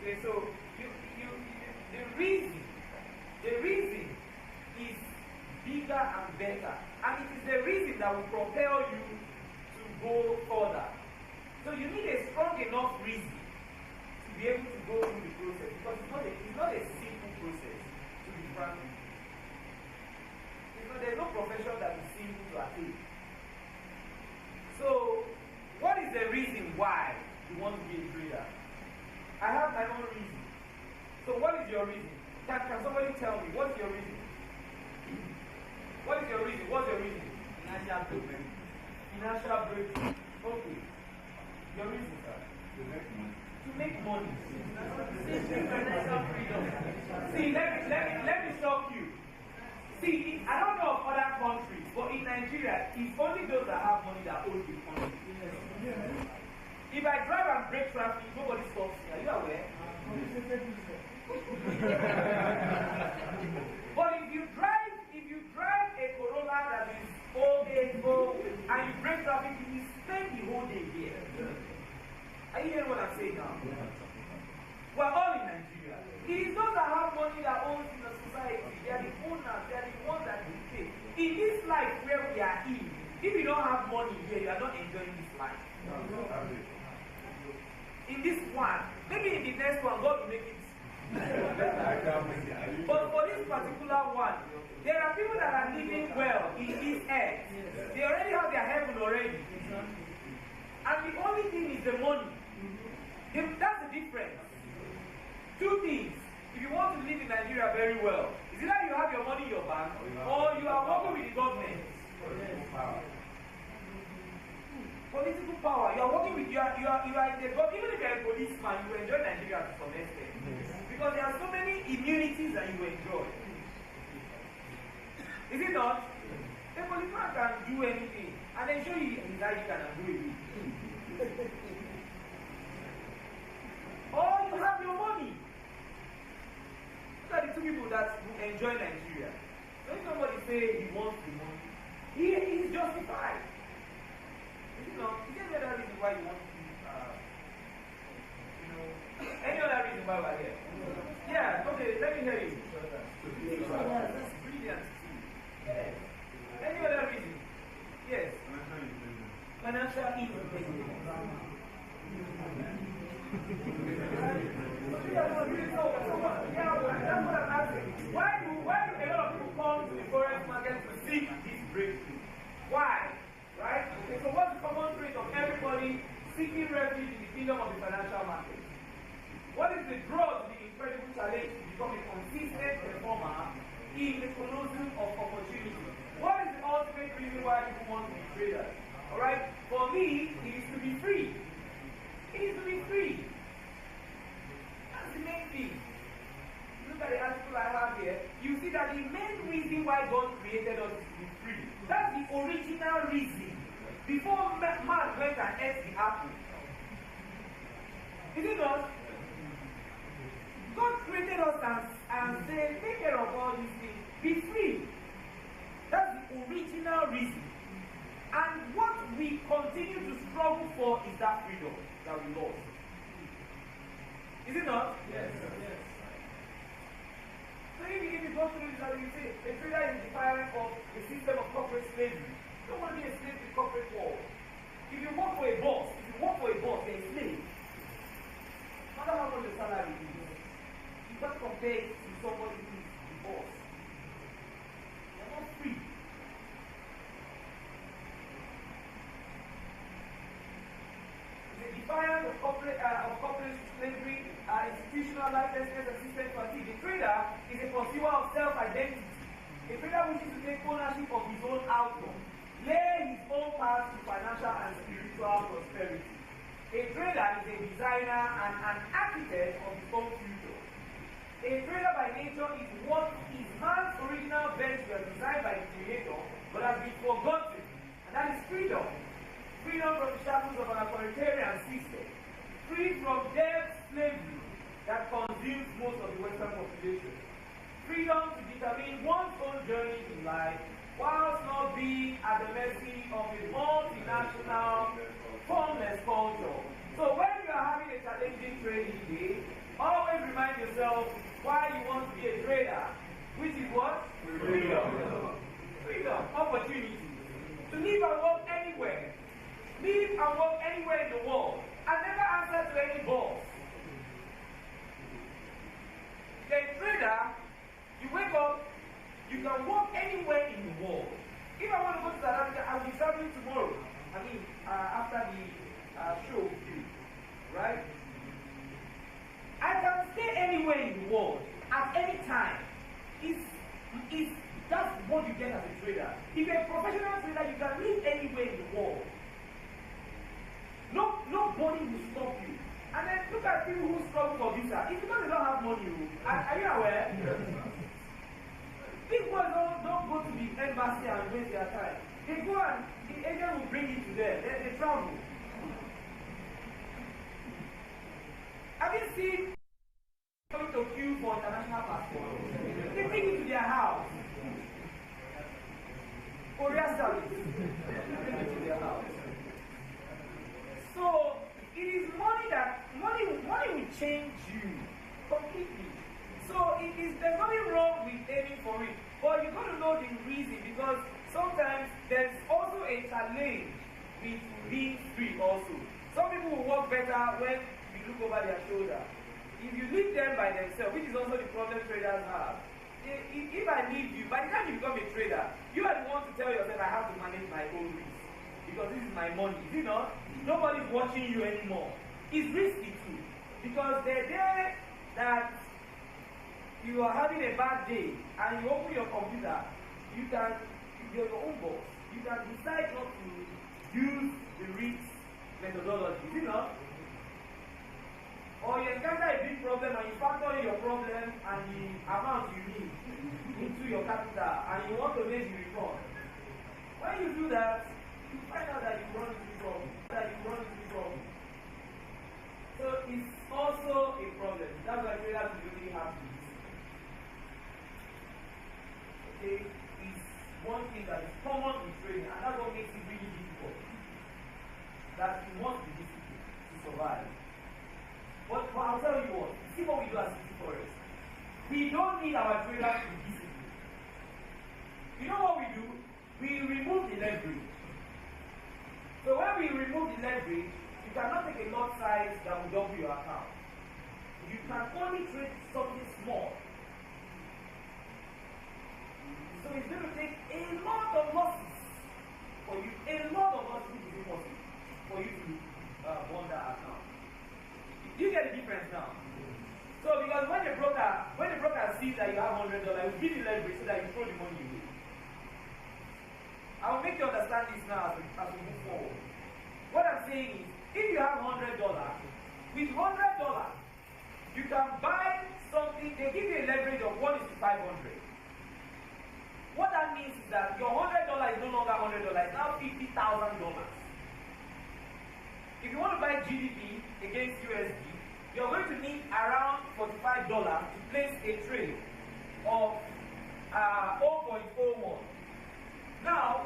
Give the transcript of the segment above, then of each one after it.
Okay, so the reason is bigger and better, and it is the reason that will propel you to go further. So you need a strong enough reason to be able to go through the process, because it's not a simple process, to be frank. There's no profession that is simple to attain. So, what is the reason why you want to be a trader? I have my own reason. So, what is your reason? Can somebody tell me, what's your reason? What is your reason? What's your reason? Financial breakthrough. Financial breakthrough. Okay. Your reason, sir? To make money. To make money. Financial freedom. See, let me shock you. See, I don't know of other countries, but in Nigeria, it's only those that have money that own the country. If I drive and break traffic, nobody stops me. Are you aware? But if you drive a Corolla that is old, and you break traffic, you will spend the whole day here. Are you hearing what I'm saying now? We're all in Nigeria. It is those that have money that owns in the society. They are the owners. They are the ones that dictate. In this life where we are in, if you don't have money here, you are not enjoying this life. In this one, maybe in the next one, God will make it. But for this particular one, there are people that are living well in this earth. They already have their heaven already. And the only thing is the money. That's the difference. Two things. If you want to live in Nigeria very well, is either you have your money in your bank or you are working with the government. Political power. You are working with you are in the government. Even if you are a policeman, you will enjoy Nigeria to some extent. Because there are so many immunities that you enjoy. Is it not? The policeman can do anything and then show you that you can do it. Or you have your money. These are the two people that enjoy Nigeria. So if somebody say he wants the money, he is justified. Is it not? Is there any other reason why you want to any other reason why we're here? Yeah, okay, let me hear you. That's brilliant. Yes. Any other reason? Yes. Financial independence. That's what I'm asking. Why do a lot of people come to the forex market to seek this breakthrough? Why? Right? Okay, so what's the common trait of everybody seeking refuge in the kingdom of the financial market? What is the draw to the incredible challenge to become a consistent performer in the colosseum of opportunity? What is the ultimate reason why people want to be traders? Alright? For me, it is to be free. It is to be free. That's the main thing. Look at the article I have here. You see that the main reason why God created us is to be free. That's the original reason. Before man went and ate the apple. Is it not? God created us and said, take care of all these things. Be free. That's the original reason. And what we continue to struggle for is that freedom that we lost. Is it not? Yes. Yes. So if you go through this, as you say, a trader is the defiance of the system of corporate slavery. You don't want to be a slave to the corporate world. If you work for a boss, you're a slave. No matter how much the salary is, you can't compare it to somebody who is the boss. You're not free. The defiance of corporate slavery, institutional lifelessness, and system fatigue. The trader is a pursuer of self-identity. A trader wishes to take ownership of his own outcome, lay his own path to financial and spiritual prosperity. A trader is a designer and an architect of his own future. A trader by nature is what his man's original bent were designed by the Creator, but has been forgotten, and that is freedom. Freedom from the shackles of an authoritarian system. Free from debt slavery that consumes most of the Western population. Freedom to determine one's own journey in life, whilst not being at the mercy of a multinational, formless culture. So when you are having a challenging trading day, Always remind yourself why you want to be a trader, which is what? Freedom. Freedom, opportunity. To live and work anywhere. Live and work anywhere in the world. And never answer to any boss. You're a trader, you wake up, you can work anywhere in the world. If I want to go to South Africa, I'll be traveling tomorrow. I mean, after the show with you, right? I can stay anywhere in the world at any time. That's what you get as a trader. If you're a professional trader, you can live anywhere in the world. Nobody will stop you. And then look at people who struggle for visa. It's because they don't have money. Are you aware? People don't go to the embassy and waste their time. They go and the agent will bring it to them. They travel. Have you seen going to queue for international passport? They bring it to their house. Korea service. They bring it to their house. So it is money will change you completely. So there's nothing wrong with aiming for it, but you got to know the reason, because sometimes there's also a challenge with being free also. Some people will work better when you look over their shoulder. If you leave them by themselves, which is also the problem traders have. If I leave you, by the time you become a trader, you are the one to tell yourself, I have to manage my own risk. Because this is my money. Is it not? Nobody's watching you anymore. It's risky too. Because the day that you are having a bad day and you open your computer, you're your own boss. You can decide not to use the risk methodology. Is it not? Or you encounter a big problem and you factor in your problem and the amount you need into your capital and you want to make the return. When you do that, you find out that you run into trouble. So it's also a problem. That's why traders usually have to do. Okay, it's one thing that is common in trading, and that's what makes it really difficult. That you must be disciplined to survive. But I'll tell you what, see what we do at Citiforex. We don't need our traders to be disciplined. You know what we do? We remove the leverage. So when we remove the leverage, you cannot take a lot size that will double your account. You can only trade something small. So it's going to take a lot of losses for you, which is impossible, for you to run that account. Do you get the difference now? So because when the broker sees that you have $100, he will give you leverage so that you throw the money away. I will make you understand this now as we move forward. What I'm saying is, if you have $100, with $100, you can buy something. They give you a leverage of 1:500. What that means is that your $100 is no longer $100, it's now $50,000. If you want to buy GBP against USD, you're going to need around $45 to place a trade of 0.01. Now,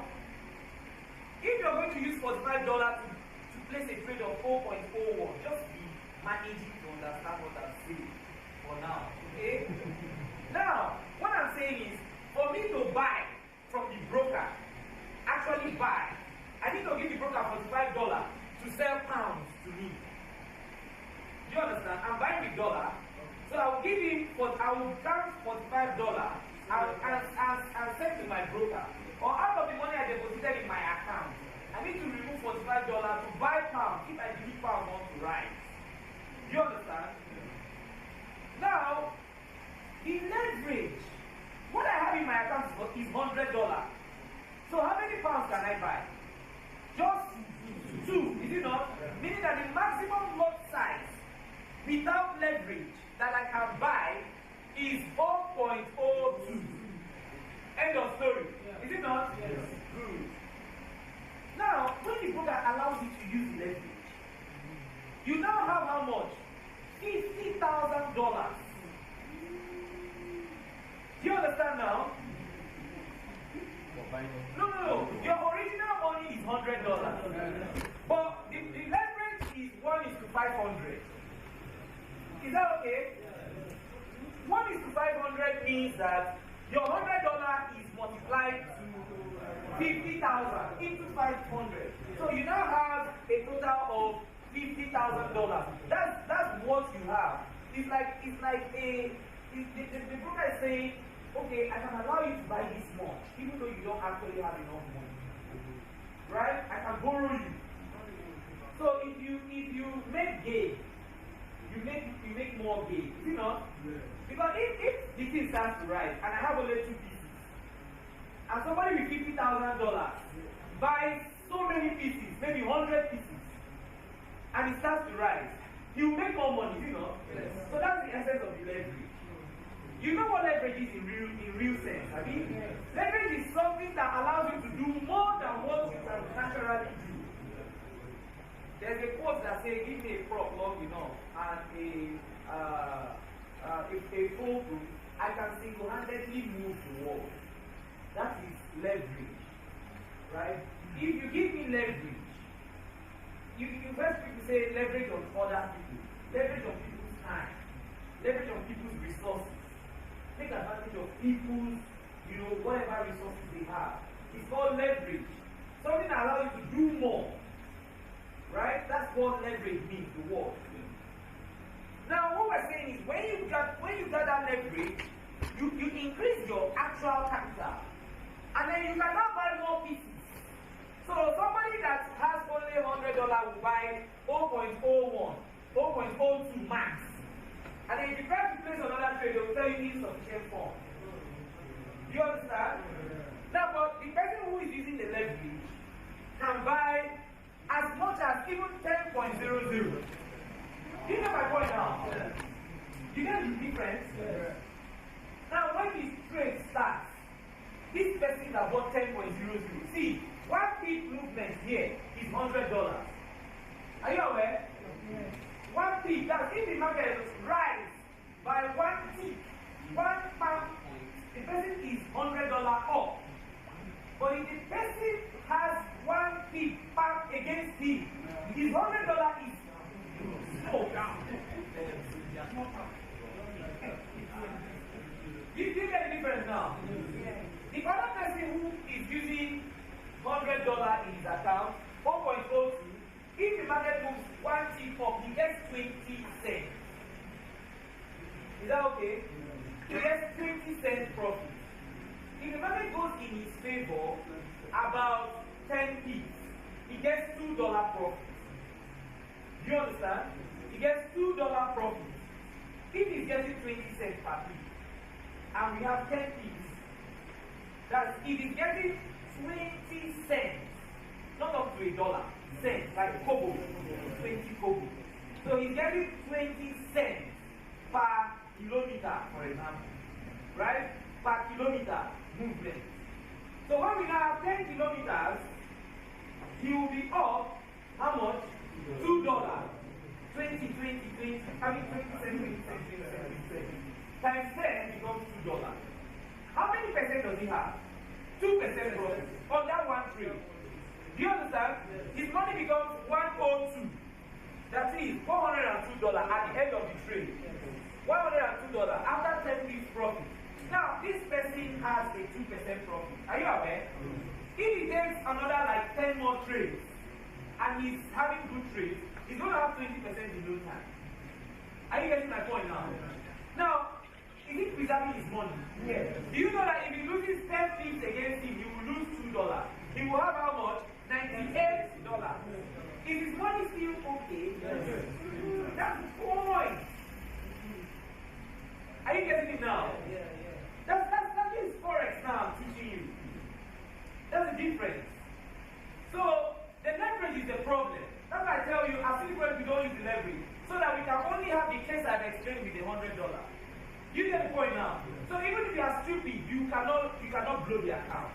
if you're going to use $45 to place a trade of 4.01, just be managing to understand what I'm saying for now. Okay? Now, what I'm saying is, for me to buy from the broker, actually buy, I need to give the broker $45 to sell pounds to me. Do you understand? I'm buying with dollar, so I will give him I will count $45 and send to my broker. Or out of the money I deposited in my account, I need to remove $45 to buy pounds if I believe pounds want to rise. Do you understand? Now, the leverage, what I have in my account is $100. So how many pounds can I buy? Just 2, is it not? Meaning that the maximum lot size without leverage that I can buy is 0.02. End of story. Is it not? Yes. Good. Now, when the broker allows you to use the leverage, you now have how much? $50,000. Do you understand now? No. Your original money is $100. But the leverage is 1:500. Is that okay? 1 is to 500 means that your $100 is multiplied to 50,000 into 500. So you now have a total of $50,000. That's what you have. The broker is saying, okay, I can allow you to buy this much, even though you don't actually have enough money. Right? I can borrow you. So if you make gain, you make more gain. You know? Yeah. Because if the thing starts to rise and I have only 2 pieces, and somebody with $50,000 buys so many pieces, maybe 100 pieces, and it starts to rise, he will make more money, you know? Yes. So that's the essence of the leverage. You know what leverage is in real sense, I mean? Yes. Leverage is something that allows you to do more than what you can naturally do. There's a quote that says, give me a prop long enough and a foolproof, I can single-handedly move the world. That is leverage, right? If you give me leverage, you first people say leverage on other people, leverage on people's time, leverage on people's resources. Take advantage of people's, whatever resources they have. It's called leverage. Something that allows you to do more. Right? That's what leverage means, the word. Now what we're saying is when you got that leverage, you increase your actual capital. And then you can now buy more pieces. So somebody that has only $100 will buy 0.01, 0.02 max. And then if you try to place another trade, they will tell you insufficient funds. Do you understand? Now, but the person who is using the leverage can buy as much as even 10.00. You get my point now? You get the difference? Now, when this trade starts, this person that bought 10.00, see, 1 pip movement here is $100. Are you aware? 1 pip, that's if the market rise by 1 tick, 1 pound, the person is $100 off. But if the person has 1 pip pound against him, his $100 is slow down. You get the difference now? The other person who is using $100 in his account, 4.02, if the market moves 1 tick up, he gets 20 cents. Is that okay? He gets 20 cents profit. If the market goes in his favor, about 10 pips, he gets $2 profit. Do you understand? He gets $2 profit. If he's getting 20 cents per pip, and we have 10 pips, that's if he's getting 20 cents, not up to $1, cents, like kobo, 20 kobo. So he's getting 20 cents per kilometer, for example, right? Per kilometer movement. So when we now have 10 kilometers, he will be up how much? $2. 20, 20, 20. I mean 20 cents, 20 cents, 20 cents, 20 cents. Times 10 becomes $2. How many percent does he have? 2% profit on that one trade. Do you understand? His money becomes 102. That is $402 at the end of the trade. $102 after 10 pips profit. Now, this person has a 2% profit. Are you aware? If he takes another like 10 more trades and he's having good trades, he's going to have 20% in no time. Are you getting my point now? Now, is he preserving his money? Yes. Do you know that if he loses 10 pips against him, he will lose $2? He will have how much? $98. Is his money still okay? Yes. That's the point. Are you getting it now? Yeah. That is Forex now I'm teaching you. That's the difference. So the leverage is the problem. That's why I tell you, as Citiforex, we don't use the leverage. So that we can only have the case I've explained with the $100. You get the point now? So even if you are stupid, you cannot blow the account.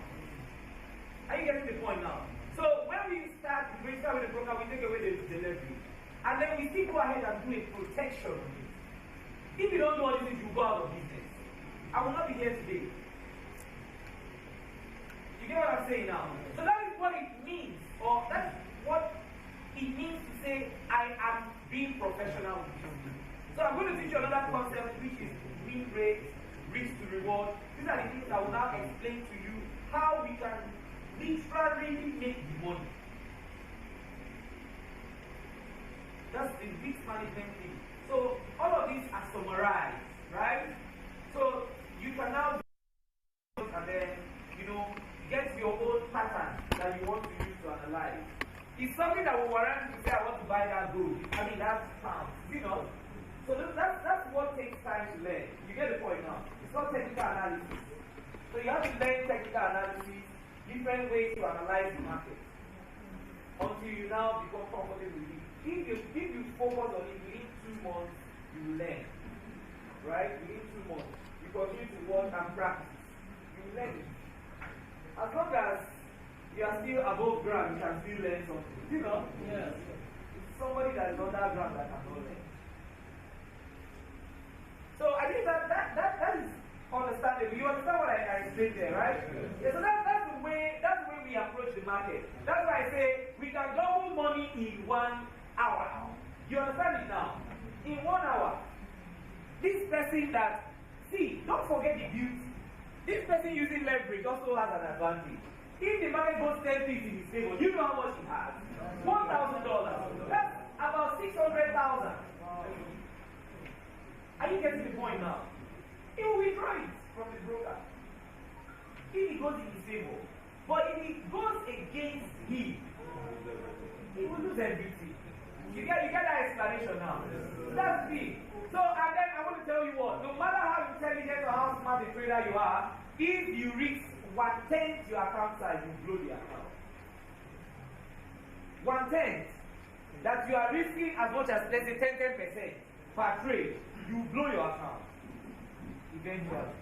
Are you getting the point now? So when we start with the broker, we take away the leverage. And then we still go ahead and do a protection on it. If you don't know what it is, you go out of business. I will not be here today. You get what I'm saying now? So that is what it means, or that's what it means to say I am being professional with you. So I'm going to teach you another concept, which is win rate, risk to reward. These are the things I will now explain to you how we can literally make the money. That's the risk management thing. So all of these are summarized, right? So you can now and then, get your own pattern that you want to use to analyze. It's something that will warrant you to say, I want to buy that gold. I mean, that's pounds, So that's what takes time to learn. You get the point now. It's not technical analysis. So you have to learn technical analysis, different ways to analyze the market, until you now become comfortable with it. If you focus on it within 2 months, you will learn. Right? Within 2 months. You continue to work and practice. You will learn it. As long as you are still above ground, you can still learn something. Yes. It's somebody that is underground that cannot learn. So I think that is understandable. You understand what I explained there, right? Yeah, so that's the way we approach the market. That's why I say we can double money in 1 hour. You understand it now? In 1 hour. This person don't forget the beauty. This person using leverage also has an advantage. If the market goes 10 feet in his favor, you know how much he has? $1,000. That's about 600,000. Are you getting the point now? He will withdraw it from the broker. If it goes in his favor. But if it goes against him, he will lose everything. You get that explanation now? That's big. So, and then I want to tell you what, no matter how intelligent or how smart a trader you are, if you reach 1/10 your account size, you blow the account. 1/10 that you are risking as much as, let's say, 10% per trade, you blow your account eventually.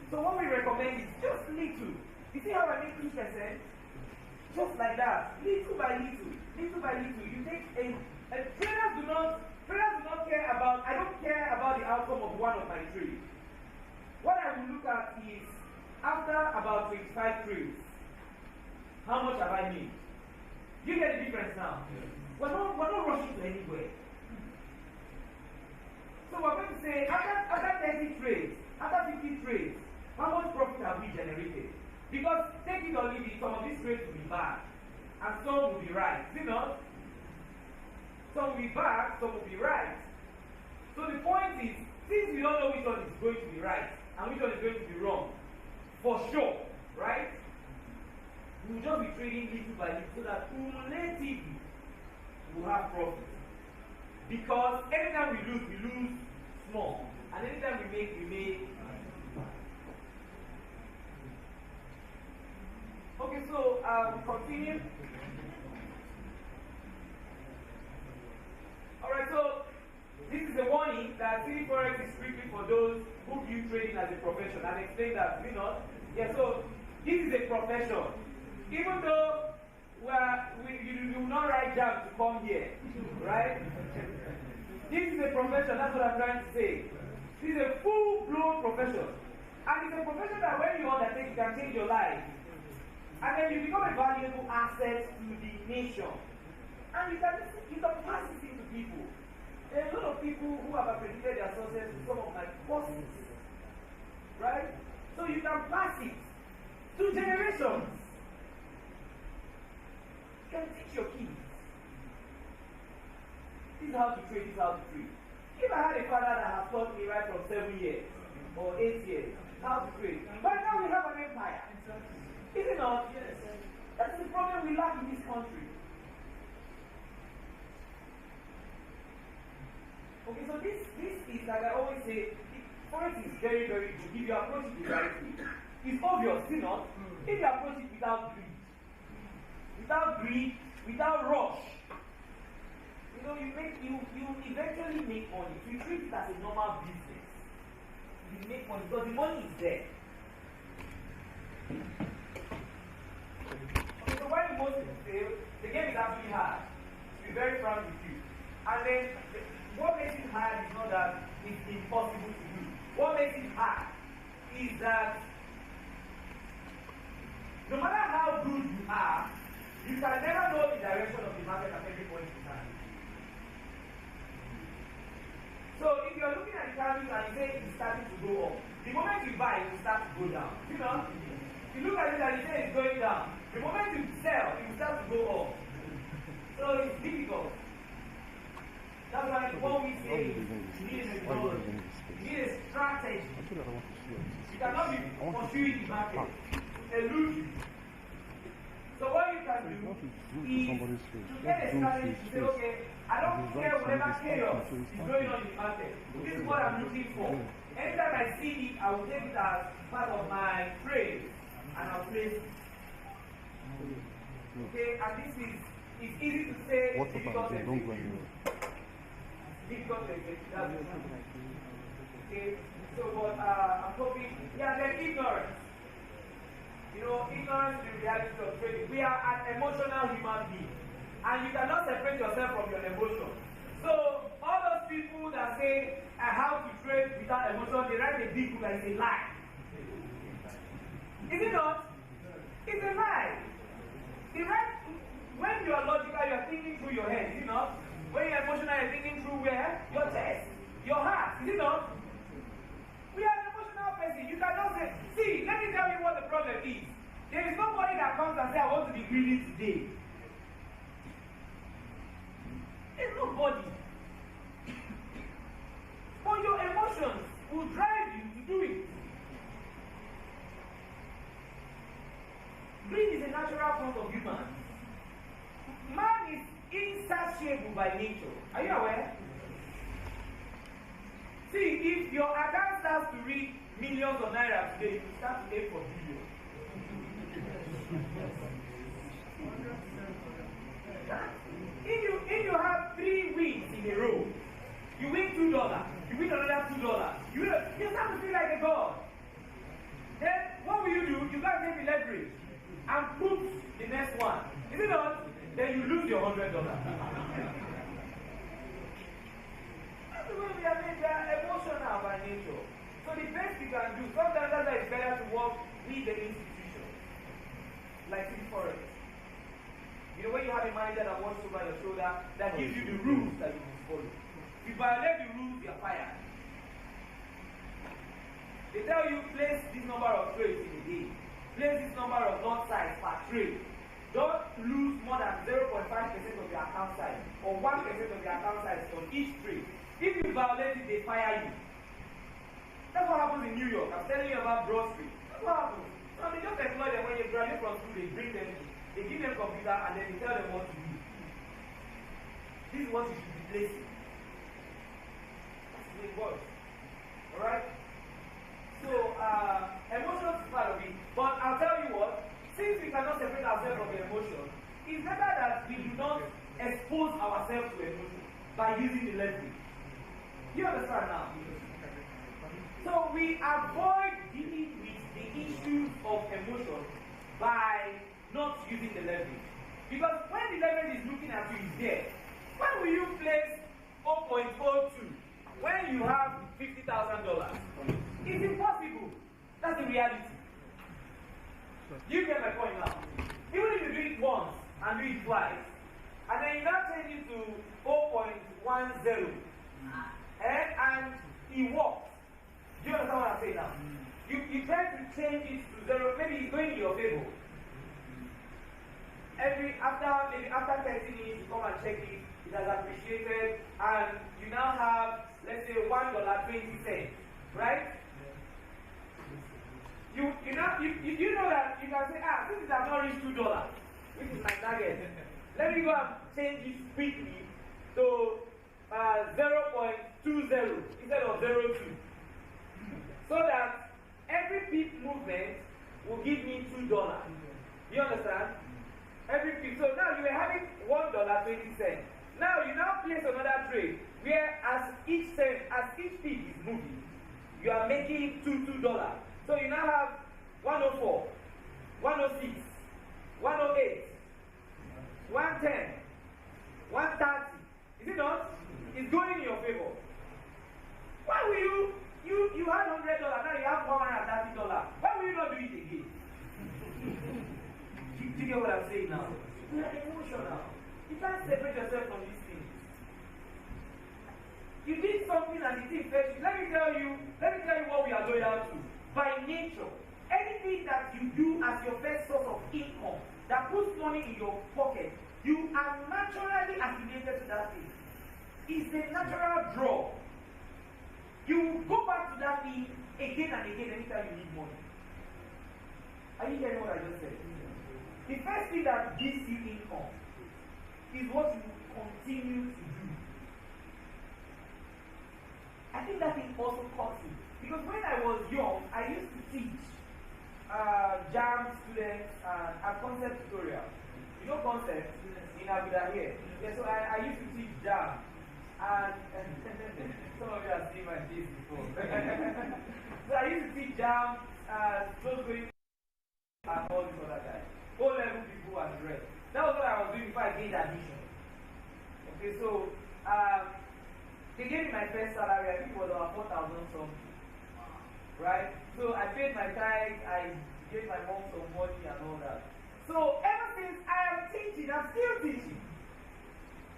So what we recommend is just little. You see how I make 2%? Just like that, little by little. You take traders do not care about. I don't care about the outcome of one of my trades. What I will look at is after about 25 trades, how much have I made? You get the difference now. Yes. We're not rushing to anywhere. So we're going to say after 30 trades, after 50 trades, how much profit have we generated? Because take it or leave it, some of these trades will be bad, and some will be right. Is it not? Some will be bad, some will be right. So the point is, since we don't know which one is going to be right and which one is going to be wrong, for sure, right? We will just be trading little by little so that cumulatively we will have profit. Because anytime we lose small, and anytime we make. Okay, so we continue. Alright, so this is a warning that Citiforex is strictly for those who view trading as a profession. I'll explain that, Yeah, so this is a profession. Even though you do not write down to come here, right? This is a profession, that's what I'm trying to say. This is a full-blown profession. And it's a profession that when you undertake, it can change your life. And then you become a valuable asset to the nation. And you can pass it into people. There are a lot of people who have accredited their success with some of my courses. Right? So you can pass it to generations. You can teach your kids. This is how to trade, this is how to trade. If I had a father that has taught me right from 7 years or 8 years how to trade, but now we have an empire. Is it not? Yes. That's the problem we lack in this country. Okay, so this is, like I always say, Forex is very, very good if you approach it the right way. It's obvious, is it not? If you approach it without greed, without rush, you eventually make money. If you treat it as a normal business, you make money because the money is there. Okay, so why most people fail? The game is actually hard. To be very frank with you. And then what makes it hard is not that it's impossible to do. What makes it hard is that no matter how good you are, you can never know the direction of the market at every point in time. starting to go up. The moment you buy, it will start to go down. You know? If you look at it and you say it's going down, the moment you sell, it will start to go up. So it's difficult. That's why what we say is you need a methodology. You need a strategy. You cannot be pursuing the market. Elude you. So what you can do is to get a strategy to say, okay, I don't care whatever chaos is going on in the market. This is what I'm looking for. Anytime I see it, I will take it as part of my trade and I'll place it. Okay, and this is it's easy to say, it's difficult to execute. Difficult to execute. Okay, so but I'm hoping, yeah, then ignorance. You know, ignorance is the reality of trading. We are an emotional human being, and you cannot separate yourself from your emotion. So all those people that say how to trade without emotion, they write a big book and it's a lie. Is it not? It's a lie. When you are logical, you are thinking through your head, is it not? When you are emotional, you are thinking through where? Your chest, your heart, is it not? We are an emotional person. You cannot say, see, let me tell you what the problem is. There is nobody that comes and says, I want to be greedy today. There's nobody. But your emotions will drive you to do it. Greed is a natural form of human. Man is insatiable by nature. Are you aware? See, if your account starts to reach millions of naira today, you start to aim for billions. If you have 3 wins in a row, you win $2, you win another $2, you start to feel like a god. Then what will you do? You got to take the leverage and put the next one. Is it not? Then you lose your $100. That's the way we are made. We are emotional by nature. So the best you can do, sometimes that's why it's better to work with the institution, like Citiforex. You know, when you have a manager that watches over your shoulder, that gives you the rules that you must follow. If you violate the rules, you are fired. They tell you place this number of trades in a day. Place this number of lot size per trade. Don't lose more than 0.5% of your account size or 1% of your account size on each trade. If you violate it, they fire you. That's what happens in New York. I'm telling you about Broad Street. That's what happens. So they just employ them when you graduate from school, they bring them in. They give them computer and then they tell them what to do. This is what you should be placing. That's the way it works. Alright? So, emotions is part of it. But I'll tell you what, since we cannot separate ourselves from the emotion, it's better that we do not expose ourselves to emotion by using the leverage. You understand now? So we avoid dealing with the issues of emotion by not using the leverage. Because when the leverage is looking at you, it's there. When will you place 0.02 when you have $50,000? It's impossible. That's the reality. You get my point now. Even if you do it once and do it twice, and then you now change it to 0.10, and it works. Do you understand what I'm saying now? You try to change it to 0, maybe it's going in your favor. After 30 minutes, you come and check it, it has appreciated, and you now have, let's say, $1.20, right? You know that you can say, since it has not reached $2, which is my target, let me go and change it quickly to 0.20 instead of 0.2. So that every pip movement will give me $2. You understand? Every pip. So now you are having $1.20. Now you now place another trade where as each pip is moving, you are making $2. So you now have 104, 106, 108, 110, 130. Is it not? It's going in your favor. Why will you had $100, now you have $130. Why will you not do it again? Do you get what I'm saying now? You are emotional. You can't separate yourself from these things. You did something and the thing fetched you. Let me tell you nature, anything that you do as your first source of income that puts money in your pocket, you are naturally affiliated to that thing. It's a natural draw. You will go back to that thing again and again anytime you need money. Are you hearing what I just said? The first thing that gives you income is what you continue to do. I think that thing also costs you. Because when I was young, I used to teach JAM students a concept tutorial. You know concept in Abuja here. Yeah, so I used to teach JAM. And some of you have seen my face before. So I used to teach JAM, those going and all these other guys. O-level people and the rest. That was what I was doing before I gained admission. Okay, so they gave me my first salary, I think it was about 4,000 something. Right? So I paid my tithe, I gave my mom some money and all that. So ever since I am teaching, I'm still teaching.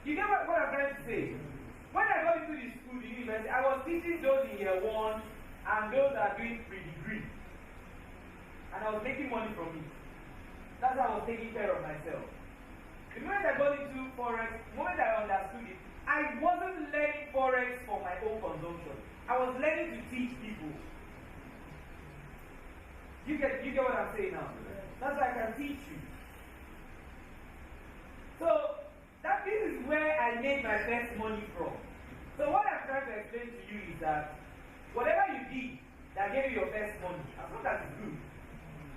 You get what I'm trying to say? When I got into the school, the university, I was teaching those in year 1 and those that are doing pre-degree. And I was making money from it. That's how I was taking care of myself. The moment I got into Forex, the moment I understood it, I wasn't learning Forex for my own consumption. I was learning to teach people. You get what I'm saying now? That's why I can teach you. So, this is where I made my first money from. So what I'm trying to explain to you is that whatever you did that gave you your first money, as long as it's good,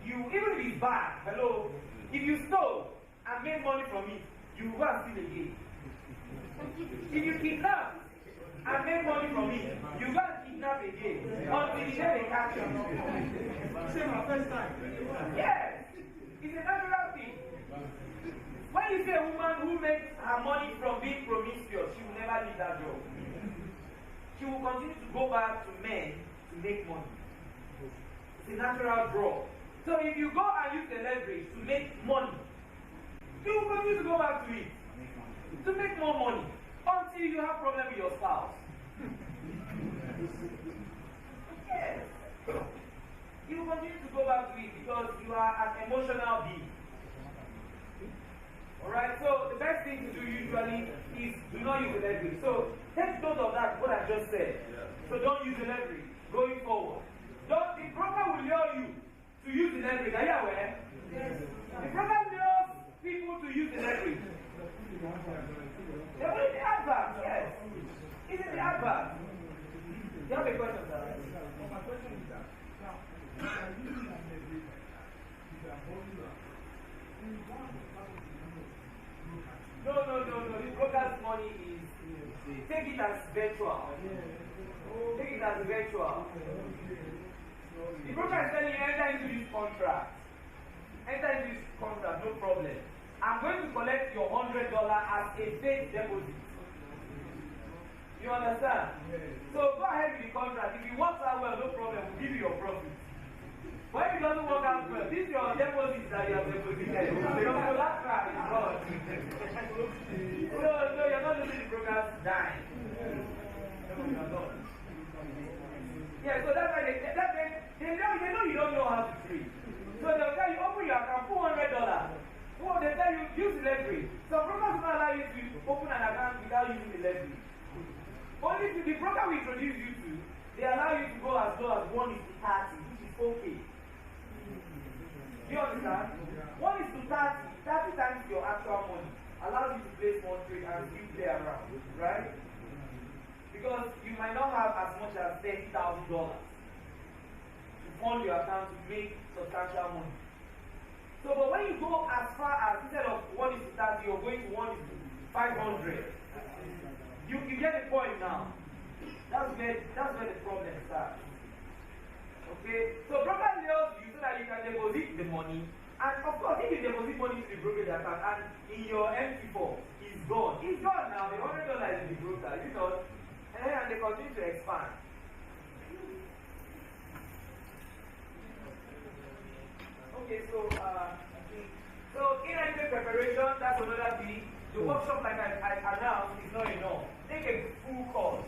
even if it's bad, hello, if you stole and made money from it, you will go and steal again. If you kidnap and made money from it, you go and kidnap again until you get a catch. Same my first time. Yes, it's a natural thing. When you see a woman who makes her money from being promiscuous, she will never leave that job. She will continue to go back to men to make money. It's a natural draw. So if you go and use the leverage to make money, you will continue to go back to it to make more money until you have problem with your spouse. Yes. You will continue to go back to it because you are an emotional being. Alright, so the best thing to do usually is do not use the leverage. So take note of that, what I just said. So don't use the leverage going forward. The broker will lure you to use the leverage. Are you aware? Yes. The broker lures people to use the leverage. They're in the advert, yes. It's in the advert. You have a question, sir? Well, my question is that now, if you are using a leverage, if you are holding up, No. The broker's money is take it as virtual. Take it as virtual. The broker is telling you enter into this contract. Enter into this contract, no problem. I'm going to collect your $100 as a fake deposit. You understand? So go ahead with the contract. If it works out well, no problem. We'll give you your profit. But if it doesn't work out well, this is your deposit that you have deposited. So that's right, it's gone. So you're not losing the broker's dime. No, you're not. Yeah, so that's why they know you don't know how to trade. So they'll tell you, open your account, $400. Well, they tell you, use the leverage. Some brokers will allow you to open an account without using the leverage. Only to the broker we introduce you to, they allow you to go as low as 1:30, which is okay. Do you understand? 1:30, 30 times your actual money allows you to place one trade and still play around, right? Because you might not have as much as $30,000 to fund your account to make substantial money. So, but when you go as far as instead of 1:30, you're going to 1:500. You get the point now. That's where the problem starts. Okay? So broker lures you so that you can deposit the money. And of course, if you deposit money to the brokerage account and in your MT4, it's gone. It's gone now. The $100 is in the broker, is it not? And they continue to expand. Okay, so inadequate preparation, that's another thing. The workshop, like I announced, is not enough. Take a full course.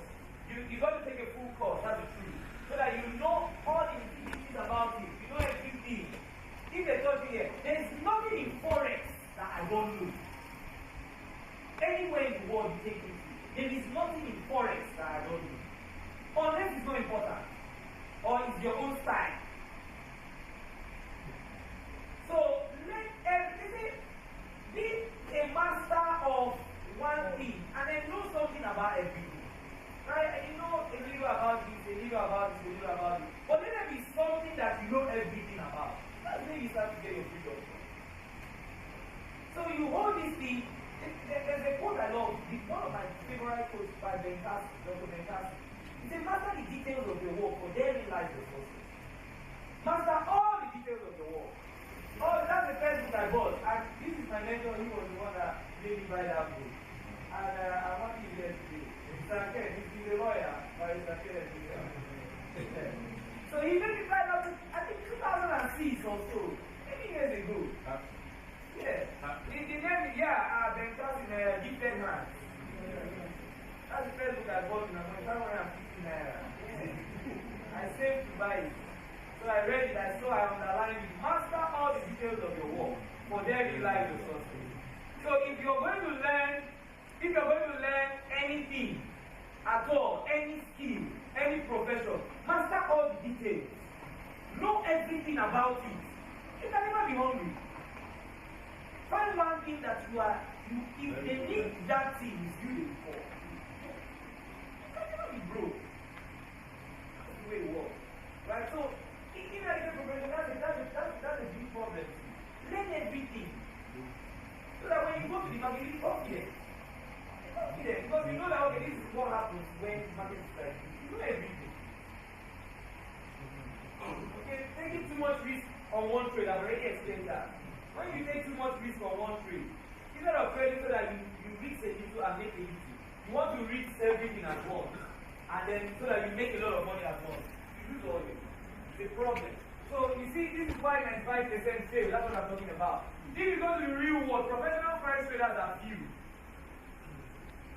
You got to take a full course, that's the truth. So that you know all the intricacies about it. start to get your freedom. So you hold this thing. There's a quote I love. One of my favorite quotes by Dr. Benkasi. He said, master the details of your work, for therein lies the success. Master all the details of your work. Oh, that's the first book I bought. And this is my mentor. He was the one that made me buy that book. And I want you here today. Mr. Ken, he's a lawyer, but Mr. Ken So he made me buy that book, I think 2006 or so. Many years ago. Yeah. The name, Benkasi in Gifted Hands. That's the first book I bought in America. 550 I saved to buy it. So I read it, I saw, I underlined it. Master all the details of your work, for therein lies the success. So if you're going to learn anything at all, any skill, any profession, master all the details. Know everything about it. You can never be hungry. Find one thing that if they need that thing, is you the before. You can never be broke. That's the way it works. Right? So in a profession, that's a big problem. Learn everything. So that when you go to the market, you confident. Because you know that, okay, this is what happens when the market is like this. You know everything. Okay, taking too much risk on one trade, I've already explained that. When you take too much risk on one trade, instead of trading so that you risk a little and make a little, you want to risk everything at once. And then so that you make a lot of money at once. You lose all this. The problem. So you see, this is why 95% fail. That's what I'm talking about. If you go to the real world, professional forex traders are few.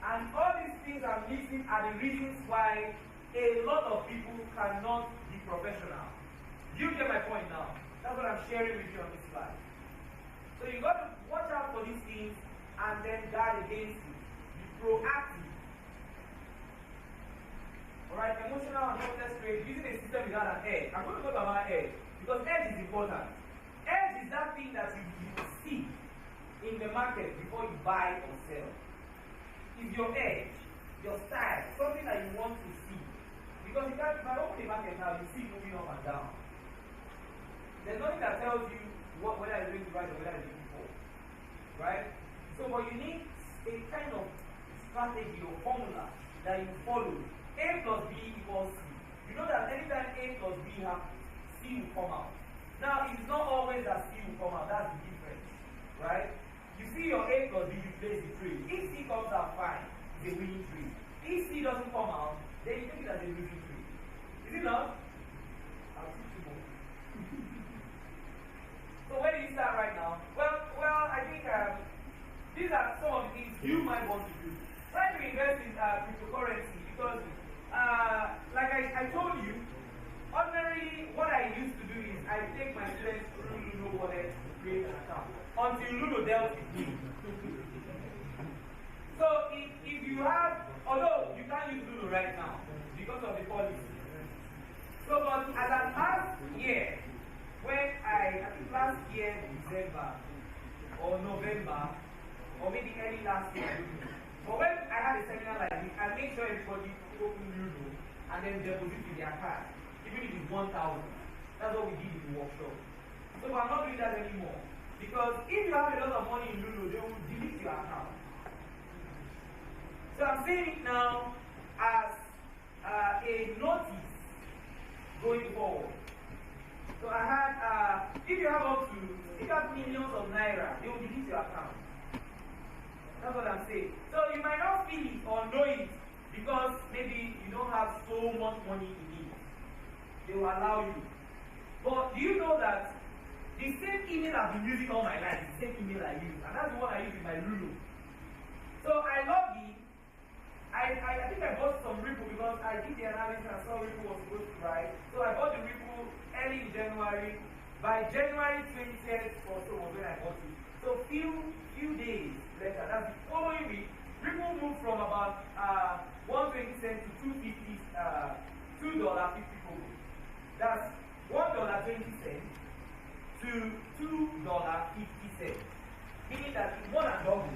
And all these things I'm listing are the reasons why a lot of people cannot be professional. Do you get my point now? That's what I'm sharing with you on this slide. So you got to watch out for these things and then guard against it. Be proactive. Alright, emotional and helpless trade using a system without an edge. I'm going to talk about edge because edge is important. Edge is that thing that you see in the market before you buy or sell. It's your edge, your style, something that you want to see. Because if I open the market now, you see it moving up and down. There's nothing that tells you whether it's going to rise or whether it's going to fall. Right? So what you need a kind of strategy or formula that you follow. A plus B equals C. You know that anytime A plus B happens, C will come out. Now, it's not always that C will come out. That's the difference. Right? You see your A plus B, you place the trade. If C comes out fine, it's a winning trade. If C doesn't come out, then you take it as a losing trade. Is it not? I'll teach you more. So where do you start right now? Well, I think these are some of the things you might want to do. Try to invest in cryptocurrency because, like I told you, ordinarily what I used to do is I take my students through Luno wallet to create an account until Luno dealt with me. So if you have, although you can't use Luno right now because of the policy. So but as at last year, when I think last year December or November or maybe early last year. But when I had a seminar like this, I make sure everybody open Luno and then deposit in their card, even if it's 1,000. That's what we did in the workshop. So I'm not doing that anymore. Because if you have a lot of money in Luno, they will delete your account. So I'm saying it now as a notice going forward. So I had, if you have millions of naira, they will delete your account. That's what I'm saying. So you might not feel it or know it because maybe you don't have so much money in it. They will allow you. But do you know that the same email I've been using all my life is the same email I use, and that's the one I use in my Luno. So I log in. I think I bought some Ripple because I did the analysis and saw Ripple was supposed to rise. So I bought the Ripple early in January. By January 20th or so was when I bought it. So few days later, that's the following week, Ripple moved from about 120 cents to $2.50. That's $1.20 to $2.50. Meaning that it's more than double.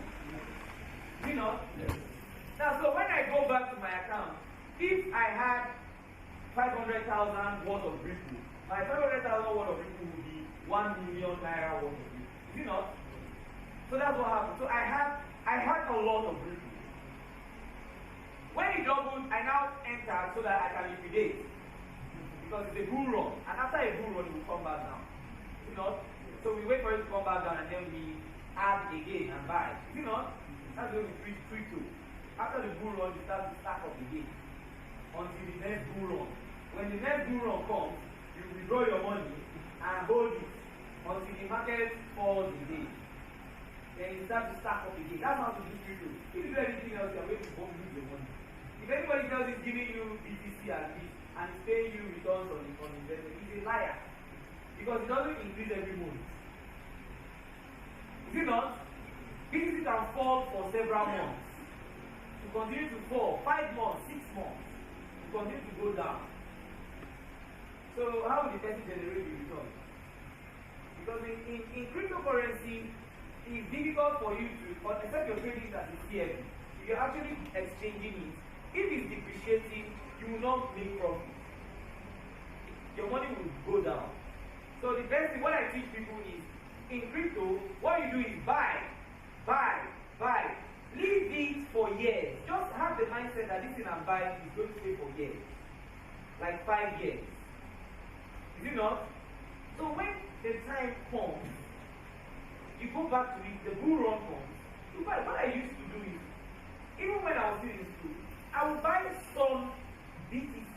You know? Yes. Now, so when I go back to my account, if I had 500,000 worth of Ripple, my 500,000 worth of Ripple would be 1 million naira worth of it. Is it not? So that's what happened. So I had a lot of briefings. When it doubled, I now entered so that I can liquidate. Because it's a bull run. And after a bull run, it will come back down. Is it not? So we wait for it to come back down and then we add again and buy. Is it not? That's the way we treat crypto. After the bull run, you start to stack up again. Until the next bull run. When the next bull run comes, you withdraw your money and hold it until the market falls again. Then you start to stack up again. That's how to do crypto. If you do anything else, you are waiting to lose your money. If anybody tells you giving you BTC and this and is paying you returns on investment, he's a liar. Because it doesn't increase every month. Is it not? BTC can fall for several months. To continue to fall, 5 months, 6 months. To continue to go down. So how will the person generate the return? Because in cryptocurrency, it's difficult for you to, except you're trading as a CFD, if you're actually exchanging it, if it's depreciating, you will not make profit. Your money will go down. So the best thing, what I teach people is, in crypto, what you do is buy. Leave it for years. Just have the mindset that this thing I'm buying is going to stay for years. Like 5 years. Is it not? So when the time comes, you go back to it, the bull run comes. So what I used to do is, even when I was still in school, I would buy some BTC,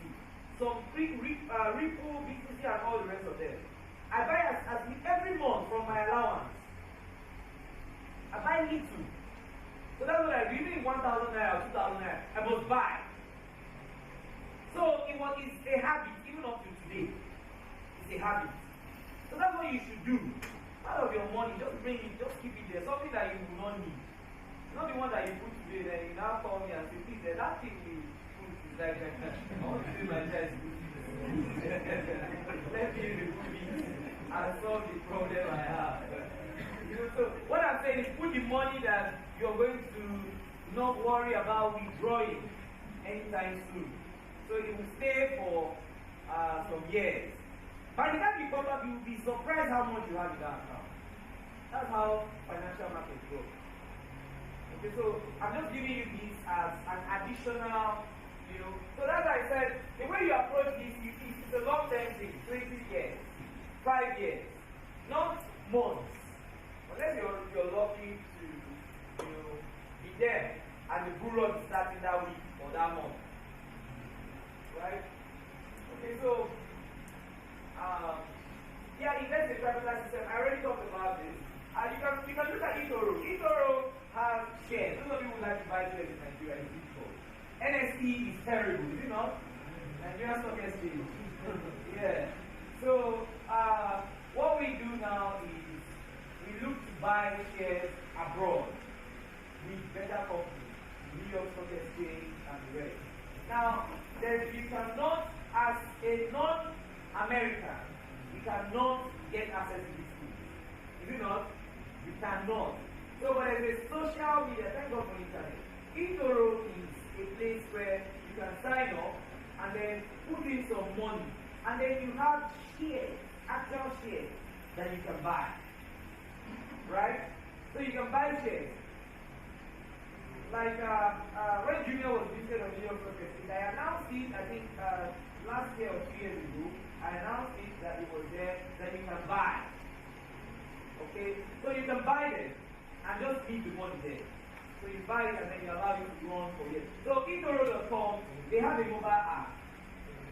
some Ripple, BTC, and all the rest of them. I buy as every month from my allowance. I buy little. So that's what I do. Even 1,000 naira or 2,000 naira, I must buy. So it's a habit, even up to today. It's a habit. So that's what you should do. Part of your money, just bring it, just keep it there. Something that you will not need. Not the one that you put today, then you now call me and say, please, that thing you put is like that. I want to do my best. Let me remove it and solve the problem I have. So what I'm saying is put the money that you're going to not worry about withdrawing anytime soon. So it will stay for some years. By the time you come back, you will be surprised how much you have in that account. That's how financial markets work. Okay, so I'm just giving you this as an additional, So that's why I said, the way you approach this, it's a long-term thing, 20 years, 5 years, not months. Unless you're lucky to, be there, and the bull run is starting that week or that month. Right? Okay, so, invest in capital system. I already talked about this. You can look at eToro. eToro has shares. Those of you who like to buy shares in Nigeria, it's difficult. NSE is terrible, is it not? Nigerian Stock Exchange. Yeah. So, what we do now is we look to buy shares abroad with better companies, New York Stock Exchange and the rest. Now, you cannot, as a non-American, you cannot get access to this food. Is it not? You cannot. So, but as a social media, thank God for internet. eToro is a place where you can sign up and then put in some money, and then you have shares, actual shares that you can buy. Right? So you can buy shares. Like when Junior was listed on New York Stock Exchange, I announced it, I think last year or 2 years ago, I announced it that it was there, that you can buy. Okay? So you can buy them and just leave the money there. So you buy it and then you allow it to run for years. So eToro.com, they have a mobile app.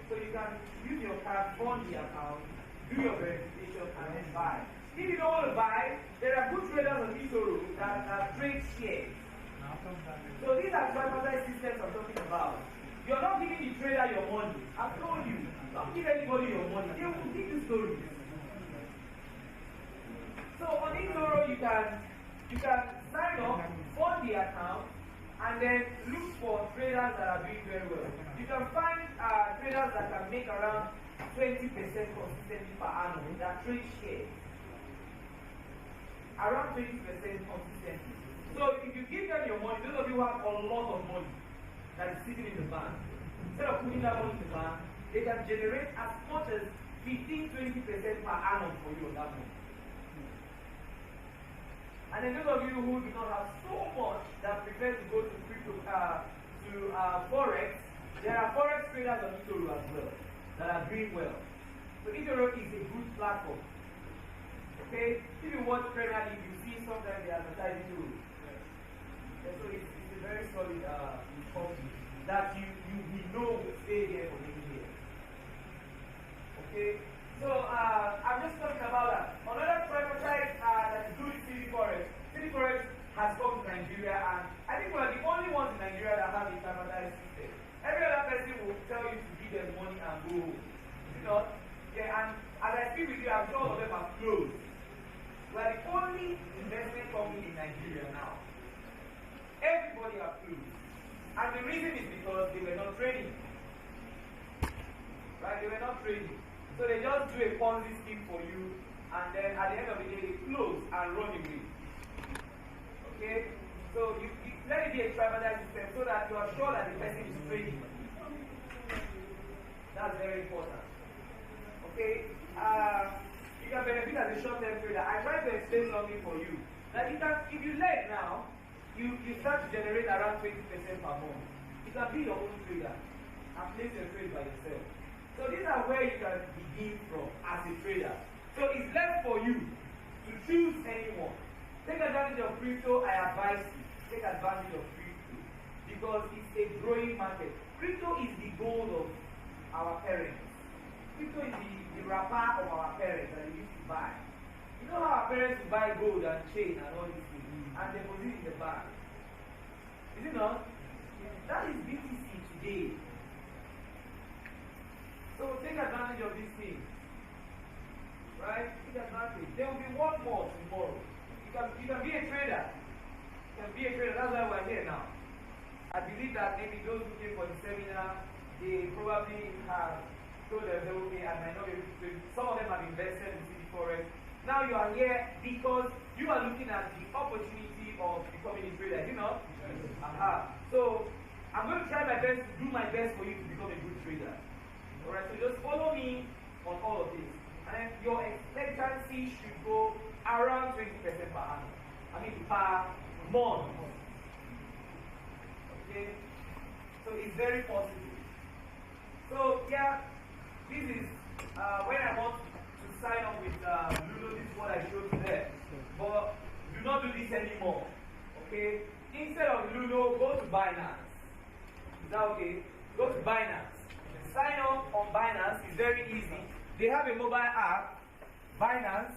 So you can use your card, fund the account, do your verification, and then buy. If you don't want to buy, there are good traders on eToro that trade shares. So these are tripartite systems I'm talking about. You're not giving the trader your money. I've told you, don't give anybody your money. They will give you stories. So on eToro, you can sign up, fund the account, and then look for traders that are doing very well. You can find traders that can make around 20% consistently per annum that trade shares. Around 20% consistently. So if you give them your money, those of you who have a lot of money that is sitting in the bank, instead of putting that money in the bank, they can generate as much as 15-20% per annum for you on that money. And then those of you who do not have so much that prefer to go to crypto, Forex, there are Forex traders on eToro as well that are doing well. So eToro is a good platform. Okay? If you watch Premier League, you see sometimes they advertise eToro. Yeah, so it's a very solid company that you know will stay there for many years. Okay? So I'm just talking about that. Another private site that is doing Citiforex. Citiforex has come to Nigeria, and I think we're the only ones in Nigeria that have a privatized system. Every other person will tell you to give them money and go home. You know? Yeah, and as I speak with you, I'm sure all of them are closed. We're the only investment company in Nigeria now. Everybody are closed. And the reason is because they were not trading. Right? They were not trading. So they just do a Ponzi scheme for you, and then at the end of the day, they close and run away. Okay? So you let it be a privatized system so that you are sure that the person is trading. That's very important. Okay? You can benefit as a short-term trader. I try to explain something for you. That you can, if you let now, you start to generate around 20% per month. You can be your own trader and place your trade by yourself. So these are where you can begin from as a trader. So it's left for you to choose anyone. Take advantage of crypto, I advise you. Take advantage of crypto because it's a growing market. Crypto is the gold of our parents. Crypto is the wrapper of our parents that they used to buy. You know how our parents would buy gold and chain and all these things and deposit in the bank. Is it not? That is BTC today. So take advantage of these things. Right? Take advantage. There will be one more tomorrow. You can be a trader. You can be a trader. That's why we're here now. I believe that maybe those who came for the seminar, they probably have told themselves, okay, I might not be able to trade. Some of them have invested in Citiforex. Now you are here because you are looking at the opportunity of becoming a trader. You know? So I'm going to try my best to do my best for you to become a good trader. Alright, so just follow me on all of this. And your expectancy should go around 20% per annum. I mean per month. Okay? So it's very possible. So yeah, this is when I want to sign up with Ludo, this is what I showed you there. But do not do this anymore. Okay? Instead of Ludo, go to Binance. Is that okay? Go to Binance. Sign up on Binance is very easy. They have a mobile app, Binance.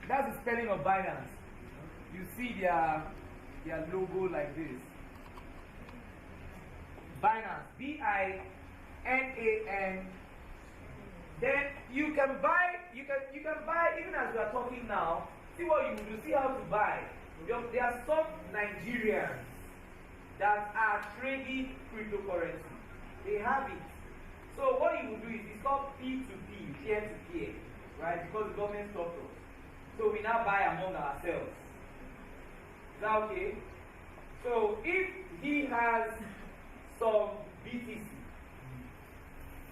That's the spelling of Binance. You see their logo like this. Binance, B-I-N-A-N. Then you can buy even as we are talking now. See what you do, see how to buy. There are some Nigerians that are trading cryptocurrency. They have it. So what you will do is it's called P2P, peer-to-peer, right? Because the government stopped us. So we now buy among ourselves. Is that okay? So if he has some BTC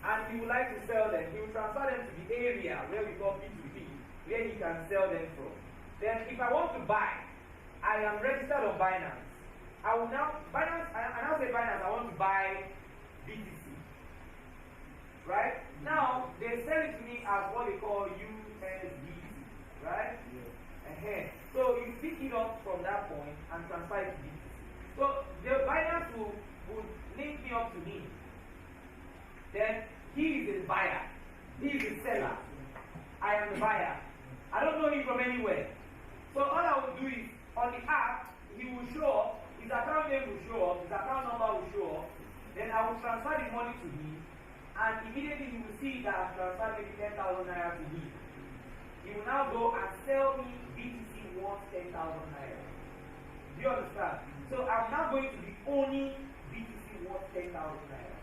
and he would like to sell them, he will transfer them to the area where we call P2P, where he can sell them from. Then if I want to buy, I am registered on Binance. I will now say Binance, I want to buy BTC. Right? Now, they sell it to me as what they call USDC. Right? Yeah. So you pick it up from that point and transfer it to BTC. So the Binance will link me up to me. Then he is a buyer. He is a seller. I am the buyer. I don't know him from anywhere. So all I will do is, on the app, he will show up, his account name will show up, his account number will show up, then I will transfer the money to him, and immediately he will see that I've transferred maybe 10,000 naira to him. He will now go and sell me BTC worth 10,000 naira. Do you understand? So I'm now going to be owning BTC worth 10,000 naira.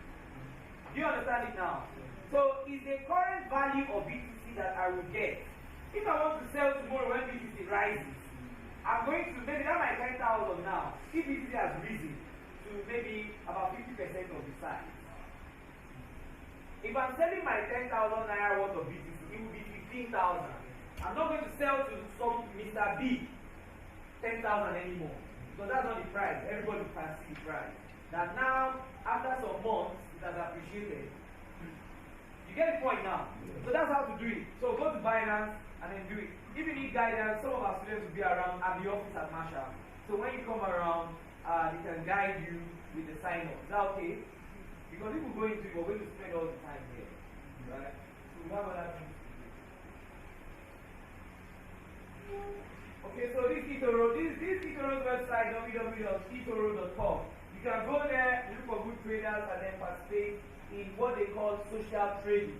Do you understand it now? So is the current value of BTC that I will get. If I want to sell tomorrow when BTC rises, I'm going to maybe that my 10,000 now. If BTC has risen to maybe about 50% of the size. If I'm selling my 10,000 naira worth of BTC, it will be 15,000. I'm not going to sell to some Mr. B 10,000 anymore. Because that's not the price. Everybody can see the price. That now, after some months, it has appreciated. You get the point now? So that's how to do it. So go to Binance and then do it. If you need guidance, some of our students will be around at the office at Marshall. So when you come around, they can guide you with the sign up. Is that okay? Because if we go into it, we're going to spend all the time here. Right? So we have other things to do. Okay, so this eToro's website, www.etoro.com. You can go there, look for good traders, and then participate in what they call social trading.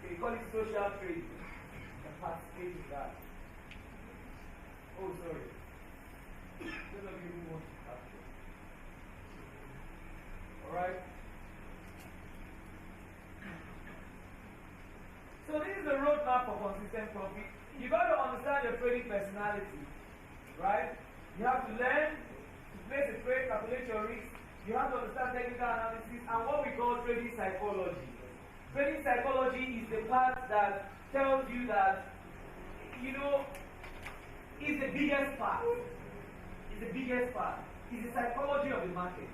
They call it social trading. You can participate in that. Oh, sorry. Those of you who want to participate. Alright? So this is the roadmap for consistent profit. You got to understand your trading personality, right? You have to learn to place a trade, calculate your risk. You have to understand technical analysis and what we call trading psychology. Trading psychology is the part that tells you that, you know, it's the biggest part. It's the biggest part. It's the psychology of the market.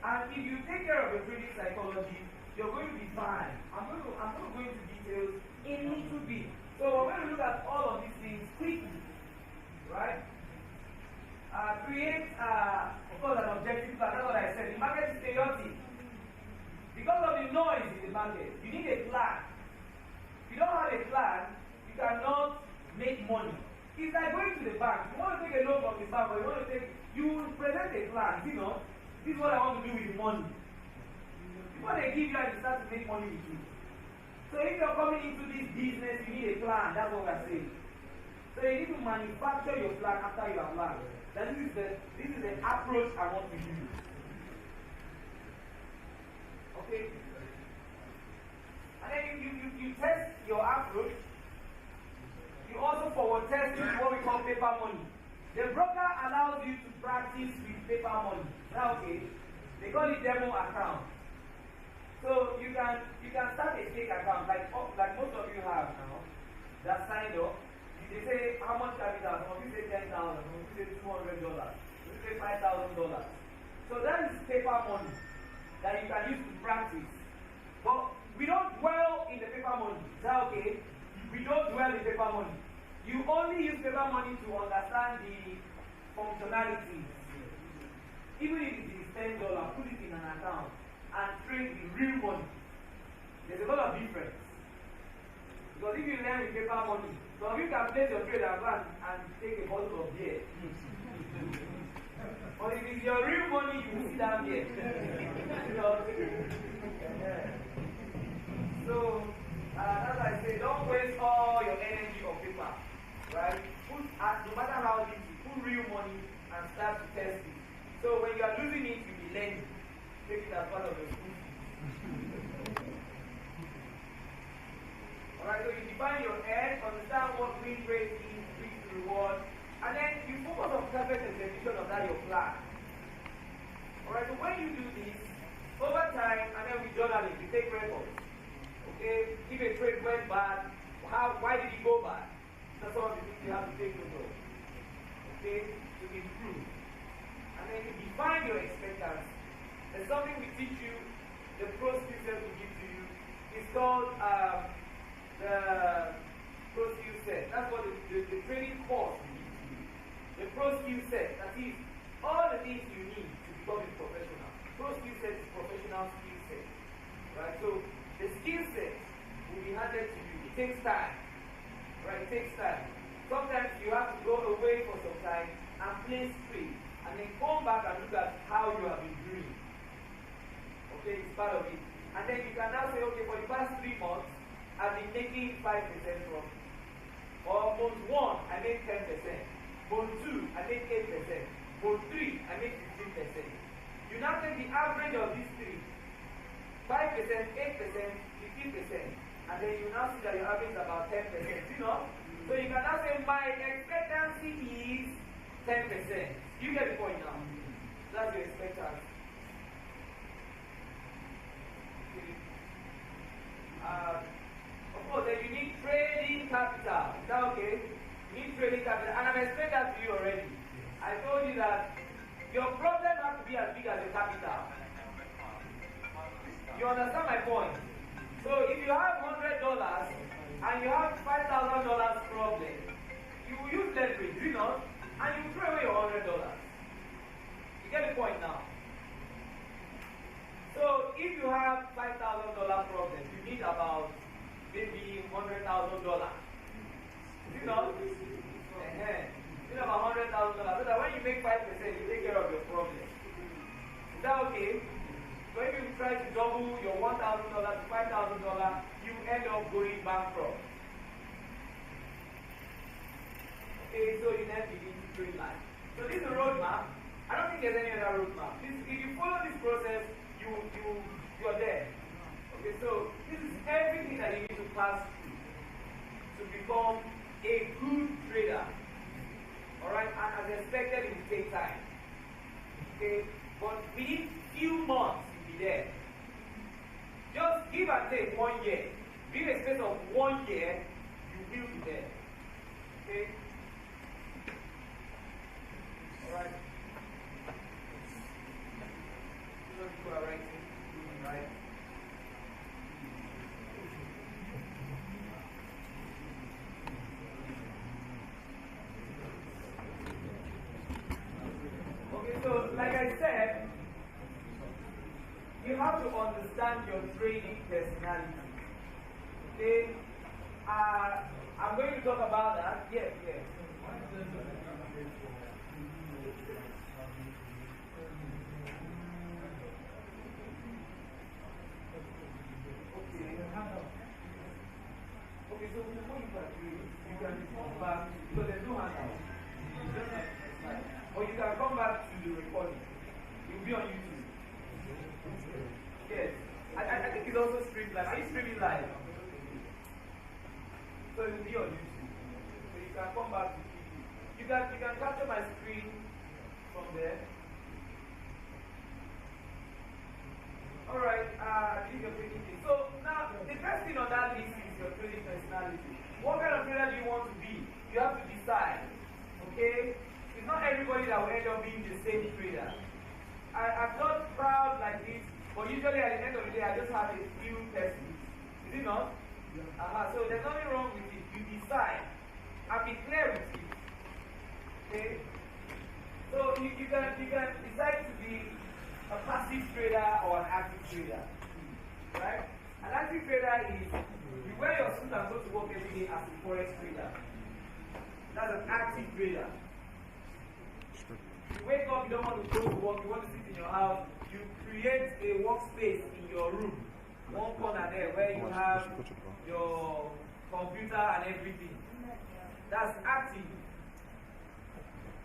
And if you take care of your trading psychology, you're going to be fine. I'm going to go into details a little bit. So we're going to look at all of these things quickly, right? Create, of course, an objective plan. That's what I said. The market is chaotic. Because of the noise in the market, you need a plan. If you don't have a plan, you cannot make money. It's like going to the bank. You want to take a loan from the bank, or you will present a plan. You know, this is what I want to do with the money. Before they give you, and you start to make money with you. So if you're coming into this business, you need a plan. That's what we're saying. So you need to manufacture your plan after you have planned. That this is the approach I want to use. Okay? And then you test your approach. You also forward test what we call paper money. The broker allows you to practice with paper money. Now, okay? They call it demo account. So you can start a fake account like most of you have now. That signed up. They say how much capital? Some of you say $10,000, some of you say $200, some of you say $5,000. So that is paper money that you can use to practice. But we don't dwell in the paper money. Is that okay? We don't dwell in paper money. You only use paper money to understand the functionalities. Even if it is $10, put it in an account and trade the real money. There's a lot of difference. Because if you learn with paper money, some of you can place your trade and take a bottle of beer. But if it's your real money, you will sit down here. So, as I say, don't waste all your energy on paper. Right? No matter how it is, put real money and start to test it. So when you are losing it, you'll be learning. Take it as part of the school. Alright, so you define your edge, understand what win rate is, risk reward, and then you focus on perfect execution of that your plan. Alright, so when you do this, over time, and then we journaling, we take records. Okay, if a trade went bad, why did it go bad? That's all the things you have to take note of. Okay, to improve. And then you define your expectancy. There's something we teach you, the pro skill set we give to you. It's called the pro skill set. That's what the training course we give to you. The pro skill set, that is all the things you need to become a professional. Pro skill set is professional skill set. Right? So the skill set will be handed to you. It takes time. Right? It takes time. Sometimes you have to go away for some time and play straight. And then come back and look at how you have been doing. Okay, it's part of it. And then you can now say, okay, for the past 3 months, I've been making 5% profit. Or month 1, I make 10%. Month 2, I make 8%. Month 3, I make 15%. You now take the average of these three. 5%, 8%, 15%. And then you now see that your average is about 10%. You know? So you can now say, my expectancy is 10%. You get the point now. That's your expectancy. Of course, then you need trading capital. Is that okay? You need trading capital. And I've explained that to you already. I told you that your problem has to be as big as your capital. You understand my point? So if you have $100 and you have $5,000 problem, you will use leverage, do you not? And you throw away your $100. You get the point now? So if you have $5,000 problem, you need about maybe $100,000. You know? You need about $100,000 so that when you make 5%, you take care of your problem. Is that okay? So if you try to double your $1,000 to $5,000, you end up going bankrupt. Okay, so you then begin to trade life. So this is a roadmap. I don't think there's any other roadmap. If you follow this process, you're there. Okay, so this is everything that you need to pass through to become a good trader. Alright, and as expected, it will take time. Okay, but within few months, you'll be there. Just give and take 1 year. Within a space of 1 year, you will be there. Okay? Alright. So people are writing, right? Okay, so like I said, you have to understand your trading personality. Okay? I'm going to talk about that. Yes, yes. Okay, so before you continue, you can come back, because there's no handout. Or you can come back to the recording. It will be on YouTube. Yes. I think it's also streamed live. Are you streaming live? So it will be on YouTube. So you can come back to TV. You can capture my screen from there. Alright, I think you're taking this. So now the first thing on that list is your trading personality. What kind of trader do you want to be? You have to decide. Okay? It's not everybody that will end up being the same trader. I'm not proud like this, but usually at the end of the day, I just have a few persons. Is it not? So there's nothing wrong with it. You decide and be clear with it. Okay? So you can decide to be a passive trader or an active trader. Right? An active trader is you wear your suit and go to work every day as a Forex trader. That's an active trader. You wake up, you don't want to go to work, you want to sit in your house, you create a workspace in your room, one corner there where you have your computer and everything. That's active.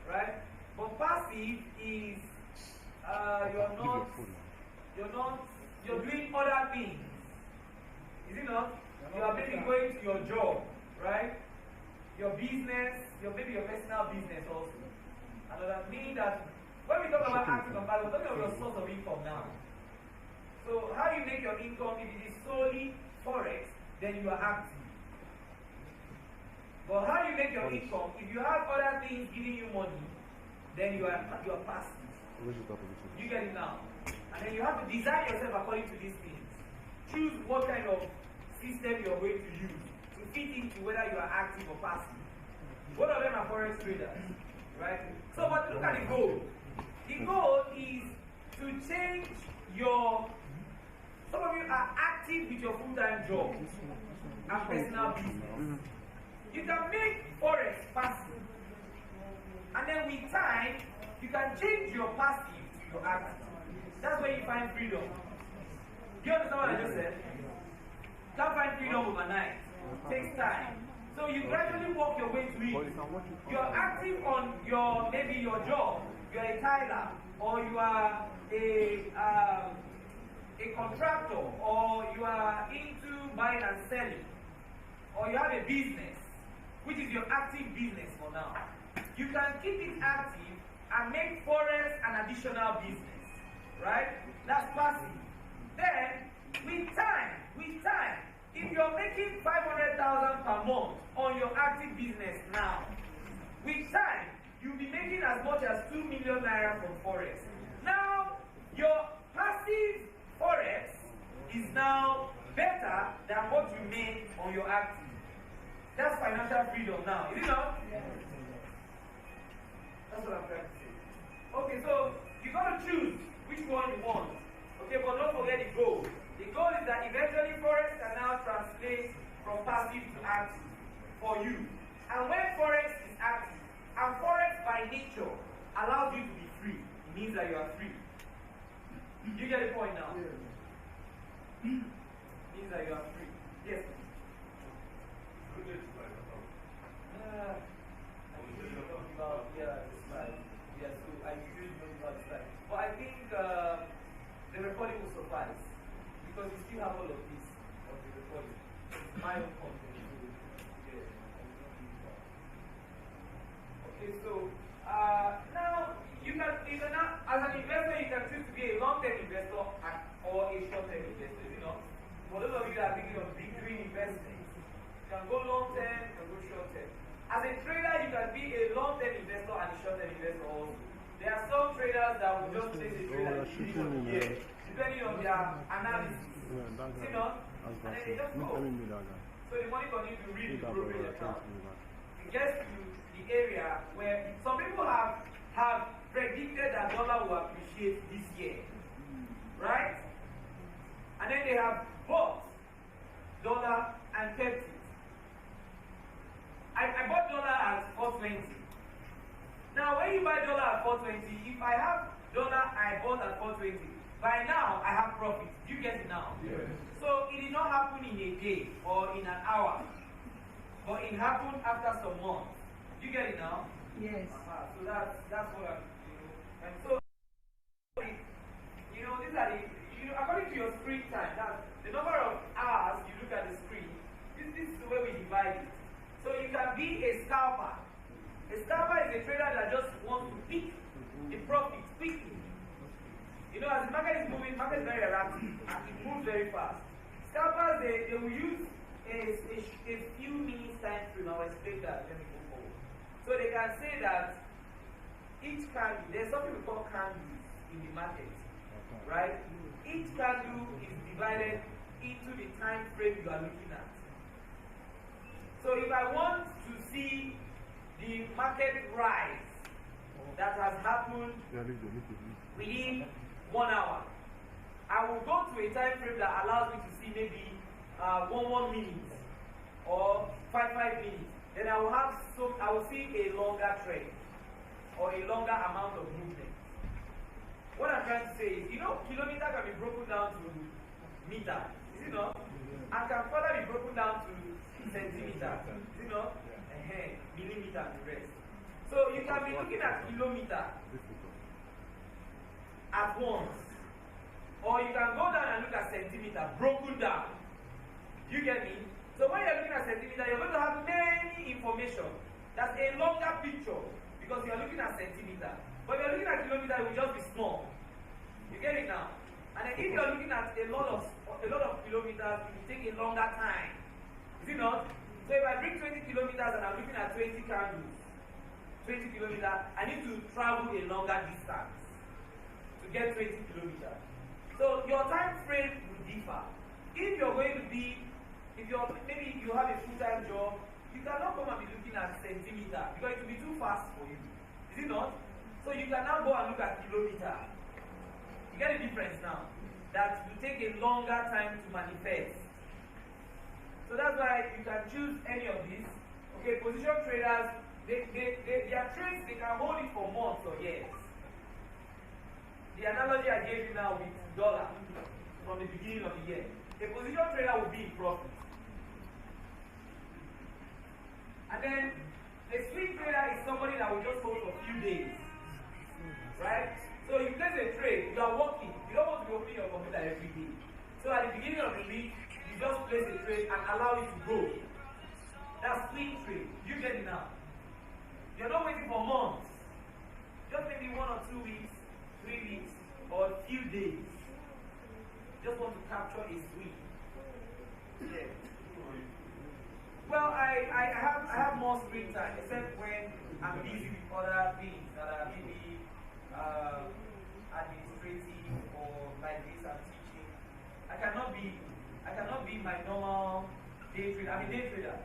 Right? But passive is you're doing other things. Is it not? You are maybe going to your job, right? Your business, maybe your personal business also. And that means that when we talk about active and passive, we're talking about your source of income now. So how you make your income, if it is solely Forex, then you are active. But how you make your income, if you have other things giving you money, then you are passive. You get it now. And then you have to design yourself according to these things. Choose what kind of system you're going to use to fit into whether you are active or passive. Both of them are Forex traders. Right? So, but look at the goal. The goal is to change your. Some of you are active with your full-time job and personal business. You can make Forex passive. And then with time, you can change your passive to your active. That's where you find freedom. Do you understand what I just said? You can't find freedom overnight. It takes time. So you gradually work your way to it. You're active on maybe your job. You're a tiler, or you are a contractor, or you are into buying and selling, or you have a business, which is your active business for now. You can keep it active and make Forex an additional business, right? That's passive. Then, with time, if you're making 500,000 per month on your active business now, with time, you'll be making as much as 2 million naira from Forex. Now, your passive Forex is now better than what you made on your active. That's financial freedom now, is it not? Yeah. That's what I'm trying to say. Okay, so you got to choose which one you want. Okay, but don't forget the goal. The goal is that eventually Forex can now translate from passive to active for you. And when Forex is active, and Forex by nature allows you to be free, it means that you are free. You get the point now? Yeah. It means that you are free. Yes. Yes, so I usually don't about the slide. But I think the recording will suffice because we still have all of this on the recording. It's my own content. Okay, so now you can now, as an investor, you can choose to be a long-term investor or a short-term investor. You know, for those of you that are thinking of doing investments, you can go long-term, you can go short-term. As a trader, you can be a long-term investor and a short-term investor also. There are some traders that will just place a trade at the beginning of the year, depending on their analysis. You know, and then they just go. So the money continues to read the brokerage account. It gets to the area where some people have predicted that dollar will appreciate this year, right? And then they have bought dollar and kept it. I bought dollar at 420. Now, when you buy dollar at 420, if I have dollar I bought at 420, by now I have profit. Do you get it now? Yes. So it did not happen in a day or in an hour, but it happened after some months. Do you get it now? Yes. So that's what I'm, and so these are the, according to your screen time, that's the number of hours you look at the screen. This is the way we divide it. So you can be a scalper. A scalper is a trader that just wants to pick the profit quickly. You know, as the market is moving, the market is very erratic and it moves very fast. Scalpers, they will use a few minutes time frame. I'll explain that. Let me go forward. So they can say that each candle, there's something we call candles in the market, right? Each candle is divided into the time frame you are looking at. So if I want to see the market rise that has happened within 1 hour, I will go to a time frame that allows me to see maybe 1 minute or 5 minutes. Then I will see a longer trend or a longer amount of movement. What I'm trying to say is, kilometer can be broken down to meter, is it not? And can further be broken down to centimeter, millimeter and the rest. So you can be looking at kilometer at once, or you can go down and look at centimeter broken down. You get me? So when you're looking at centimeter, you're going to have many information. That's a longer picture because you're looking at centimeter. But if you're looking at kilometer, it will just be small. You get it now? And then if you're looking at a lot of kilometers, it will take a longer time. Is it not? So if I bring 20 kilometers and I'm looking at 20 candles, 20 kilometers, I need to travel a longer distance to get 20 kilometers. So your time frame will differ. If you're going to be, maybe you have a full-time job, you cannot come and be looking at centimeter because it will be too fast for you. Is it not? So you can now go and look at kilometer. You get the difference now. That will take a longer time to manifest. So that's why you can choose any of these. Okay, position traders, their trades, they can hold it for months or years. The analogy I gave you now with dollar from the beginning of the year. A position trader will be in profit. And then a swing trader is somebody that will just hold for a few days. Right? So you place a trade, you are working, you don't want to be opening your computer every day. So at the beginning of the week, you just place a trade and allow it to go. That's swing trade. You get it now. You're not waiting for months. Just maybe 1 or 2 weeks, 3 weeks, or a few days. Just want to capture a swing. Yeah. have more screen time, except when I'm busy with other things that are maybe administrative or like this I'm teaching. I cannot be my normal day trader. I'm a day trader,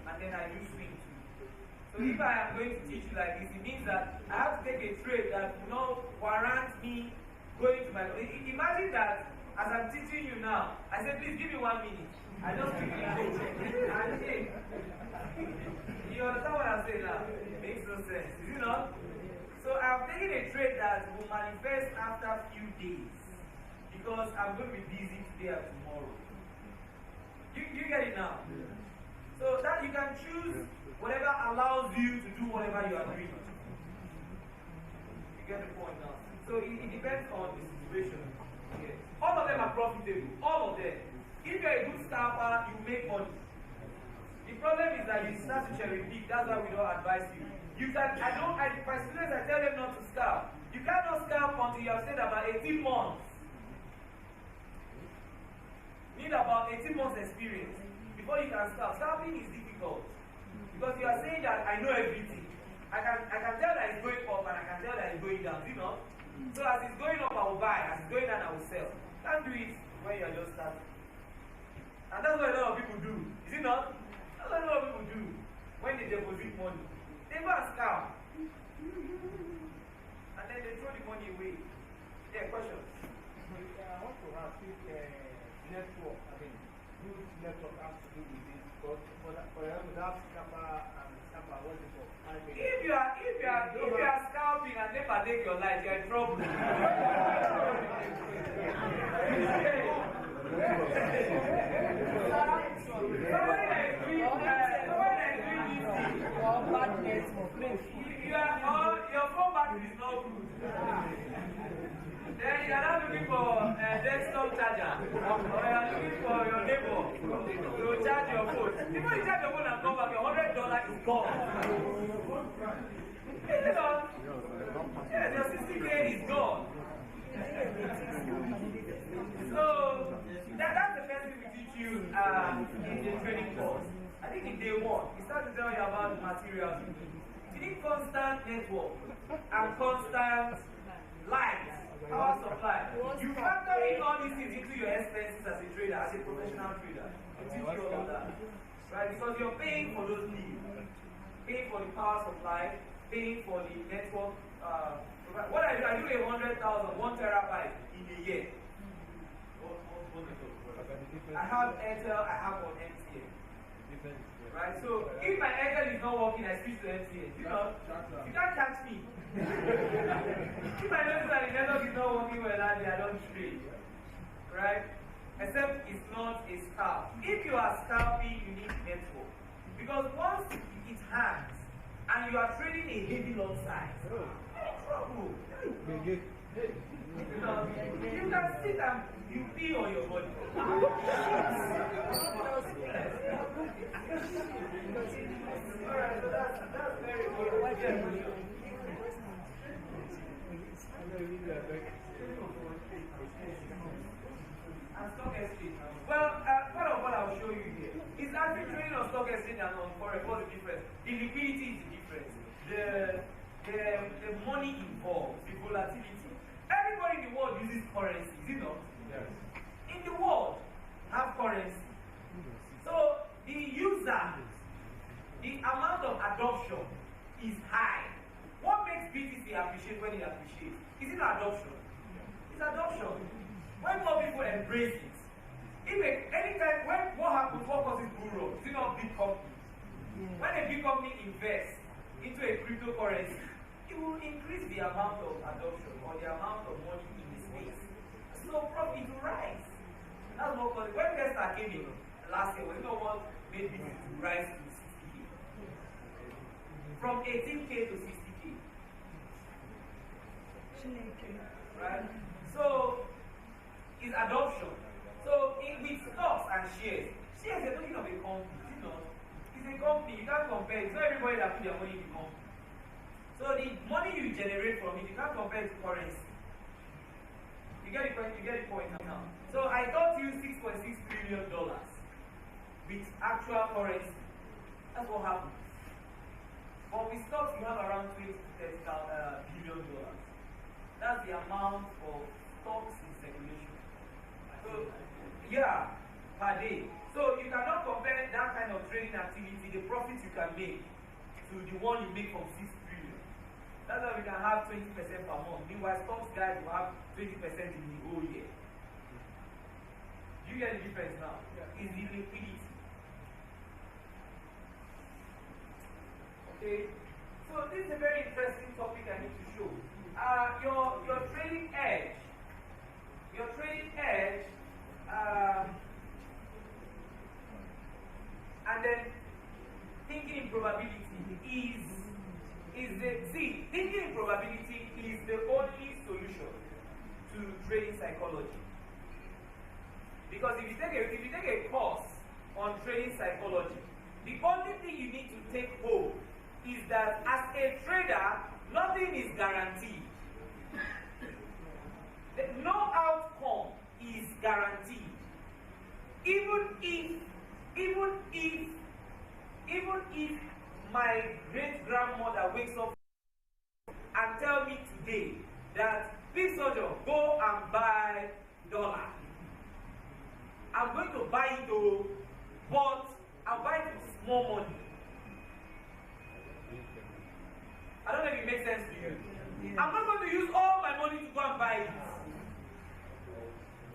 and then I do swing too. So if I am going to teach you like this, it means that I have to take a trade that will not warrant me going to my. Imagine that as I'm teaching you now, I say, please give me 1 minute. I just quickly go and take. You understand what I'm saying now? It makes no sense. Is it not? So I'm taking a trade that will manifest after a few days because I'm going to be busy today and tomorrow. You get it now? So that you can choose whatever allows you to do whatever you are doing. You get the point now? So it depends on the situation. Okay. All of them are profitable. All of them. If you're a good scalper, you make money. The problem is that you start to cherry pick. That's why we don't advise you. You can. My students, I tell them not to scalp. You cannot scalp until you have stayed about 18 months. You need about 18 months experience before you can scalp. Scalping is difficult because you are saying that I know everything. I can tell that it's going up and I can tell that it's going down. You know. So as it's going up, I will buy. As it's going down, I will sell. Can't do it when you are just starting. And that's what a lot of people do. Is it not? That's what a lot of people do when they deposit money. They go and scam. And then they throw the money away. Yeah, question. I want to ask if network, good network has to do with this. Because for example, that scammer and scammer, what is it for? If you are scalping and never take your life, you're in trouble. Somebody that is doing your phone battery is not good. Then you are not looking for a desktop charger, or you are looking for your neighbor to charge your phone. Before you charge your phone and come back, your $100 is gone. Is it not? Yes, your 60K is gone. So that's the first thing we teach you in the training course. I think in day 1, we start to tell you about the materials. You need constant network and constant light, power supply. You factor in all these things into your expenses as a trader, as a professional trader. We teach you all of that. Right? Because you're paying for those needs. Paying for the power supply, paying for the network. What I do 100,000, 1 terabyte in a year. I have Airtel, I have on MTN. Right? So if my Airtel is not working, I switch to MTN. You know, you can't catch me. If I notice that the network is not working well, I don't trade. Right? Except it's not a scalp. If you are scalping, you need network. Because once it hangs and you are trading a heavy lot size, trouble. You can sit and you pee on your body. Alright, so that's very good. And stock exchange. Well, part of what I'll show you here is actually trading on stock exchange and on Forex. What's the difference? The liquidity is the difference. The money involved, the volatility. Everybody in the world uses currency, is it not? Yes. In the world, have currency. So the user, the amount of adoption is high. What makes BTC appreciate when it appreciates? Is it adoption? It's adoption. When more people embrace it, anytime what happens, what causes bull run? Is it not big company? When a big company invests into a cryptocurrency, it will increase the amount of adoption or the amount of money in the space. So profit will rise. That's what caused it. When Tesla came in last year, was it not what made it to rise to 60K? From 18K to 60K. Right? So it's adoption. So with stocks and shares they're talking of a company, you know. It's a company, you can't compare. It's not everybody that put their money in the company. So the money you generate from it, you can't compare it to currency. You get the point now. So I taught you $6.6 billion with actual currency. That's what happens. But with stocks, you have around $20 to $30 billion. That's the amount of stocks in circulation. So, yeah, per day. So you cannot compare that kind of trading activity, the profit you can make, to the one you make from 6 trillion. That's why we can have 20% per month. Meanwhile, stocks guys will have 20% in the whole year. Do you get the difference now? Yeah. It's the liquidity. Okay. So this is a very interesting topic I need to show. Your trading edge. Your trading edge. And then thinking in probability thinking in probability is the only solution to trading psychology. Because if you take a course on trading psychology, the only thing you need to take home is that as a trader, nothing is guaranteed. No outcome is guaranteed. Even if my great-grandmother wakes up and tell me today that please Sojo, go and buy dollar. I'm going to buy it though, but I'll buy it with small money. I don't know if it makes sense to you. I'm not going to use all my money to go and buy it.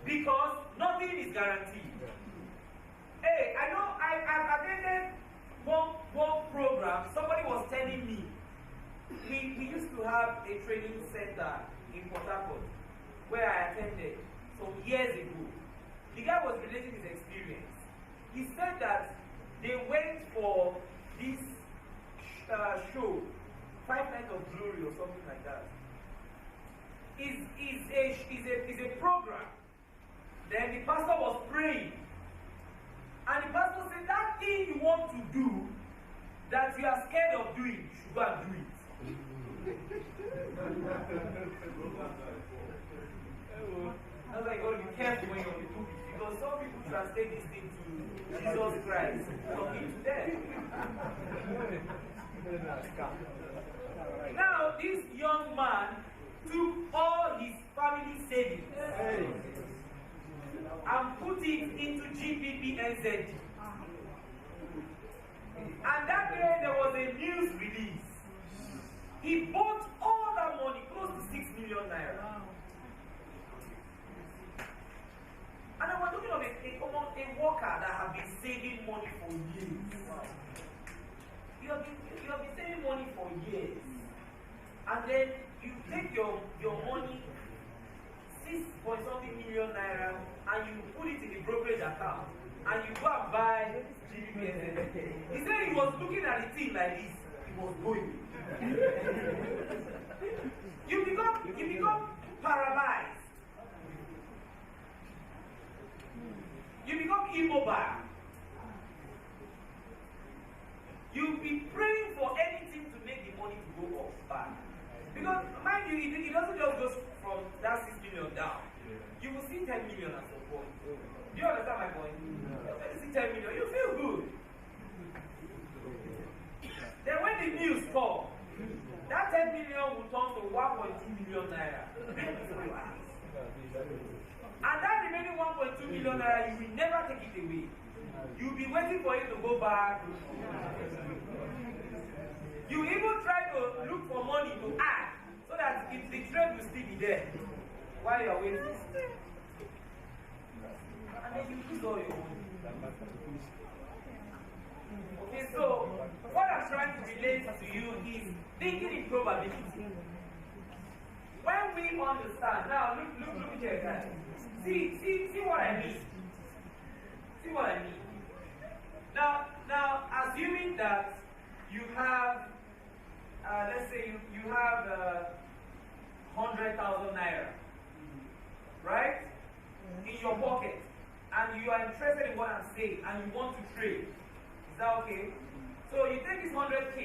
Because nothing is guaranteed. Hey, I know I've attended one program. Somebody was telling me we used to have a training center in Port Harcourt where I attended some years ago. The guy was relating his experience. He said that they went for this show, 5 Nights of Glory or something like that. Is a program. Then the pastor was praying. And the pastor said, that thing you want to do, that you are scared of doing, you should go and do it. That's why you got to be careful when you're on the pulpit, because some people translate this thing to Jesus Christ, talking to them. Now, this young man took all his family savings and put it into GPPNZ. And that day there was a news release. He bought all that money, close to 6 million naira. And I was looking at a worker that have been saving money for years. You have been saving money for years. And then you take your money, 6-point-something million naira, and you put it in the brokerage account, and you go and buy GBPS. He said he was looking at the thing like this. He was going. You become paralyzed. You become immobile. You'll be praying for anything to make the money to go up back. Because, mind you, it doesn't just go from that 6 million down. You will see 10 million at some point. Do you understand my point? When you see 10 million, you feel good. Then when the news comes, that 10 million will turn to 1.2 million naira. And that remaining 1.2 million naira, you will never take it away. You'll be waiting for it to go back. You even try to look for money to add, so that if the trade will still be there while you're waiting. And then you lose all your money. Okay, so what I'm trying to relate to you is thinking in probability. When we understand, now look here, guys. See what I mean. See what I mean. Now, assuming that you have, let's say you have 100,000 naira, right, in your pocket, and you are interested in what I'm saying, and you want to trade. Is that okay? So you take this 100K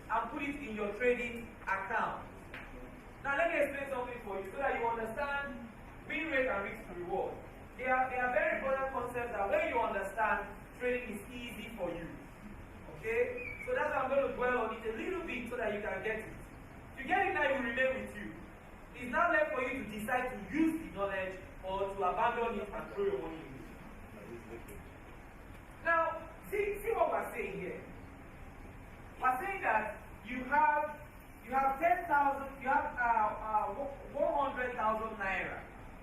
and put it in your trading account. Now let me explain something for you so that you understand win rate and risk to reward. They are very important concepts that when you understand, trading is easy for you. Okay?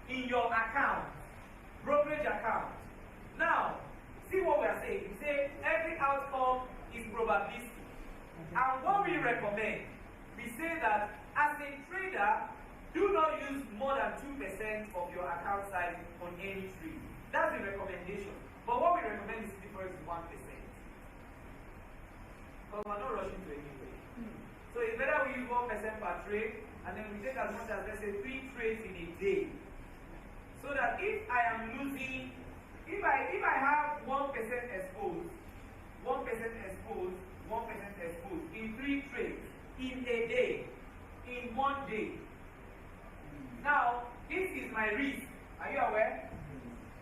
in your account, brokerage account. Now, see what we are saying. We say every outcome is probabilistic. And what we recommend, we say that as a trader, do not use more than 2% of your account size on any trade. That's the recommendation. But what we recommend is Citiforex is 1%. Because we're not rushing to anywhere. So it's better we use 1% per trade, and then we take as much as, let's say, 3 trades in a day. So that if I am losing, if I have 1% exposed, 1% exposed, 1% exposed in 3 trades in a day, in 1 day. Now, this is my risk. Are you aware?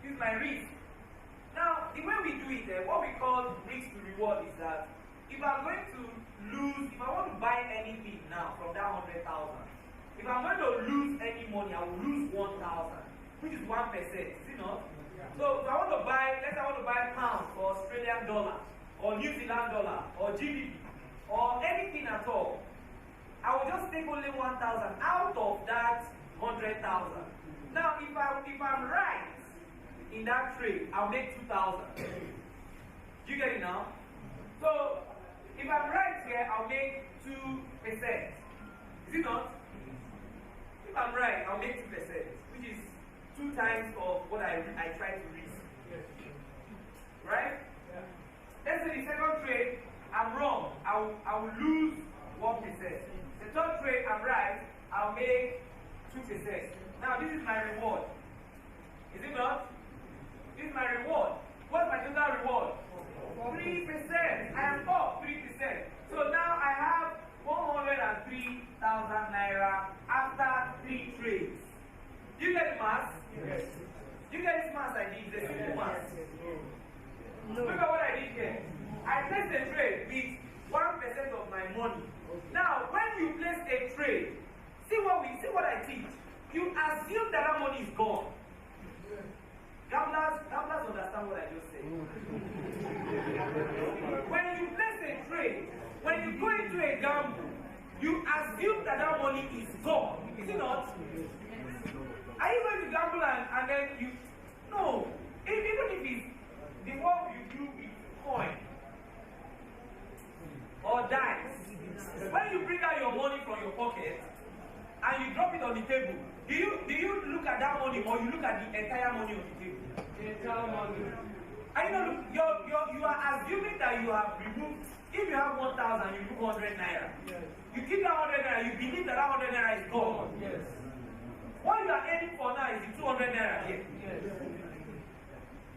This is my risk. Now, the way we do it, what we call risk to reward is that if I'm going to lose, if I want to buy anything now from that 100,000, if I'm going to lose any money, I will lose 1,000, which is 1%, is it not? So if I want to buy, let's say I want to buy pounds or Australian dollar, or New Zealand dollar, or GBP, or anything at all, I will just take only 1,000 out of that 100,000. Now, if I'm right in that trade, I'll make 2,000. Do you get it now? So, if I'm right here, I'll make 2%. Is it not? If I'm right, I'll make 2%, which is 2 times of what I try to risk. Right? Let's say the second trade, I'm wrong. I will lose 1%. The third trade, I'm right. I'll make 2%. Now, this is my reward. Is it not? This is my reward. What's my total reward? 3%. I am up 3%. So now I have 103,000 naira after 3 trades. Do you get the math? Yes. Do you get this math I did? The simple math. No. Look at what I did here. I placed a trade with 1% of my money. Now, when you place a trade, see what I teach. You assume that money is gone. Gamblers understand what I just said. When you place a trade, when you go into a gamble, you assume that money is gone. Is it not? Are you going to gamble and then you... No. Even if it's the work you do with coin or dice, when you bring out your money from your pocket and you drop it on the table, do you look at that money or you look at the entire money on the table? The entire money. And you are assuming that you have removed. If you have 1,000, you remove 100 naira. Yes. You keep that 100 naira. You believe that 100 naira is gone. Yes. What you are aiming for now is the 200 naira here. Yes.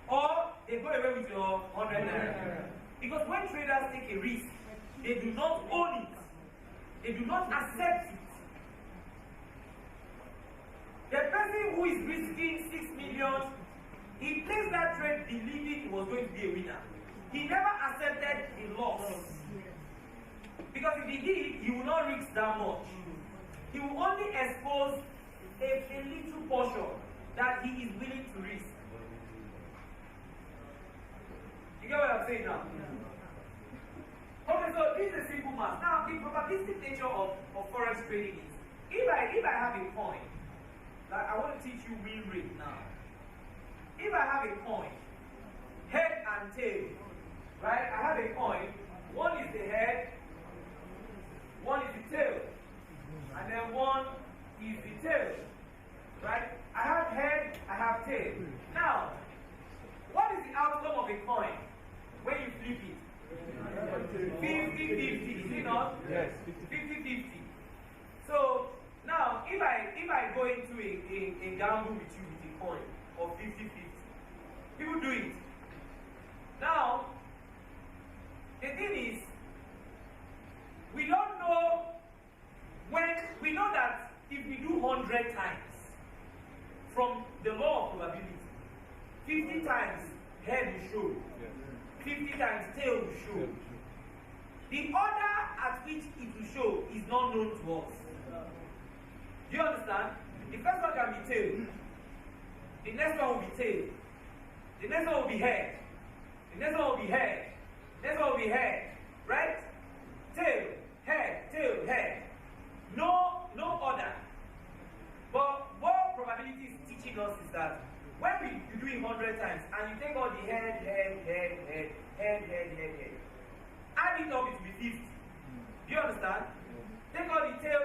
Or they go away with your 100 naira. Because when traders take a risk, they do not own it. They do not accept it. The person who is risking 6 million, he placed that trade believing he was going to be a winner. He never accepted the loss. Because if he did, he will not risk that much. He will only expose a little portion that he is willing to risk. You get what I'm saying now? Okay, so this is a simple math. Now, the probabilistic nature of Forex trading is, if I have a coin, like I want to teach you win rate now. If I have a coin, head and tail, right? I have a coin, one is the head, one is the tail, and then one is the tail, right? I have head, I have tail. Now, what is the outcome of a coin when you flip it? 50-50, is it not? Yes. 50-50. So now, if I go into a gamble with you with a coin of 50-50, people do it. Now, the thing is, we don't know we know that if we do 100 times from the law of probability, 50 times head will show. 50 times tail will show. The order at which it will show is not known to us. Do you understand? The first one can be tail. The next one will be tail. The next one will be head. The next one will be head. The next one will be head. Right? Tail, head. No order. But what probability is teaching us add it up, it will be 50. Do you understand? Take all the tail,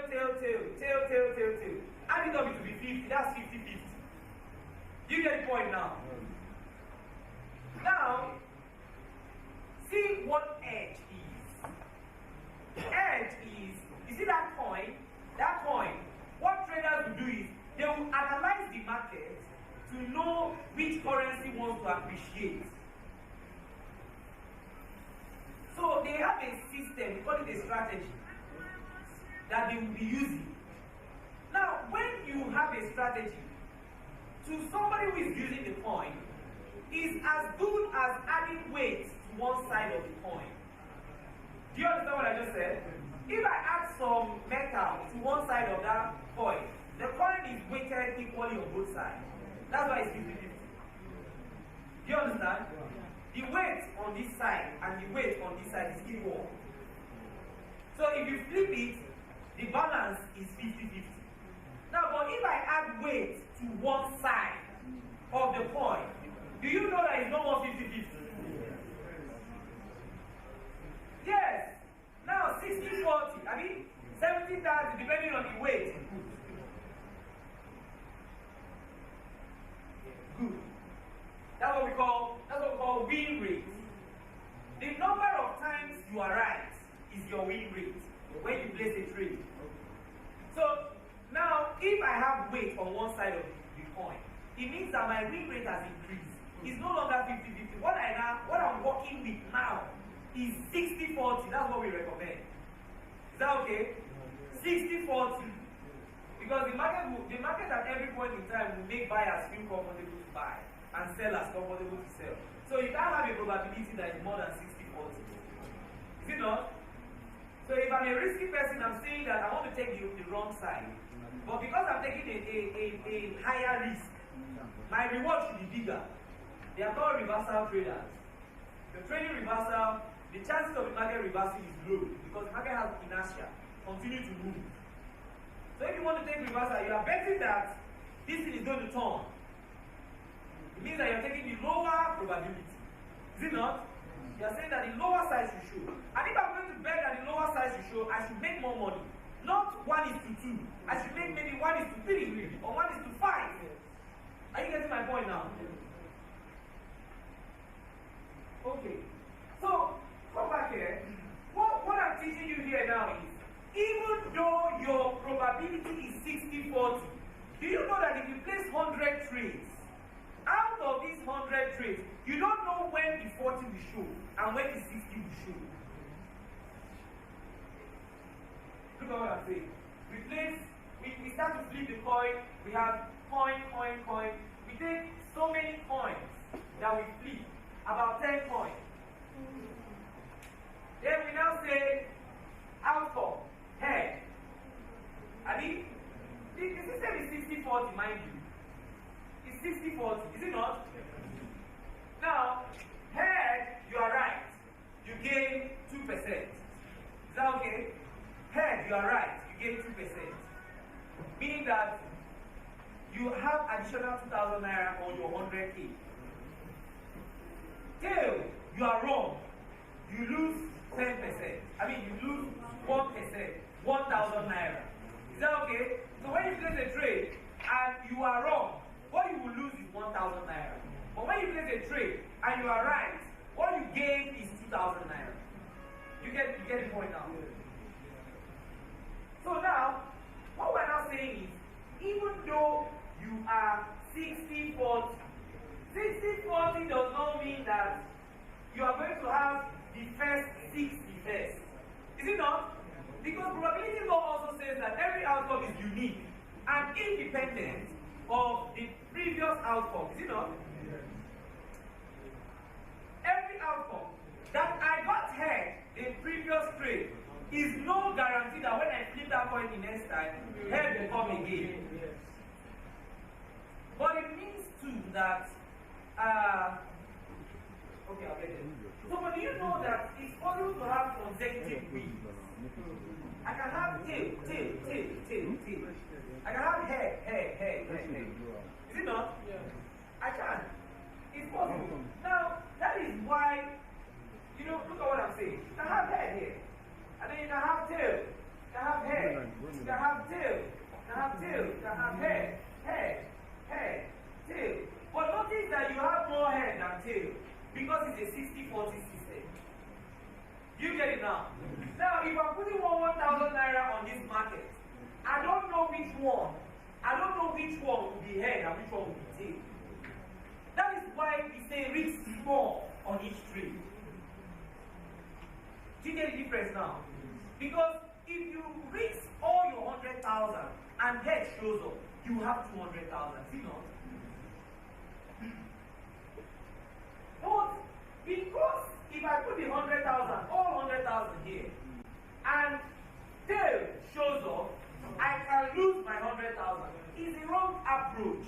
add it up, it will be 50. That's 50-50. Do you get the point now? Now, see what edge is. Edge is, you see that coin? That coin, what traders will do is, they will analyze the market to know which currency wants to appreciate. So they have a system, we call it a strategy, that they will be using. Now, when you have a strategy, to somebody who is using the coin, is as good as adding weight to one side of the coin. Do you understand what I just said? If I add some metal to one side of that coin, the coin is weighted equally on both sides. That's why it's 50-50. Do you understand? The weight on this side and the weight on this side is equal. So if you flip it, the balance is 50-50. Now, but if I add weight to one side of the coin, do you know that it's no more 50-50? Yes. Now 60-40, I mean 70-30 depending on the weight. Good. That's what we call win rate. The number of times you are right is your win rate when you place a trade. So now if I have weight on one side of the coin, it means that my win rate has increased. It's no longer 50-50. What I'm working with now is 60-40. That's what we recommend. Is that okay? 60-40. Because the market at every point in time will make buyers feel comfortable to buy and sellers comfortable to sell. So you can't have a probability that is more than 60-40. Is it not? So if I'm a risky person, I'm saying that I want to take the wrong side. But because I'm taking a higher risk, my reward should be bigger. They are called reversal traders. The trading reversal, the chances of the market reversing is low because the market has inertia, continue to move. So if you want to take reversal, you are betting that this thing is going to turn. It means that you're taking the lower probability. Is it not? You are saying that the lower side should show. And if I'm going to bet that the lower side should show, I should make more money. Not 1:2. I should make maybe 1:3 or 1:5. Are you getting my point now? Okay. So, come back here. What I'm teaching you here now is, even though your probability is 60-40, do you know that if you place 100 trades, out of these 100 trades, you don't know when the 40 will show and when the 60 will show. Look at what I'm saying. We start to flip the coin, we have coin. We take so many coins that we flip, about 10 coins. Then we now say, outcome, head. I mean, the system is 60-40, mind you. It's 60-40, is it not? Now, head, you are right. You gain 2%. Is that okay? Head, you are right. You gain 2%. Meaning that you have additional 2,000 naira on your 100K. Tail, you are wrong. You lose 10%. I mean, you lose 1%, 1,000 naira. Is that okay? So when you place a trade and you are wrong, what you will lose is 1,000 naira. But when you place a trade and you are right, what you gain is 2,000 naira. You get the point now. So now, what we're now saying is, even though you are 60-40, 60-40 does not mean that you are going to have the first 60 first. Is it not? Because probability law also says that every outcome is unique and independent of the previous outcome. Is it not? Every outcome that I got head in previous trade is no guarantee that when I flip that coin the next time, head will come again. But it means too that okay, I'll get it. So, but do you know that it's possible to have consecutive wins? I can have tail. I can have head. Is it not? Yeah. I can. It's possible. Now, that is why, look at what I'm saying. You can have you can have tail, you can have tail, you can have head, tail. But notice that you have more head than tail because it's a 60-40 system. You get it now? Now, if I'm putting 1,000 naira on this market, I don't know which one. I don't know which one will be head and which one will be tail. That is why we say risk small on each trade. Do you get the difference now? Because if you risk all your 100,000 and head shows up, you have 200,000. See not? But because if I put the 100,000, all 100,000 here, and tail shows up, I can lose my 100,000. It's the wrong approach.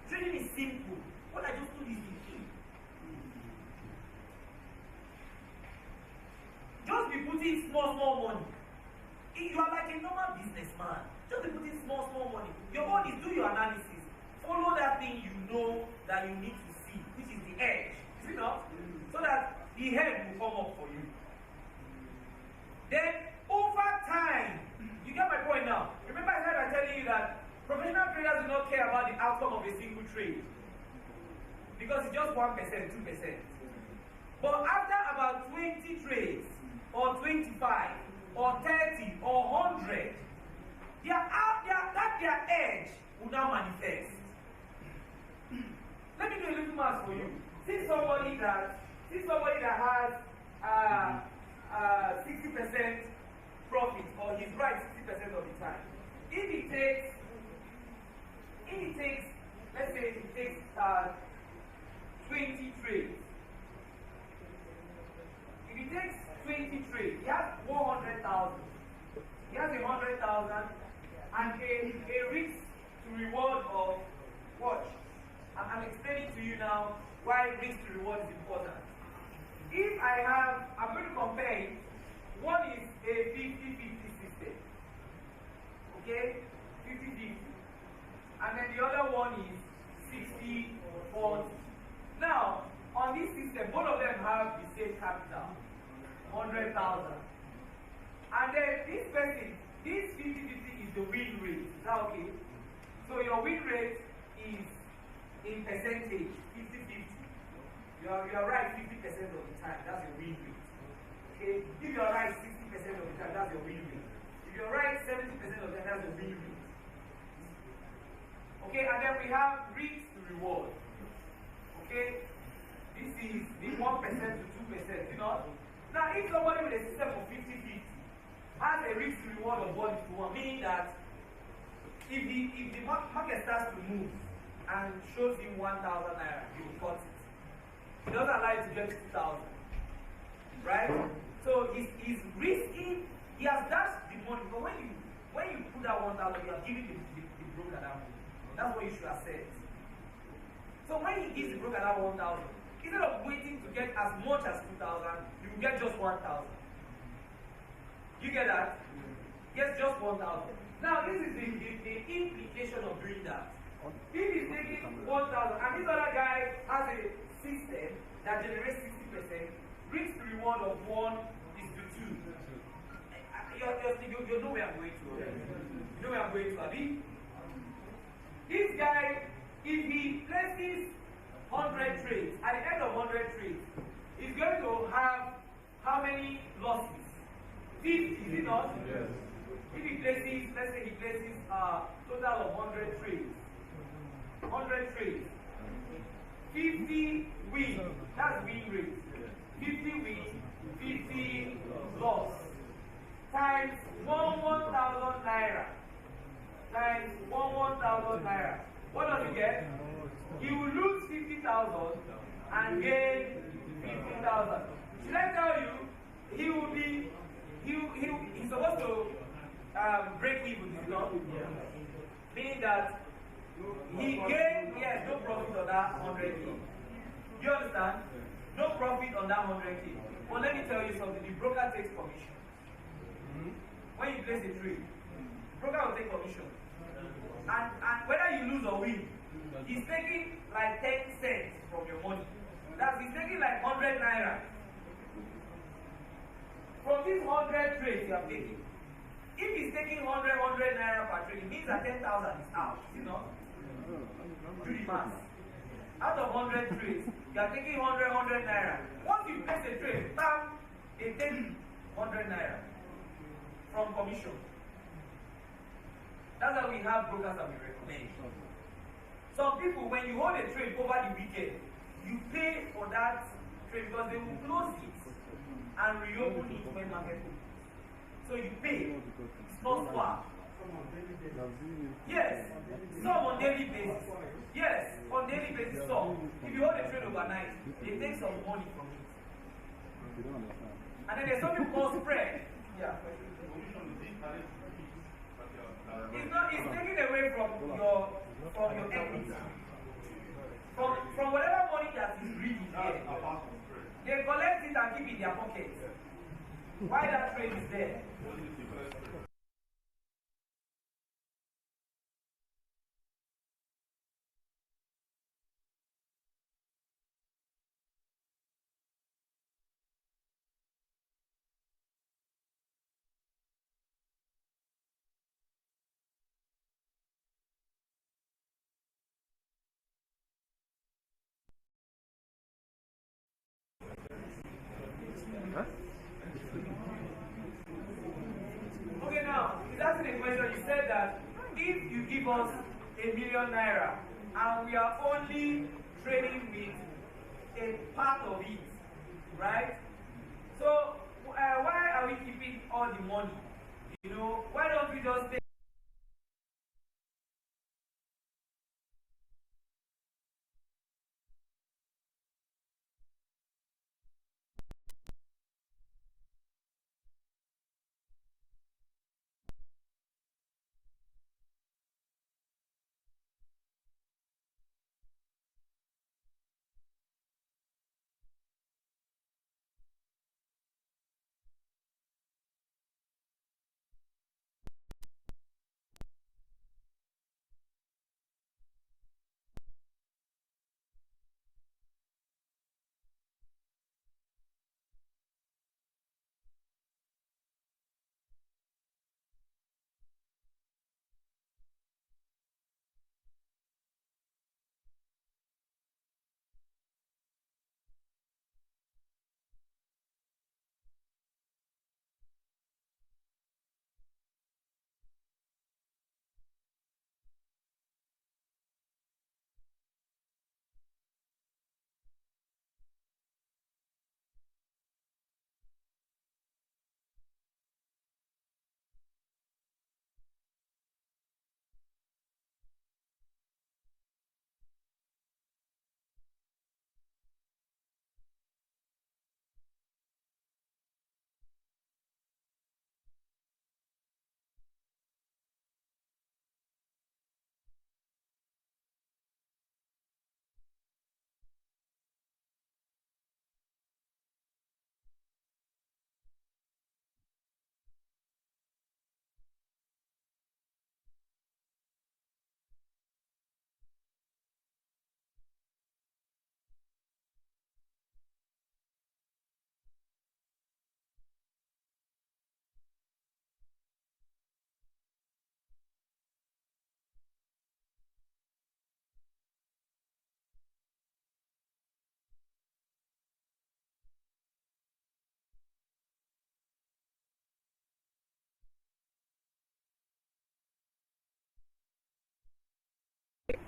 Trading is simple. What I just told you is the key. Just be putting small money. If you are like a normal businessman, just be putting small money. Your own is do your analysis. Follow that thing you know that you need to see, which is the edge. Is it not? So that the head will come up for you. Then, over time, you get my point now. Remember I said I'm telling you that professional traders do not care about the outcome of a single trade. Because it's just 1%, 2%. But after about 20 trades, or 25, or 30, or 100, their edge will now manifest. Let me do a little math for you. See somebody that has 60% profit, or he's right 60% of the time. If he takes, let's say he takes 20 trades. If he takes 20 trades, he has 100,000. He has 100,000 and a risk to reward of watch. I'm explaining to you now why risk to reward is important. If I'm going to compare it. One is a 50-50 system. Okay? 50-50. And then the other one is 60-40. Now, on this system, both of them have the same capital, 100,000. And then this 50-50 is the win rate. Is that okay? So your win rate is in percentage, 50-50. You're right 50% of the time, that's your win rate. Okay? If you're right 60% of the time, that's your win rate. If you're right 70% of the time, that's your win rate. Okay, and then we have risk to reward. Okay? This is the 1% to 2%, you know? Now, if somebody with a system of 50-50 has a risk to reward of 1:1, meaning that if the market starts to move and shows him 1,000 naira, he will cut it. He doesn't allow it to get 2,000. Right? So he's risking, he has dashed the money. But when you put that 1,000, you are giving the broker that money. That's what you should have said. So when he gives the broker that 1,000, instead of waiting to get as much as 2,000, you will get just 1,000. You get that? Yes, just 1,000. Now this is the implication of doing that. If he's taking 1,000 and this other guy has a system that generates 60%, risk to reward of 1 is to 2. You know where I'm going to. You know where I'm going to, Abi? This guy, if he places 100 trades, at the end of 100 trades, he's going to have how many losses? 50, is it not? Yes. If he places, let's say he places a total of 100 trades. 100 trades. 50 win, that's win rate. 50 win, 50 loss. Times 1,000 naira. Times 1,000 naira. What does he get? He will lose 50,000 and gain 50,000. Should I tell you, he will be, he's supposed to break even, is it not? Meaning that he gained, yes, no profit on that 100K. You understand? No profit on that 100K. Well, let me tell you something. The broker takes commission. When you place a trade, the broker will take commission. And whether you lose or win, he's taking like 10 cents from your money. He's taking like 100 naira. From these 100 trades you have taken, If he's taking 100 naira per trade, it means that 10,000 is out. You know? Do the math. Out of 100 trades, you are taking 100 naira. Once you place a trade, bam, they take 100 naira from commission. That's why we have brokers that we recommend. Some people, when you hold a trade over the weekend, you pay for that trade because they will close it and reopen it when market opens. So you pay. It's not swap. Yes, some on daily basis. Yes, on daily basis. Some. If you hold a trade overnight, they take some money from it. And then there's something called spread. Yeah. It's not. It's taken away from your equity. From whatever money that is reading there. They collect it and keep it in their pocket. Why that trade is there? Okay, now, he's asking a question. You said that if you give us ₦1,000,000 naira and we are only trading with a part of it, right? So, why are we keeping all the money? You know, why don't we just take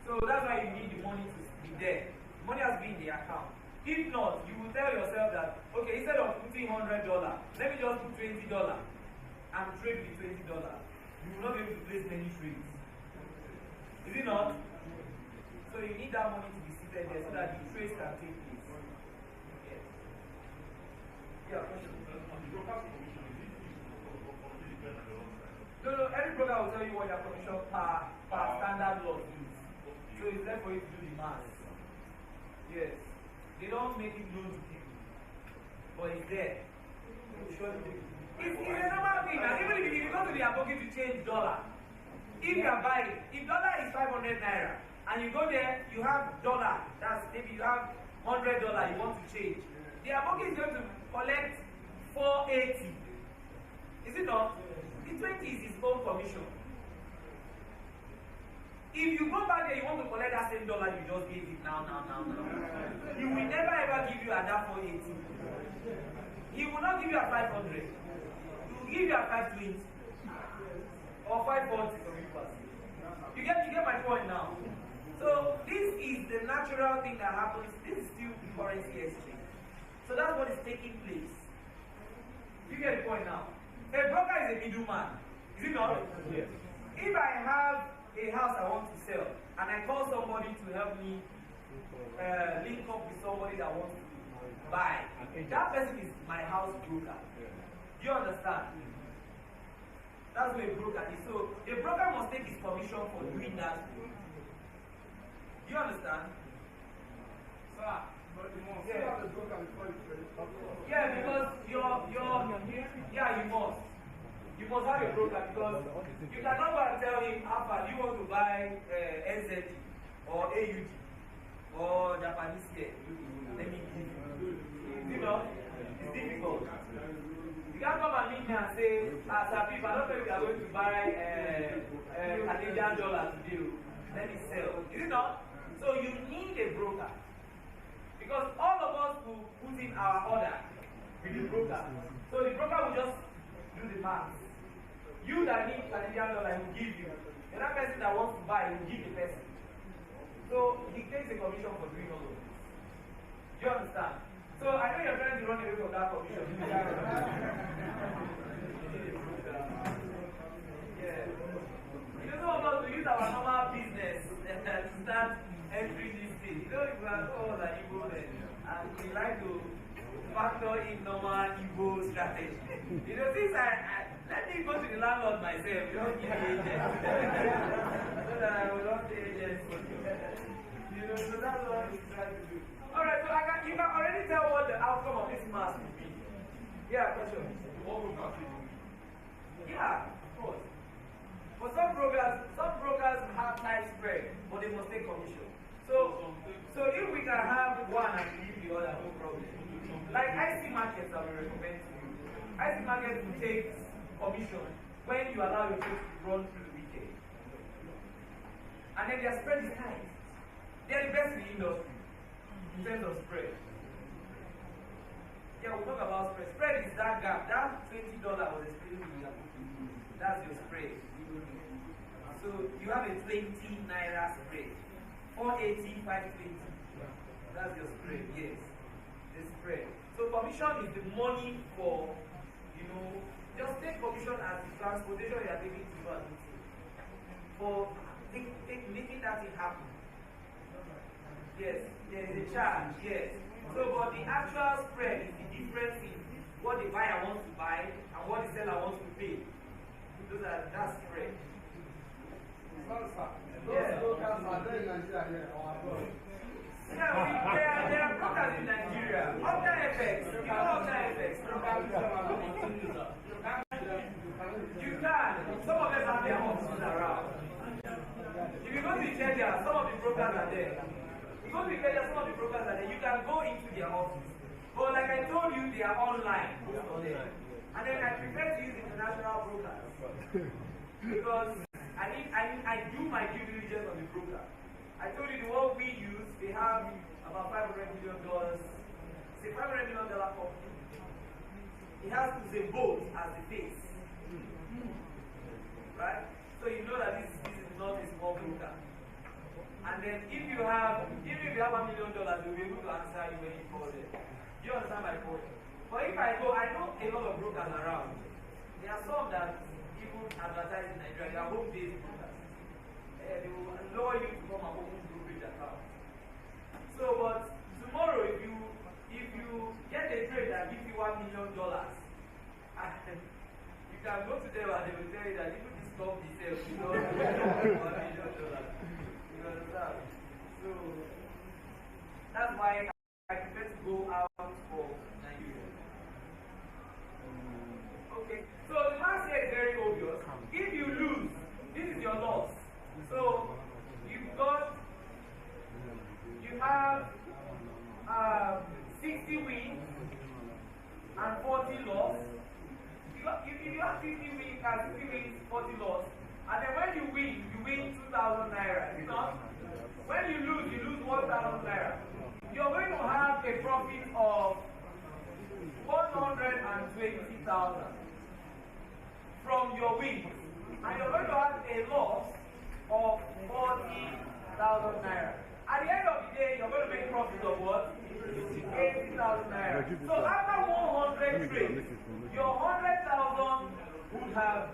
So that's why you need the money to be there. The money has to be in the account. If not, you will tell yourself that, okay, instead of putting $100, let me just put $20 and trade with $20. You will not be able to place many trades. Is it not? So you need that money to be seated there so that the trades can take place. Yes. Yeah, question. No, every broker will tell you what your commission per standard law is. So it's left for you to do the math. Yes. They don't make it known to people. But it's there. It's a normal thing. And even if you go to the advocate to change dollar, if you are buying, if dollar is 500 naira, and you go there, you have dollar, that's maybe you have $100 you want to change. The advocate is going to collect 480. Is it not? The 20 is If you go back there, you want to collect that same dollar you just gave it now. He will never ever give you at that 480. He will not give you at 500. He will give you at 520 or 540 for people. You get my point now. So this is the natural thing that happens. This is still the currency exchange. So that's what is taking place. You get the point now. A broker is a middleman. Is it not? Yes. If I have a house I want to sell and I call somebody to help me link up with somebody that wants to buy, that person is my house broker. Do you understand? That's what a broker is. So a broker must take his commission for doing that. Do you understand? Sir, but you must have a broker before you trade. Yeah, because you must. You must have a broker because you cannot go and tell him, Alpha, you want to buy NZD or AUD or Japanese yen. Let me give you. You know, it's difficult. You can't come and meet me and say, Sabi, I don't know if you are going to buy Canadian dollar today. Let me sell. Is it not? So you need a broker. Because all of us will put in our order with the broker. So the broker will just do the math. You that need Canadian dollar, he will give you. The other person that wants to buy, he will give the person. So he takes a commission for doing all of this. Do you understand? So I know you're trying to run away from that commission. Yeah. You know, some of us to use our normal business to start entering this thing. You know, if we are all like Igbo then, and we like to factor in normal Igbo strategy. You know, since let me go to the landlord myself, you don't give me agent. So that I will not pay agents. You know, so that's what we try to do. Alright, so you can already tell what the outcome of this mass will be. Yeah, question. Yeah, of course. But some brokers have tight spread, but they must take commission. So if we can have one and leave the other, no problem. Like IC markets, I will recommend to you. IC markets will take commission when you allow your trade to run through the weekend. And then their spread is tight. They are the best in the industry in terms of spread. Yeah, we'll talk about spread. Spread is that gap. That $20 was explaining to you. That's your spread. So you have a 20 naira spread. 480, 520. That's your spread, yes. The spread. So commission is the money for, just take commission as the transportation you are taking to your meeting. For making that thing happen. Yes, there is a charge, yes. So but the actual spread is the difference in what the buyer wants to buy and what the seller wants to pay. That's spread. Those brokers are there in Nigeria here or abroad? Yeah, there are brokers in Nigeria. After FX, you know after FX. You can. Some of them have their offices around. If you go to Kenya, some of the brokers are there. You go to Kenya, some of the brokers are there. You can go into their office. But like I told you, they are online. And then I prefer to use international brokers. Because I do my due diligence on the broker. I told you the one we use, they have about $500 million. It's a $500 million company. It has to say both as the face. Right? So you know that this is not a small broker. And then if you have $1 million, they'll be able to answer you when you call them. Do you understand my point? But if I go, I know a lot of brokers around. There are some that even advertise in Nigeria, they are home-based brokers. They will allow you to come and open brokerage account. So, but tomorrow, if you get a trade that gives you $1 million, you can go to them and they will tell you that even this company itself, $1 million. You understand? So that's why I prefer to go out for Nigeria. Okay, so the math here is very obvious. If you lose, this is your loss. So you have 60 wins and 40 loss. If you have 50 wins, 40 loss, And then when you win 2,000 naira. You know? When you lose 1,000 naira. You're going to have a profit of 120,000 from your wins. And you're going to have a loss of 40,000 naira. At the end of the day, you're going to make profit of what? 80,000 naira. So after 100 trades, your 100,000 would have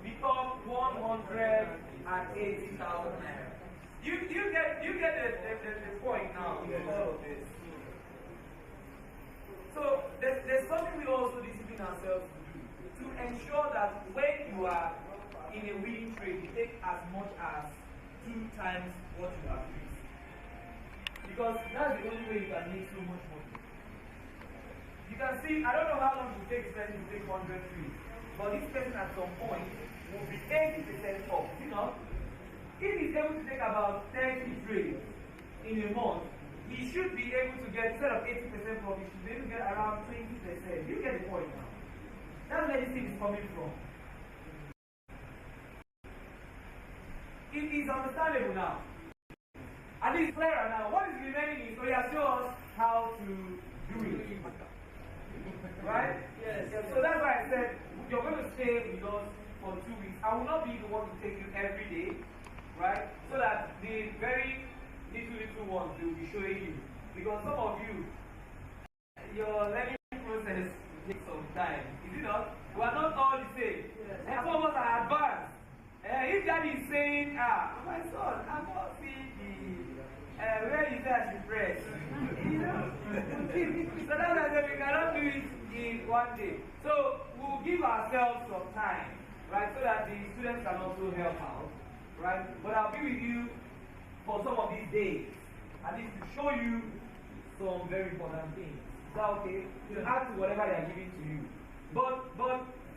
become 180,000 naira. You get the point now in all of this. So there's something we also discipline ourselves to do to ensure that when you are in a winning trade, you take as much as 2 times what you have used. Because that's the only way you can make so much money. You can see, I don't know how long it will take this person to take 100 trades, but this person at some point will be 80% off. You know, if he's able to take about 30 trades in a month, he should be able to get, instead of 80% profit, he should be able to get around 20%. You get the point now. That's where this thing is coming from. It is understandable now. And it's clearer now. What is remaining is, so you show us how to do it. Right? Yes. So that's why I said, you're going to stay with us for 2 weeks. I will not be the one to take you every day. Right? So that the very little ones they will be showing you. Because some of you, your learning process takes some time. Is it not? We are not all the same. And some of us are advanced. If daddy is saying, my son, I'm not seeing where you say I should press. You know? So that's why we cannot do it in one day. So we'll give ourselves some time, right? So that the students can also help out, right? But I'll be with you for some of these days, at least to show you some very important things. Is that okay? To add to whatever they are giving to you. But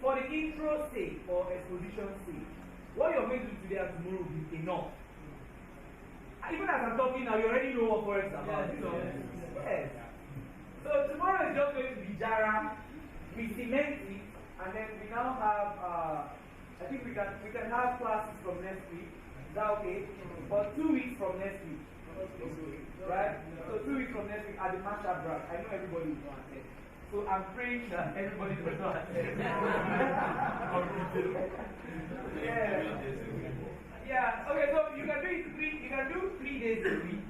for the intro sake or exposition sake, what you're going to do today and tomorrow will be enough. Even as I'm talking now, you already know what Forex is about. Yes. You know? Yes. So tomorrow is just going to be Jara. We cement it, and then we now have. I think we can have classes from next week. Is that okay? But 2 weeks from next week. Right? So 2 weeks from next week at the Masha branch. I know everybody will want it. So I'm praying that everybody will not attend. Yeah. Okay, so you can do it 3 days a week.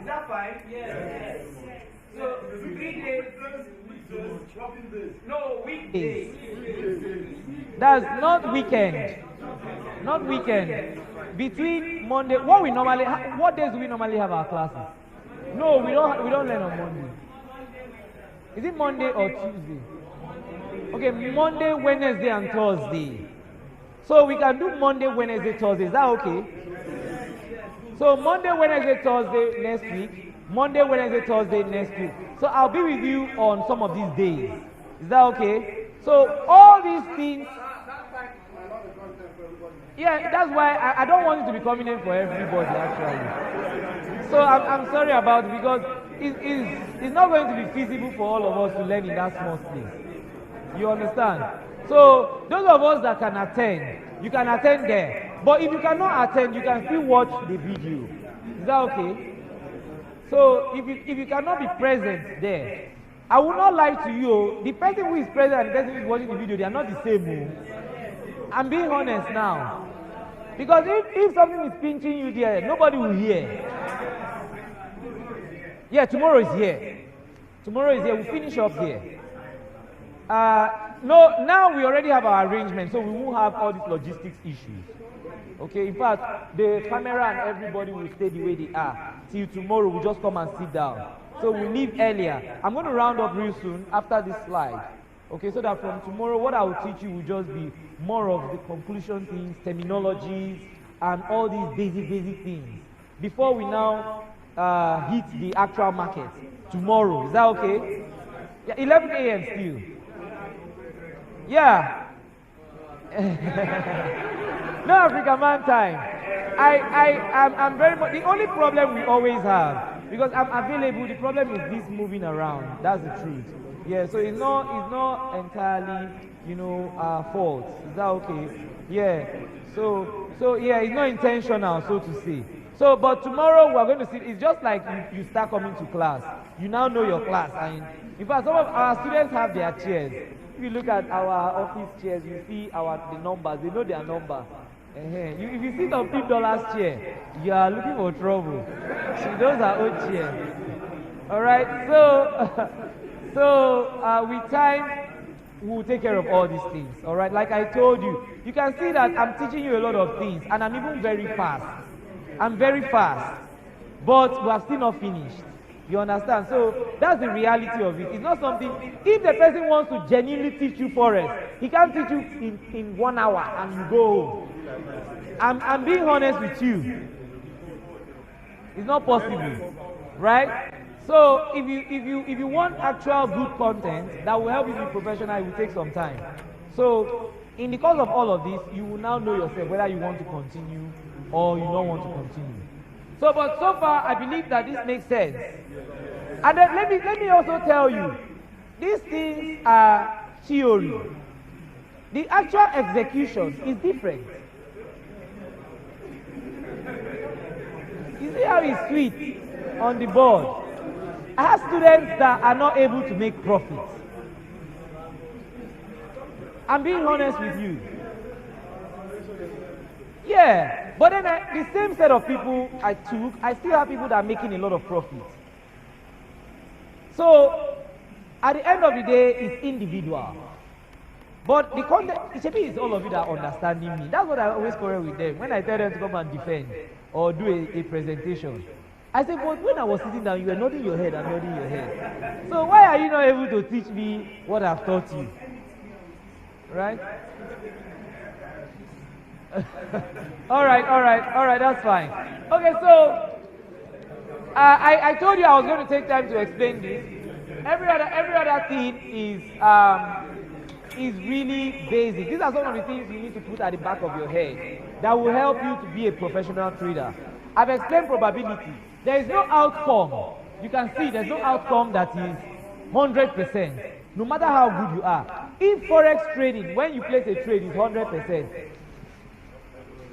Is that fine? Yes. So 3 days. No, weekdays. That's not weekend. Not weekend. Between Monday, what days do we normally have our classes? No, we don't learn on Monday. Is it Monday or Tuesday? Okay, Monday, Wednesday, and Thursday. So we can do Monday, Wednesday, Thursday. Is that okay? So Monday, Wednesday, Thursday next week. Monday, Wednesday, Thursday next week. So I'll be with you on some of these days. Is that okay? So all these things. Yeah, that's why I don't want it to be convenient for everybody actually. So I'm sorry about it because it's not going to be feasible for all of us to learn in that small space. You understand? So those of us that can attend, you can attend there. But if you cannot attend, you can still watch the video. Is that okay? So if you cannot be present there, I will not lie to you. The person who is present and the person who is watching the video, they are not the same. I'm being honest now. Because if something is pinching you there, nobody will hear. Yeah, tomorrow is here. Tomorrow is here. We'll finish up here. No, now we already have our arrangement, so we won't have all these logistics issues. Okay, in fact, the camera and everybody will stay the way they are. Till tomorrow, we'll just come and sit down. So we'll leave earlier. I'm going to round up real soon after this slide. Okay, so that from tomorrow, what I will teach you will just be more of the conclusion things, terminologies, and all these basic things. Before we now hit the actual market tomorrow. Is that okay? Yeah, 11 a.m. still. Yeah. No African man time. I'm very much, the only problem we always have, because I'm available, the problem is this moving around. That's the truth. Yeah, so it's not entirely, our fault. Is that okay? Yeah. So yeah, it's not intentional, so to say. So, but tomorrow we're going to see. It's just like you start coming to class. You now know your class, and in fact, some of our students have their chairs. If you look at our office chairs, you see the numbers. They know their number. If you sit on $50 chair, you are looking for trouble. Those are old chairs. All right. So with time, we'll take care of all these things. All right. Like I told you, you can see that I'm teaching you a lot of things, and I'm even very fast. I'm very fast, but we have still not finished. You understand? So that's the reality of it. It's not something. If the person wants to genuinely teach you Forex, he can't teach you in 1 hour and you go home. I'm being honest with you. It's not possible, right? So if you want actual good content that will help you be professional, it will take some time. So in the course of all of this, you will now know yourself whether you want to continue or you don't want to continue. So, but so far, I believe that this makes sense. And then let me also tell you, these things are theory. The actual execution is different. You see how it's sweet on the board. I have students that are not able to make profits. I'm being honest with you. Yeah, but then the same set of people I took, I still have people that are making a lot of profit. So, at the end of the day, it's individual. But the content, is all of you that are understanding me. That's what I always quarrel with them. When I tell them to come and defend or do a presentation, I say, but when I was sitting down, you were nodding your head and nodding your head. So why are you not able to teach me what I've taught you? Right? all right, that's fine. Okay, so I told you I was going to take time to explain this. Every other thing is really basic. These are some of the things you need to put at the back of your head that will help you to be a professional trader. I've explained probability. There is no outcome. You can see there's no outcome that is 100%, no matter how good you are. If Forex trading, when you place a trade, is 100%,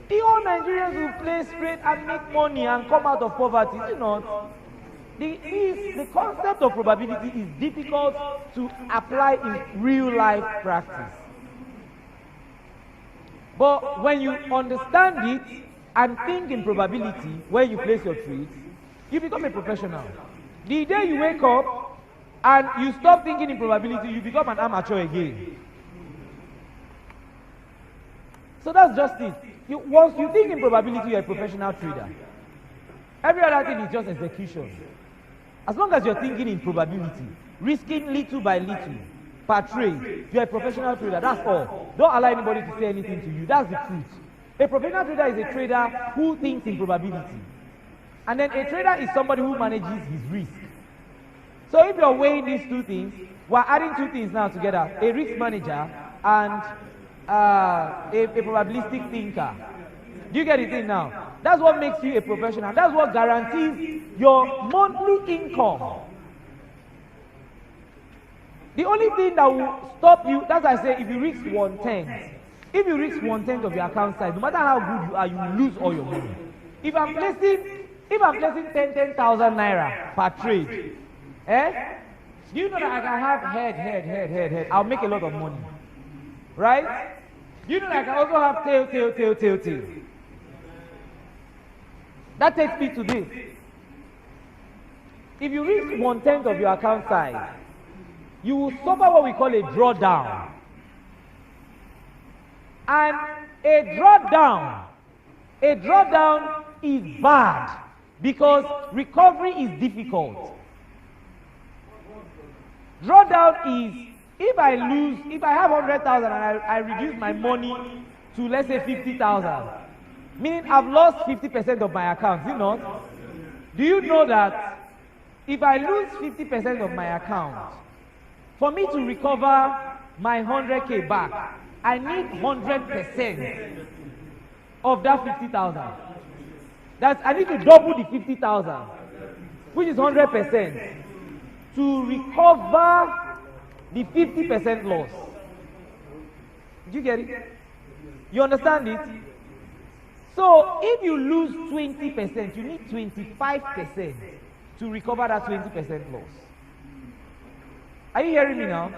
the whole Nigerians will play straight and make money and come out of poverty. You know, the concept of probability is difficult to apply in real life practice. But when you understand it and think in probability when you place your trades, you become a professional. The day you wake up and you stop thinking in probability, you become an amateur again. So that's just it. Once you think in probability, you're a professional trader. Every other thing is just execution. As long as you're thinking in probability, risking little by little per trade, you're a professional trader. That's all. Don't allow anybody to say anything to you. That's the truth. A professional trader is a trader who thinks in probability. And then a trader is somebody who manages his risk. So if you're weighing these two things, we're adding two things now together. A risk manager and a probabilistic thinker. Do you get it in now? That's what makes you a professional. That's what guarantees your monthly income. The only thing that will stop you, that's why I say if you reach 1/10, if you reach 1/10 of your account size, no matter how good you are, you will lose all your money. If I'm placing 10,000 naira per trade, do you know that I can have head, I'll make a lot of money. Right? You know that I can also have tail. That takes me to this. If you reach 1/10 of your account size, you will suffer what we call a drawdown. And a drawdown is bad because recovery is difficult. Drawdown is if I have 100,000 and I reduce my money to, let's say, 50,000, meaning I've lost 50% of my account, is it not? Do you know that if I lose 50% of my account, for me to recover my 100K back, I need 100% of that 50,000. I need to double the 50,000, which is 100%, to recover the 50% loss. Do you get it? You understand it? So if you lose 20%, you need 25% to recover that 20% loss. Are you hearing me now?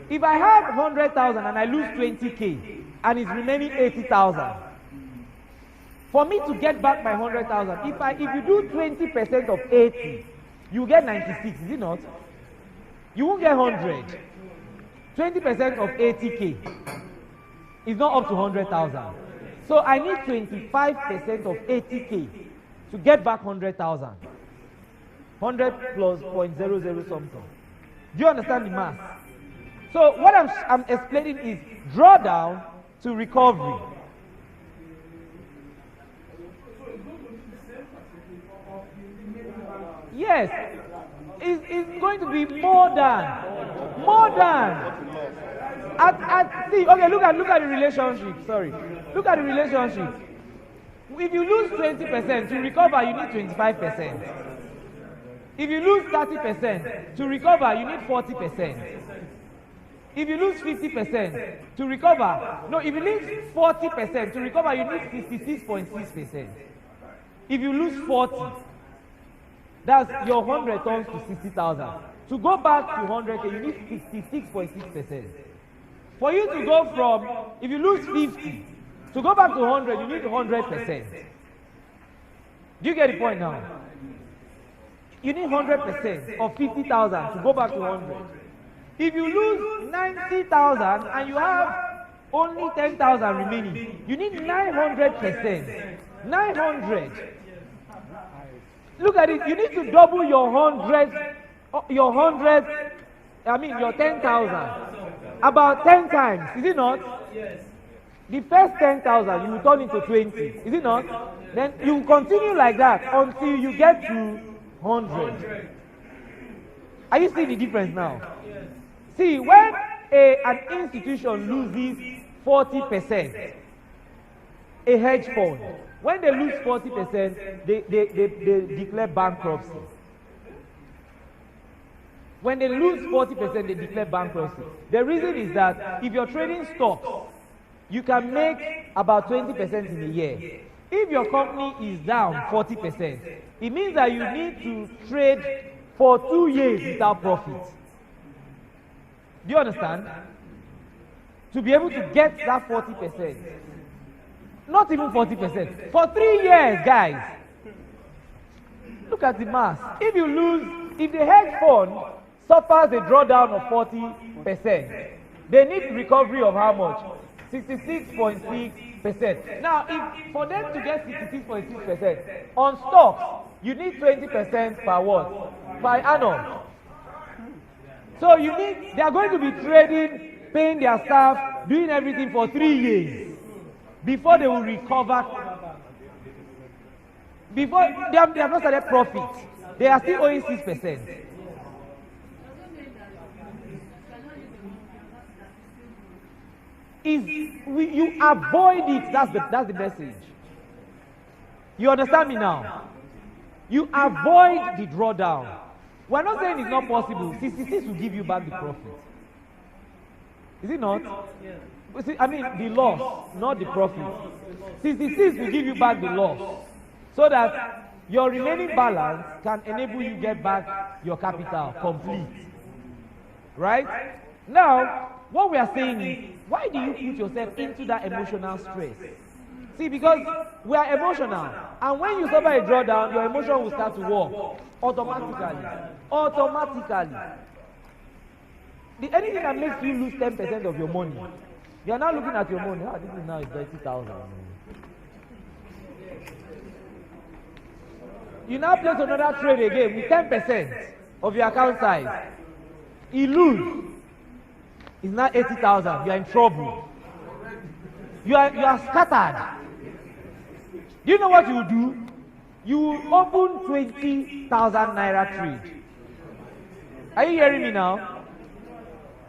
If I have 100,000 and I lose 20K and it's remaining 80,000, for me to get back my 100,000, if you do 20% of 80, you get 96, is it not? You won't get 100. 20% of 80K is not up to 100,000. So I need 25% of 80K to get back 100,000. 100 plus 0.00 something. Do you understand the math? So what I'm explaining is drawdown to recovery. Yes, it's going to be more than. See, okay, look at the relationship. Sorry, look at the relationship. If you lose 20% to recover, you need 25%. If you lose 30% to recover, you need 40%. If you lose 50% to recover, no, if you lose 40% to recover, you need 66.6%. If you lose 40, that's your 100 turns to 60,000. To go back to 100K, you need 66.6%. For you to go from, if you lose 50, to go back to 100, you need 100%. Do you get the point now? You need 100% of 50,000 to go back to 100. If you lose 90,000 and you have only 10,000 remaining, you need 900%. 900. Look at it. You need to double your 10,000. About 10 times, is it not? Yes. The first 10,000 you will turn into 20, is it not? Then you continue like that until you get to 100. Are you seeing the difference now? Yes. See, when an institution loses 40%, a hedge fund, when they lose 40%, they declare bankruptcy. When they lose 40%, they declare bankruptcy. The reason is that if you're trading stocks, you can make about 20% in a year. If your company is down 40%, it means that you need to trade for 2 years without profit. Do you understand? To be able to get that 40%. Not even 40%. For 3 years, guys. Look at the math. If the hedge fund suffers a drawdown of 40%, they need recovery of how much? 66.6%. Now, for them to get 66.6% on stocks, you need 20% per what? Per annum. So they are going to be trading, paying their staff, doing everything for 3 years before they will recover. Before they have not started profit, they are still owing 6%. You avoid it. That's the message. You understand me now? You avoid the drawdown. We're not saying it's not possible. 66 will give you back the profit. Is it not? I mean the loss, not the profit. 66 will give you back the loss, so that your remaining balance can enable you get back your capital complete. Right? Now, what we are saying is, why do you put yourself into that emotional stress? See, because we are emotional, and when you suffer a drawdown, your emotion will start to work automatically. Anything that makes you lose 10% of your money, you are now looking at your money. This is now 30,000. You now place another trade again with 10% of your account size. You lose. It's now 80,000. You are in trouble. You are scattered. Do you know what you will do? You will open 20,000 naira trade. Are you hearing me now?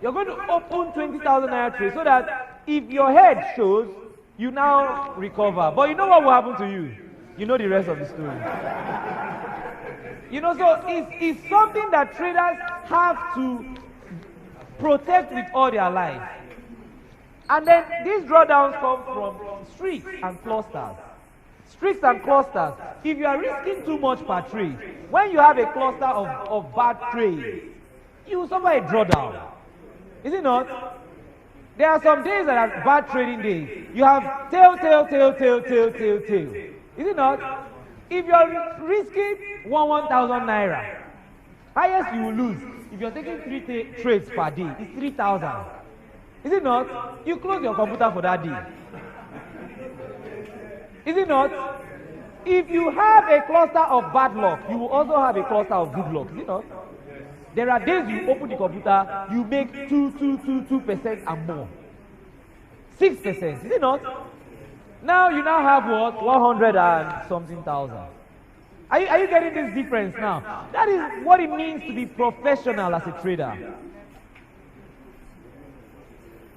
You're going to open 20,000 naira trade so that if your head shows, you now recover. But you know what will happen to you? You know the rest of the story. So it's something that traders have to protect with all their life. And then these drawdowns come from streaks and clusters. Streaks and clusters. If you are risking too much per trade, when you have a cluster of bad trades, you will suffer a drawdown. Is it not? There are some days that are bad trading days. You have tail. Is it not? If you are risking 1,000 naira, highest you will lose. If you are taking 3 trades per day, it's 3,000. Is it not? You close your computer for that day. Is it not? If you have a cluster of bad luck, you will also have a cluster of good luck. Is it not? There are days you open the computer, you make 2% and more. 6%. Is it not? Now you now have what? 100 and something thousand. Are you getting this difference now? That is what it means to be professional as a trader.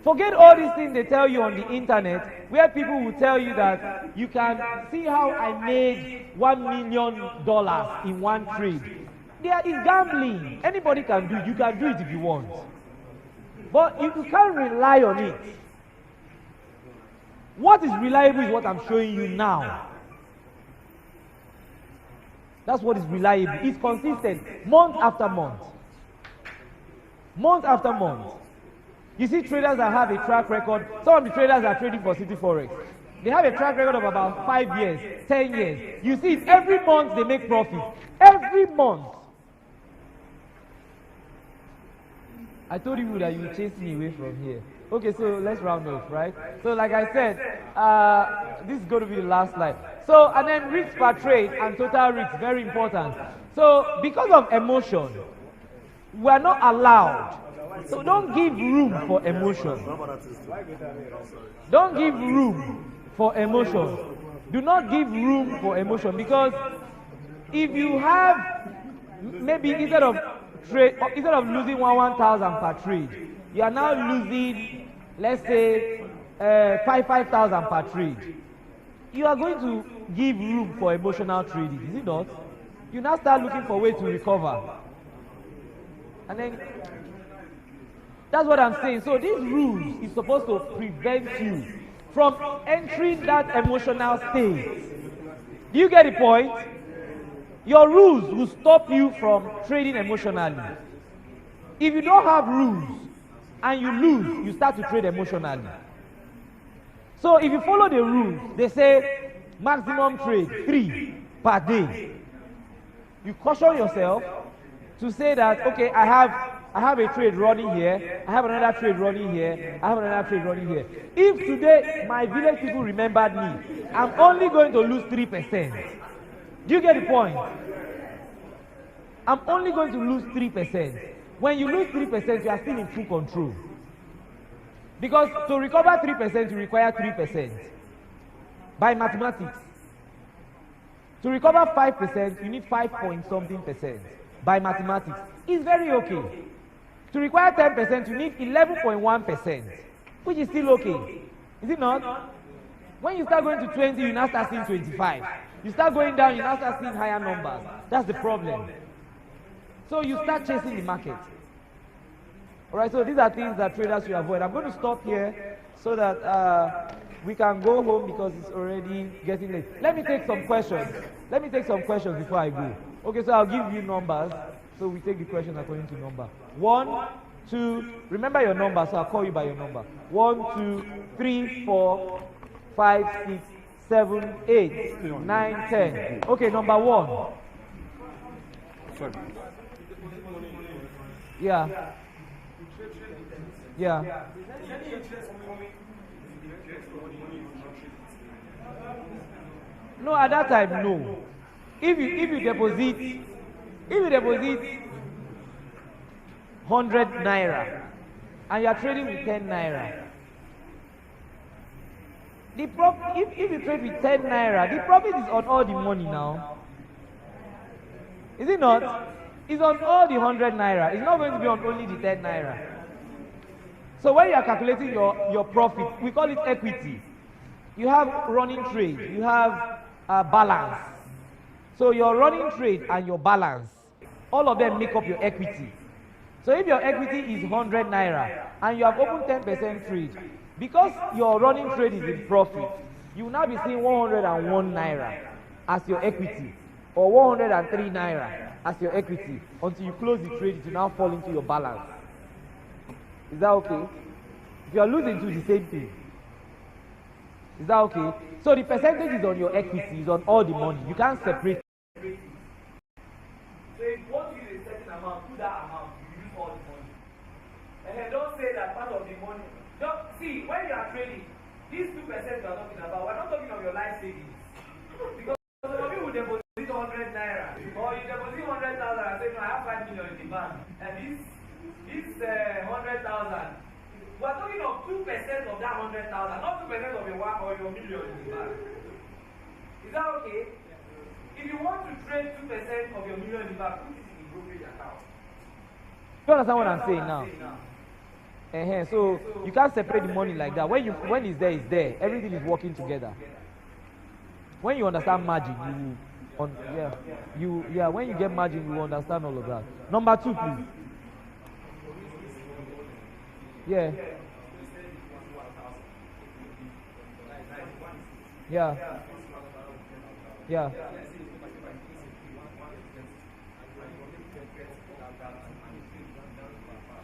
Forget all these things they tell you on the internet, where people will tell you that you can see how I made $1 million in one trade. There is gambling. Anybody can do it. You can do it if you want. But you can't rely on it. What is reliable is what I'm showing you now. That's what is reliable. It's consistent, month after month. Month after month. You see traders that have a track record. Some of the traders are trading for Citiforex. They have a track record of about 5 years, 10 years. You see it every month they make profit. Every month. I told you that you would chase me away from here. Okay, so let's round off, right? So like I said, this is going to be the last slide. So, and then risk per trade and total risk, very important. So, because of emotion, we are not allowed. So don't give room for emotion. Don't give room for emotion. Do not give room for emotion, because if you have, maybe instead of losing 1,000 per trade, you are now losing, let's say, 5,000 per trade. You are going to give room for emotional trading, is it not? You now start looking for a way to recover. And then, that's what I'm saying. So these rules is supposed to prevent you from entering that emotional state. Do you get the point? Your rules will stop you from trading emotionally. If you don't have rules and you lose, you start to trade emotionally. So if you follow the rules, they say maximum trade 3 per day. You caution yourself to say that, okay, I have a trade running here, I have another trade running here, I have another trade running here. If today my village people remembered me, I'm only going to lose 3%. Do you get the point? I'm only going to lose 3%. When you lose 3%, you are still in full control. Because to recover 3%, you require 3%. By mathematics. To recover 5%, you need 5 point something percent. By mathematics. It's very okay. To require 10%, you need 11.1%. Which is still okay. Is it not? When you start going to 20, you now start seeing 25. You start going down, you now start seeing higher numbers. That's the problem. So you start chasing the market. Alright, so these are things that traders should avoid. I'm going to stop here so that we can go home because it's already getting late. Let me take some questions. Let me take some questions before I go. Okay, so I'll give you numbers. So we take the questions according to number. 1, 2, remember your number, so I'll call you by your number. 1, 2, 3, 4, 5, 6, 7, 8, 9, 10. Okay, number 1. Yeah. Yeah. No, at that time, no. If you deposit 100 naira and you are trading with 10 naira, if you trade with 10 naira, the profit is on all the money now. Is it not? It's on all the 100 naira. It's not going to be on only the 10 naira. So when you are calculating your profit, we call it equity. You have running trade, you have balance. So your running trade and your balance, all of them make up your equity. So if your equity is 100 naira and you have opened 10% trade, because your running trade is in profit, you will now be seeing 101 naira as your equity, or 103 naira as your equity, until you close the trade. It will now fall into your balance. Is that okay? If you are losing to the same thing, is that okay? So the percentage is on your equity, is on all the money. You can't separate. So if you want to use a certain amount, put that amount, you use all the money. And then don't say that part of the money. Don't, see, when you are trading, these 2% we are talking about, we're not talking of your life savings. Because some of you will deposit 100 naira, or you deposit 100,000 and say, no, I have 5 million in the bank. And this 100,000, we're talking of 2% of that 100,000, not 2% of your 1 or your million in the bank. Is that okay? If you want to trade 2% of your million in the bank, put it in the brokerage account. You understand what I'm saying now? So you can't separate the money like that. When it's there, it's there. Everything is working together. When you understand margin, when you get margin, you understand all of that. Number 2, please. Yeah. Yeah. Yeah.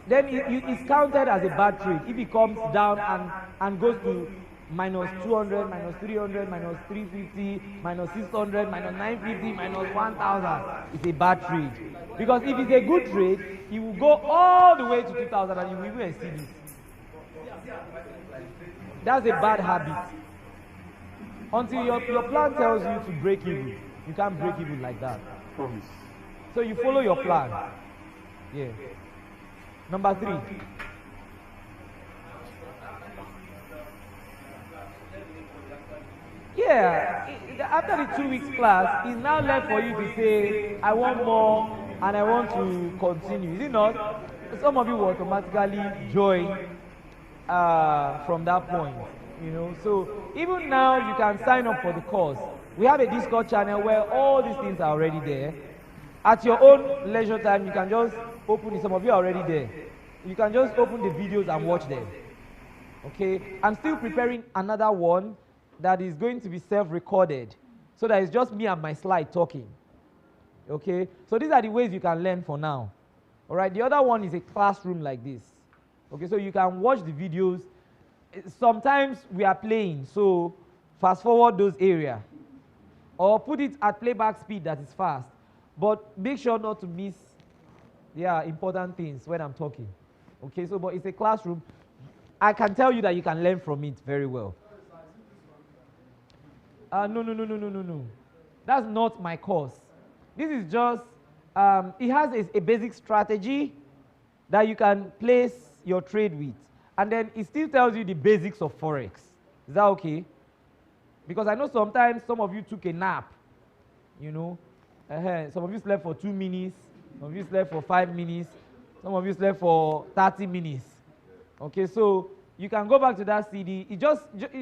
Then it's counted as a bad trade if it comes down and goes to minus 200, minus 300, minus 350, minus 600, minus 950, minus 1,000. It's a bad trade. Because if it's a good trade, it will go all the way to 2,000 and you will even exceed it. That's a bad habit. Until your plan tells you to break even, you can't break even like that. Promise. So you follow your plan. Yeah. Number 3. Yeah. After the 2 weeks class, it's now left for you to say, I want more and I want to continue. Is it not? Some of you will automatically join from that point. So even now you can sign up for the course. We have a Discord channel where all these things are already there. At your own leisure time, you can just open it. Some of you are already there. You can just open the videos and watch them. Okay? I'm still preparing another one that is going to be self-recorded, so that it's just me and my slide talking. Okay? So these are the ways you can learn for now. All right? The other one is a classroom like this. Okay? So you can watch the videos. Sometimes we are playing, so fast forward those areas, or put it at playback speed that is fast, but make sure not to miss important things when I'm talking. Okay, so but it's a classroom. I can tell you that you can learn from it very well. No. That's not my course. This is just it has a basic strategy that you can place your trade with. And then it still tells you the basics of Forex. Is that okay? Because I know sometimes some of you took a nap. Some of you slept for 2 minutes. Some of you slept for 5 minutes. Some of you slept for 30 minutes. Okay, so you can go back to that CD. It's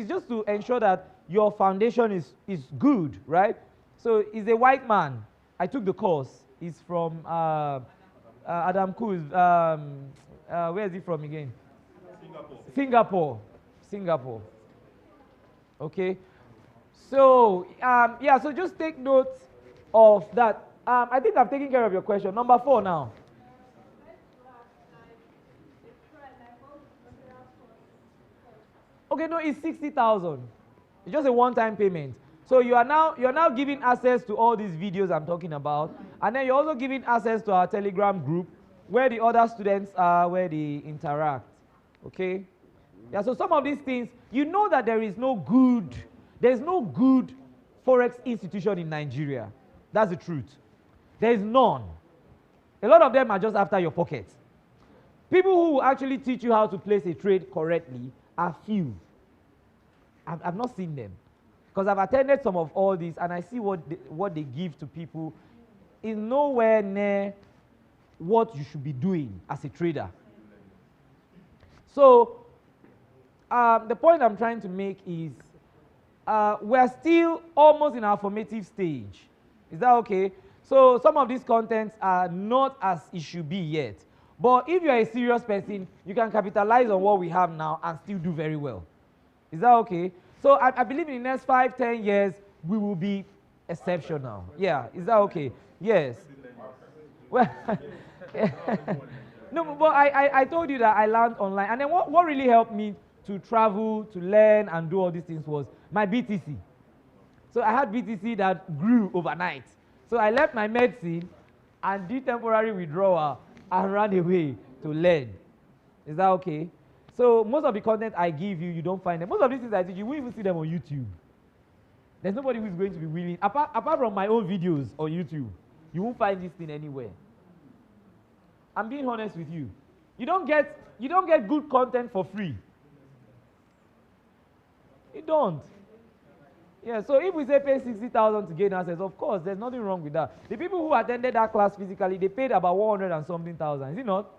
just to ensure that your foundation is good, right? So he's a white man. I took the course. He's from Adam Kuz. Where is he from again? Singapore. Okay. So, so just take note of that. I think I've taken care of your question. Number 4 now. Okay, no, it's 60,000. It's just a one-time payment. So you're now giving access to all these videos I'm talking about, and then you're also giving access to our Telegram group where the other students are, where they interact. Okay? Yeah, so some of these things, you know that there's no good Forex institution in Nigeria. That's the truth. There is none. A lot of them are just after your pocket. People who will actually teach you how to place a trade correctly are few. I've not seen them. Because I've attended some of all these and I see what they give to people is nowhere near what you should be doing as a trader. So, the point I'm trying to make is we're still almost in our formative stage. Is that okay? So some of these contents are not as it should be yet. But if you're a serious person, you can capitalize on what we have now and still do very well. Is that okay? So I believe in the next 5, 10 years, we will be exceptional. Yeah, is that okay? Yes. Well, no, but I told you that I learned online. And then what really helped me to travel, to learn, and do all these things was my BTC. So I had BTC that grew overnight. So I left my medicine and did temporary withdrawal and ran away to learn. Is that okay? So most of the content I give you, you don't find them. Most of these things I teach you, won't even see them on YouTube. There's nobody who's going to be willing, apart from my own videos on YouTube, you won't find this thing anywhere. I'm being honest with you. You don't get good content for free. You don't. Yeah, so if we say pay 60,000 to gain access, of course, there's nothing wrong with that. The people who attended that class physically, they paid about 100 and something thousand, is it not?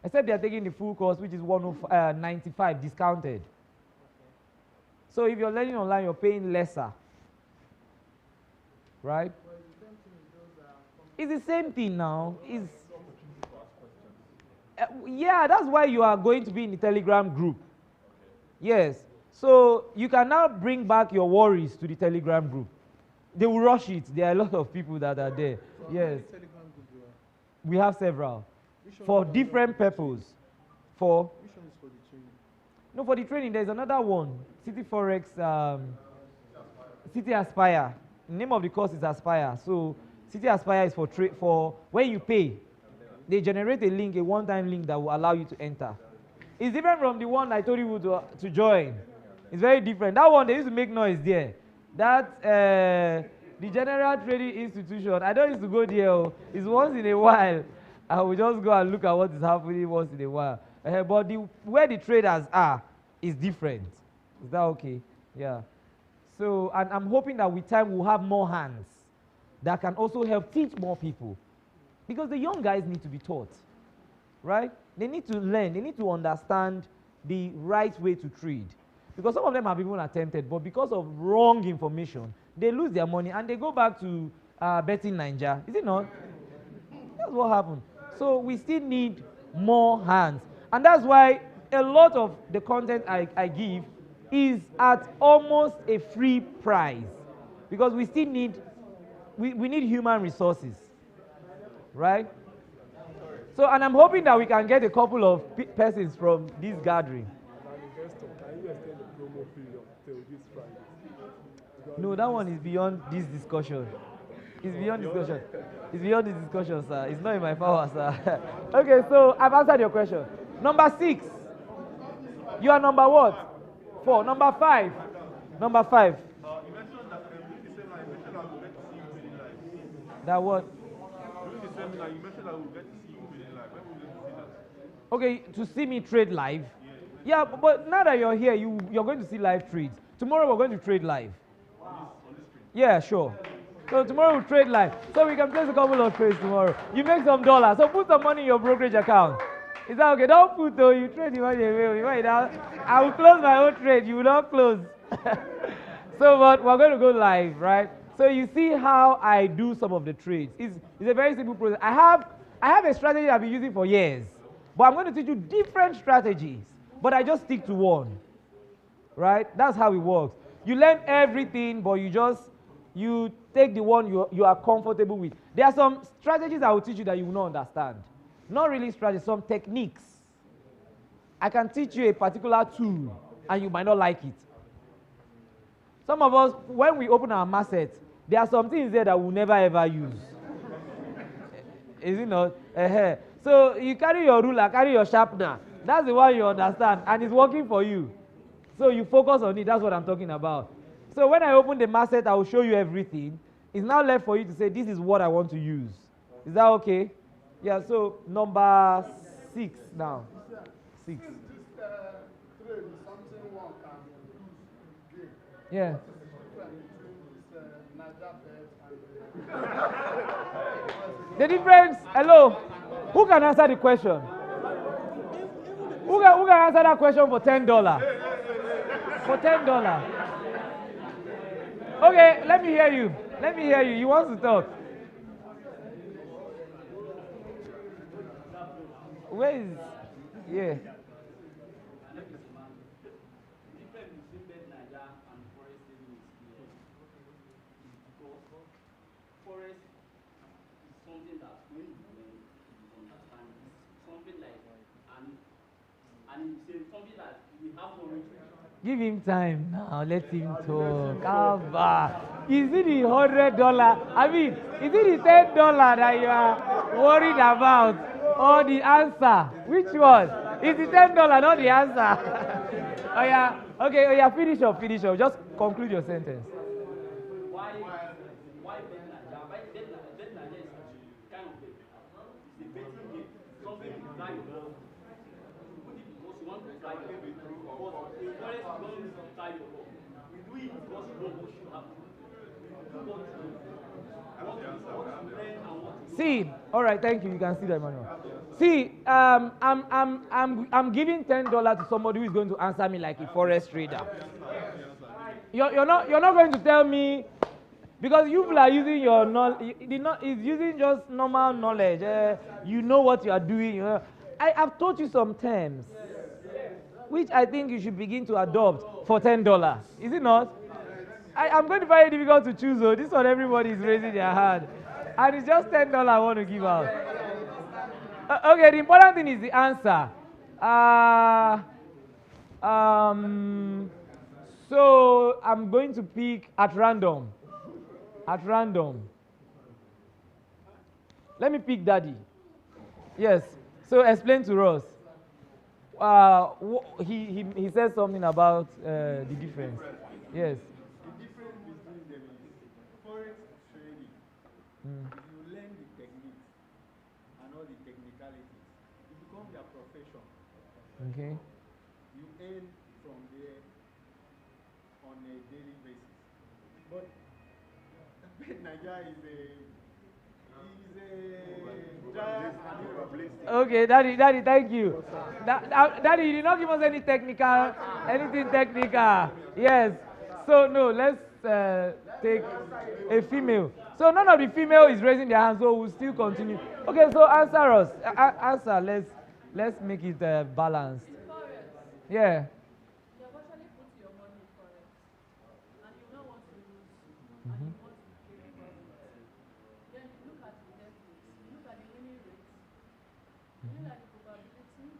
Except they are taking the full course, which is 195 discounted. So if you're learning online, you're paying lesser. Right? It's the same thing now. Yeah, that's why you are going to be in the Telegram group. Yes. So you can now bring back your worries to the Telegram group. They will rush it. There are a lot of people that are there. So yes. We have several. For different purposes. Which one is for the training? No, for the training, there's another one. Citiforex, City Aspire. The name of the course is Aspire. So City Aspire is for when you pay. They generate a link, a one-time link that will allow you to enter. It's different from the one I told you to join. It's very different. That one, they used to make noise there. That, the General Trading Institution, I don't used to go there. It's once in a while. I will just go and look at what is happening once in a while. But where the traders are is different. Is that okay? Yeah. So, and I'm hoping that with time we'll have more hands that can also help teach more people. Because the young guys need to be taught, right? They need to learn. They need to understand the right way to trade. Because some of them have even attempted, but because of wrong information, they lose their money and they go back to betting Ninja. Is it not? That's what happened. So we still need more hands. And that's why a lot of the content I give is at almost a free price. Because we still need, we need human resources. Right? So, and I'm hoping that we can get a couple of persons from this gathering. No, that one is beyond this discussion. It's beyond discussion. It's beyond this discussion, sir. It's not in my power, sir. Okay, so I've answered your question. Number 6. You are number what? 4. Number 5. Number 5. You mentioned that during the seminar, you mentioned that we'll get to see you within life. That what? During the seminar, you mentioned that we'll get to see you within life. When will we get to see that? Okay, to see me trade live? Yeah, but now that you're here, you're going to see live trades. Tomorrow we're going to trade live. Yeah, sure. So tomorrow we'll trade live. So we can place a couple of trades tomorrow. You make some dollars. So put some money in your brokerage account. Is that okay? Don't put though. You trade the money away. I will close my own trade. You will not close. So but we're going to go live, right? So you see how I do some of the trades. It's a very simple process. I have a strategy I've been using for years. But I'm going to teach you different strategies. But I just stick to one. Right? That's how it works. You learn everything, but you take the one you are comfortable with. There are some strategies I will teach you that you will not understand. Not really strategies, some techniques. I can teach you a particular tool, and you might not like it. Some of us, when we open our market, there are some things there that we'll never ever use. Is it not? So you carry your ruler, carry your sharpener. That's the one you understand, and it's working for you. So you focus on it. That's what I'm talking about. So when I open the market, I will show you everything. It's now left for you to say, this is what I want to use. Is that okay? Yeah, so number 6 now. 6. Yeah. The difference, hello, who can answer the question? Who can answer that question for $10? For $10. Okay, let me hear you. Let me hear you. You want to talk? Where is? Yeah. Give him time now. Let him talk. Abba. Is it the $100? I mean, is it the $10 that you are worried about, or the answer? Which one? Is the $10 not the answer? Oh yeah. Okay. Oh yeah. Finish up. Finish up. Just conclude your sentence. See, all right, thank you. You can see that, Emmanuel. See, I'm giving $10 to somebody who is going to answer me like a forex trader. You're not going to tell me, because you people are using your knowledge. It's using just normal knowledge. You know what you are doing. I have taught you some terms, which I think you should begin to adopt for $10. Is it not? I'm going to find it difficult to choose. Though. This one, everybody is raising their hand. And it's just $10 I want to give out. Okay, the important thing is the answer. So I'm going to pick at random. At random. Let me pick Daddy. Yes. So explain to us. He said something about the difference. Yes. You learn the techniques and all the technicalities. It becomes your profession. Okay. You earn from there on a daily basis. But Nigeria is a giant and okay, Daddy, thank you. Daddy, you did not give us anything technical. Yes. So no, let's take a female. So none of the female is raising their hand, so we'll still continue. Okay, so answer us. Answer. Let's make it balanced. Yeah. You have actually put your money in Forex, and you don't want to lose, and you want to gain profit. Then you look at the metrics, you look at the winning rates, you look at the probability,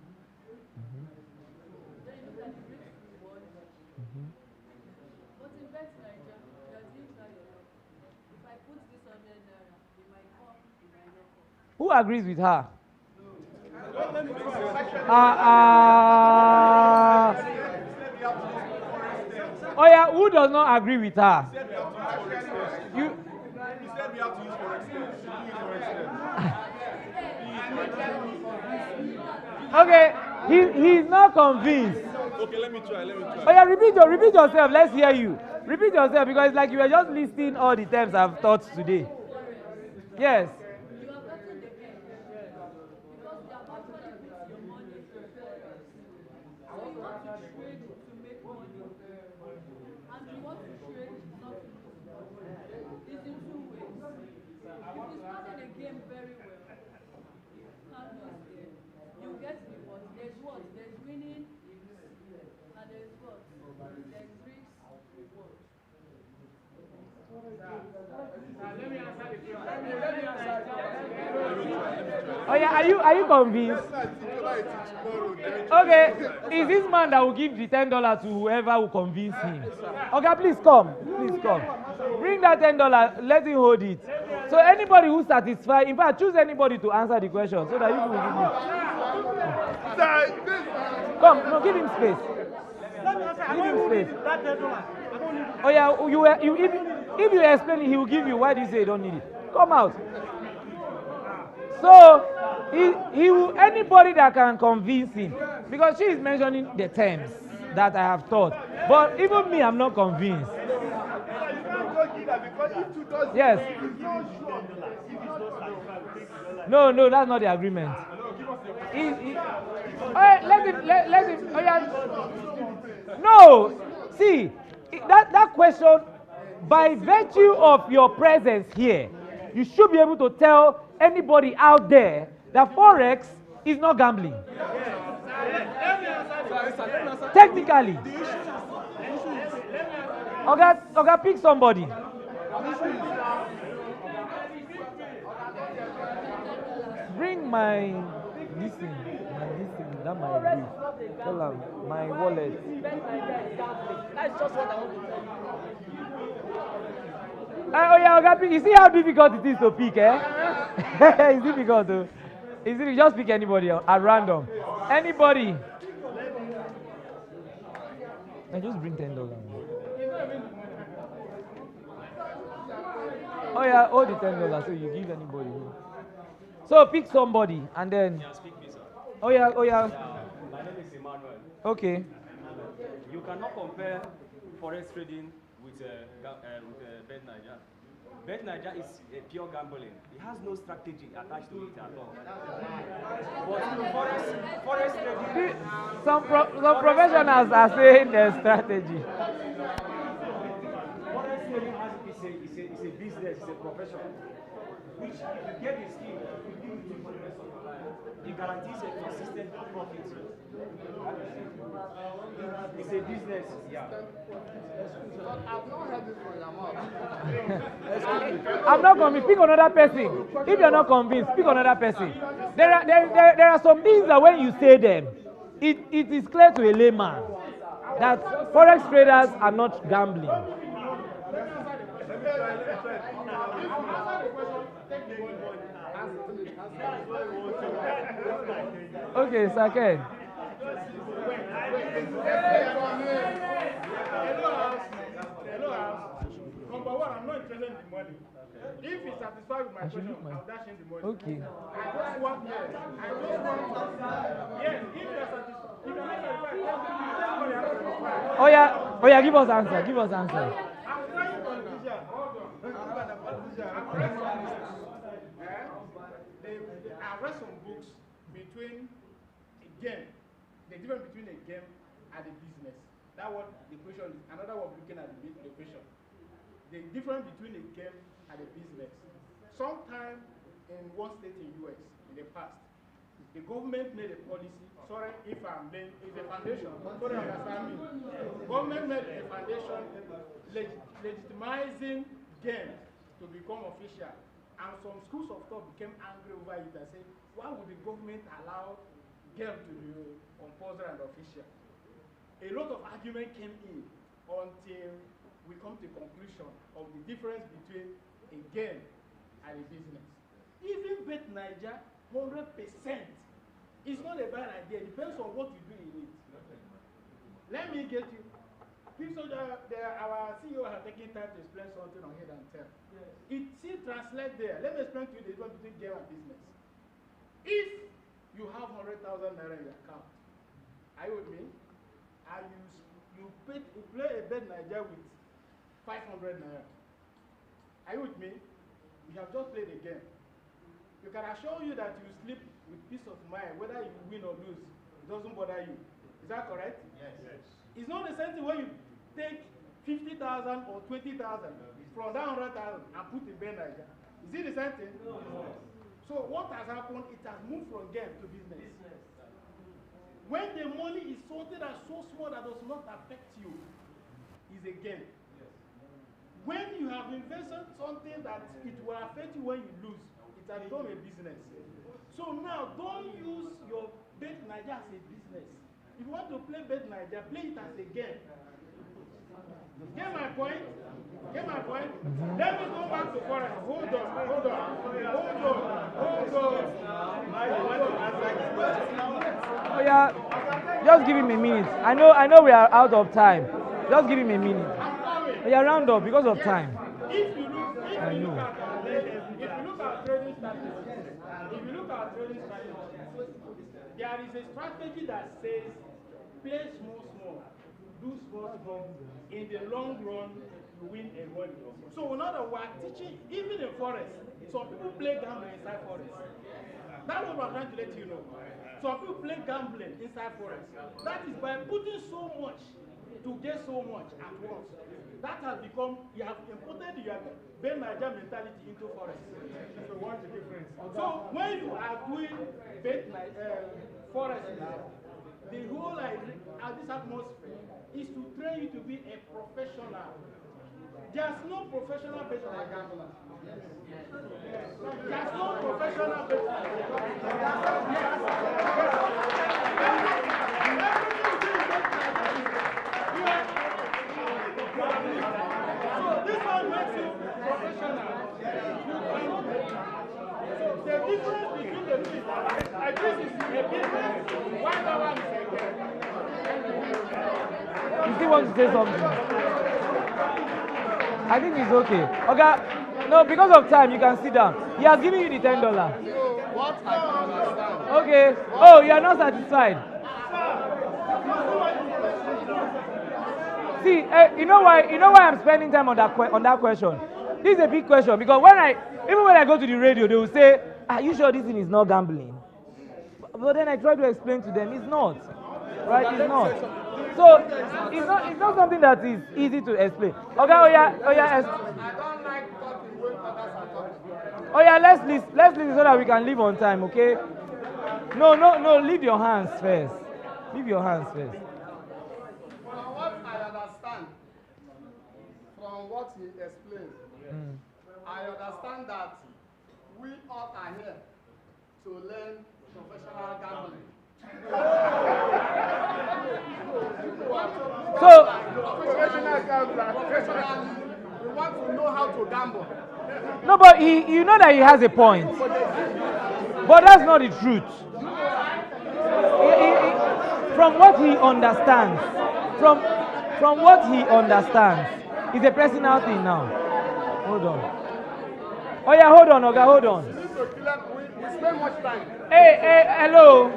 then you look at the risk reward. But in Bet Nigeria, you are doing try your luck. If I put this on there, it might come, it might not come. Who agrees with her? Oh yeah, who does not agree with her? You said we have to use Forex. okay? He's not convinced. Okay, let me try. Oh yeah, repeat yourself. Let's hear you. Repeat yourself because it's like you were just listing all the terms I've taught today. Yes. You have gotten the end because you have actually put your money in Forex. So you want to trade to make money, and you want to trade not to lose money. It's in two ways. If you started a game very well, you can't lose there. You get reward. There's what? There's winning, and there's what? There's risk, reward. Let me answer the question. Oh yeah, are you convinced? Okay, is this man that will give the $10 to whoever will convince him? Okay, please come. Bring that $10. Let him hold it. So anybody who's satisfied, in fact, choose anybody to answer the question so that you will give me. Come, no, give him space. Give him space. Oh yeah, if you explain it, he will give you. Why do you say you don't need it? Come out. So he will, anybody that can convince him, because she is mentioning the terms that I have taught. But even me, I'm not convinced. Yes. No, that's not the agreement. Let him. Oh yeah. No, see that question. By virtue of your presence here, you should be able to tell anybody out there that Forex is not gambling. Technically. Okay, pick somebody. Bring my this thing, that my brief. Tell them my wallet. That's just what I want to tell you. Oh yeah, okay, pick. You see how difficult it is to pick, eh? It's difficult to. Just pick anybody at random. Anybody. I just bring $10. Oh yeah, hold the $10 so you give anybody. So pick somebody and then. Yeah, speak me, sir. Oh yeah. My name is Emmanuel. Okay. You cannot compare forex trading with Bet Niger. Bet Niger is pure gambling. It has no strategy attached to it at all. But forex trading. Some professionals are saying there's strategy. Forex trading is a business, it's a profession. Which, if you get the skill, you do it for the rest of your life. It guarantees a consistent profit. It's a business, yeah. I've not heard this from your mouth. I'm not convinced. Pick another person. If you're not convinced, pick another person. There are some things that when you say them, it is clear to a layman that forex traders are not gambling. Okay, second. Number one, I'm not interested in the money. If he's satisfied with my question, I'll dash in the money. Okay. I just want, yes. If you're satisfied, if you're not satisfied, Oh yeah, give us answer. I'm trying to politician. Hold on. I read some books between a game, the difference between a game and a business. That what the question is. Another one looking at the question. The difference between a game and a business. Sometime in one state in US in the past, the government made a policy. Sorry if I'm being, it's a foundation. Sorry, understand me. Government made a foundation legitimizing games to become official. And some schools of thought became angry over it and said, why would the government allow game to be compulsory and official? A lot of argument came in until we come to the conclusion of the difference between a game and a business. Even Bet Niger, 100%, it's not a bad idea. It depends on what you do in it. Let me get you. People, our CEO has taken time to explain something on Head and Tell. Yes. It still translates there. Let me explain to you the difference between game and business. If you have 100,000 naira in your account, are you with me? And you play a Bet Niger with 500 naira. Are you with me? You have just played a game. You can assure you that you sleep with peace of mind, whether you win or lose. It doesn't bother you. Is that correct? Yes. It's not the same thing when you take 50,000 or 20,000 from that 100,000 and put in Bet Niger. Is it the same thing? No. So what has happened? It has moved from game to business. When the money is something that's so small that does not affect you, is a game. When you have invested something that it will affect you when you lose, it has become a business. So now, don't use your Bet Niger as a business. If you want to play Bet Niger, play it as a game. Get my point? Get my point? Let me go back to Forex. Hold on. Oh yeah, just give him a minute. I know we are out of time. Just give him a minute. Oh yeah, round up because of time. If you look at trading strategies, there is a strategy that says play small, do small. In the long run, you win a money. So in other words, teaching, even in Forex, some people play gambling inside Forex. That's what I'm trying to let you know. Some people play gambling inside Forex. That is by putting so much to get so much at once. That has become, you have imported your Ben Niger mentality into Forex. So what's the difference? So when you are doing Forex now, the whole idea of this atmosphere is to train you to be a professional. There's no professional based on gambler. There's no professional based on So this one makes you professional. So the difference between the two is that this is a business, one is a game. You still want to say something? I think it's okay. Okay, no, because of time, you can sit down. He has given you the $10. What I can understand. Okay. Oh, you are not satisfied. See, you know why I'm spending time on that question. This is a big question because even when I go to the radio, they will say, "Are you sure this thing is not gambling?" But then I try to explain to them, it's not. Right? It's not. So it's not something that is easy to explain. Okay, I don't like talking when others are talking. oh yeah, let's listen so that we can leave on time, okay? No, leave your hands first. Leave your hands first. From what I understand, from what he explained, I understand that we all are here to learn professional gambling. So, Professionally, we want to know how to gamble. no, but you know that he has a point. But that's not the truth. From what he understands, from what he understands, it's a personal thing now. Hold on. Oh yeah, hold on, Oga, hold on. We spend much time. Hey, hello.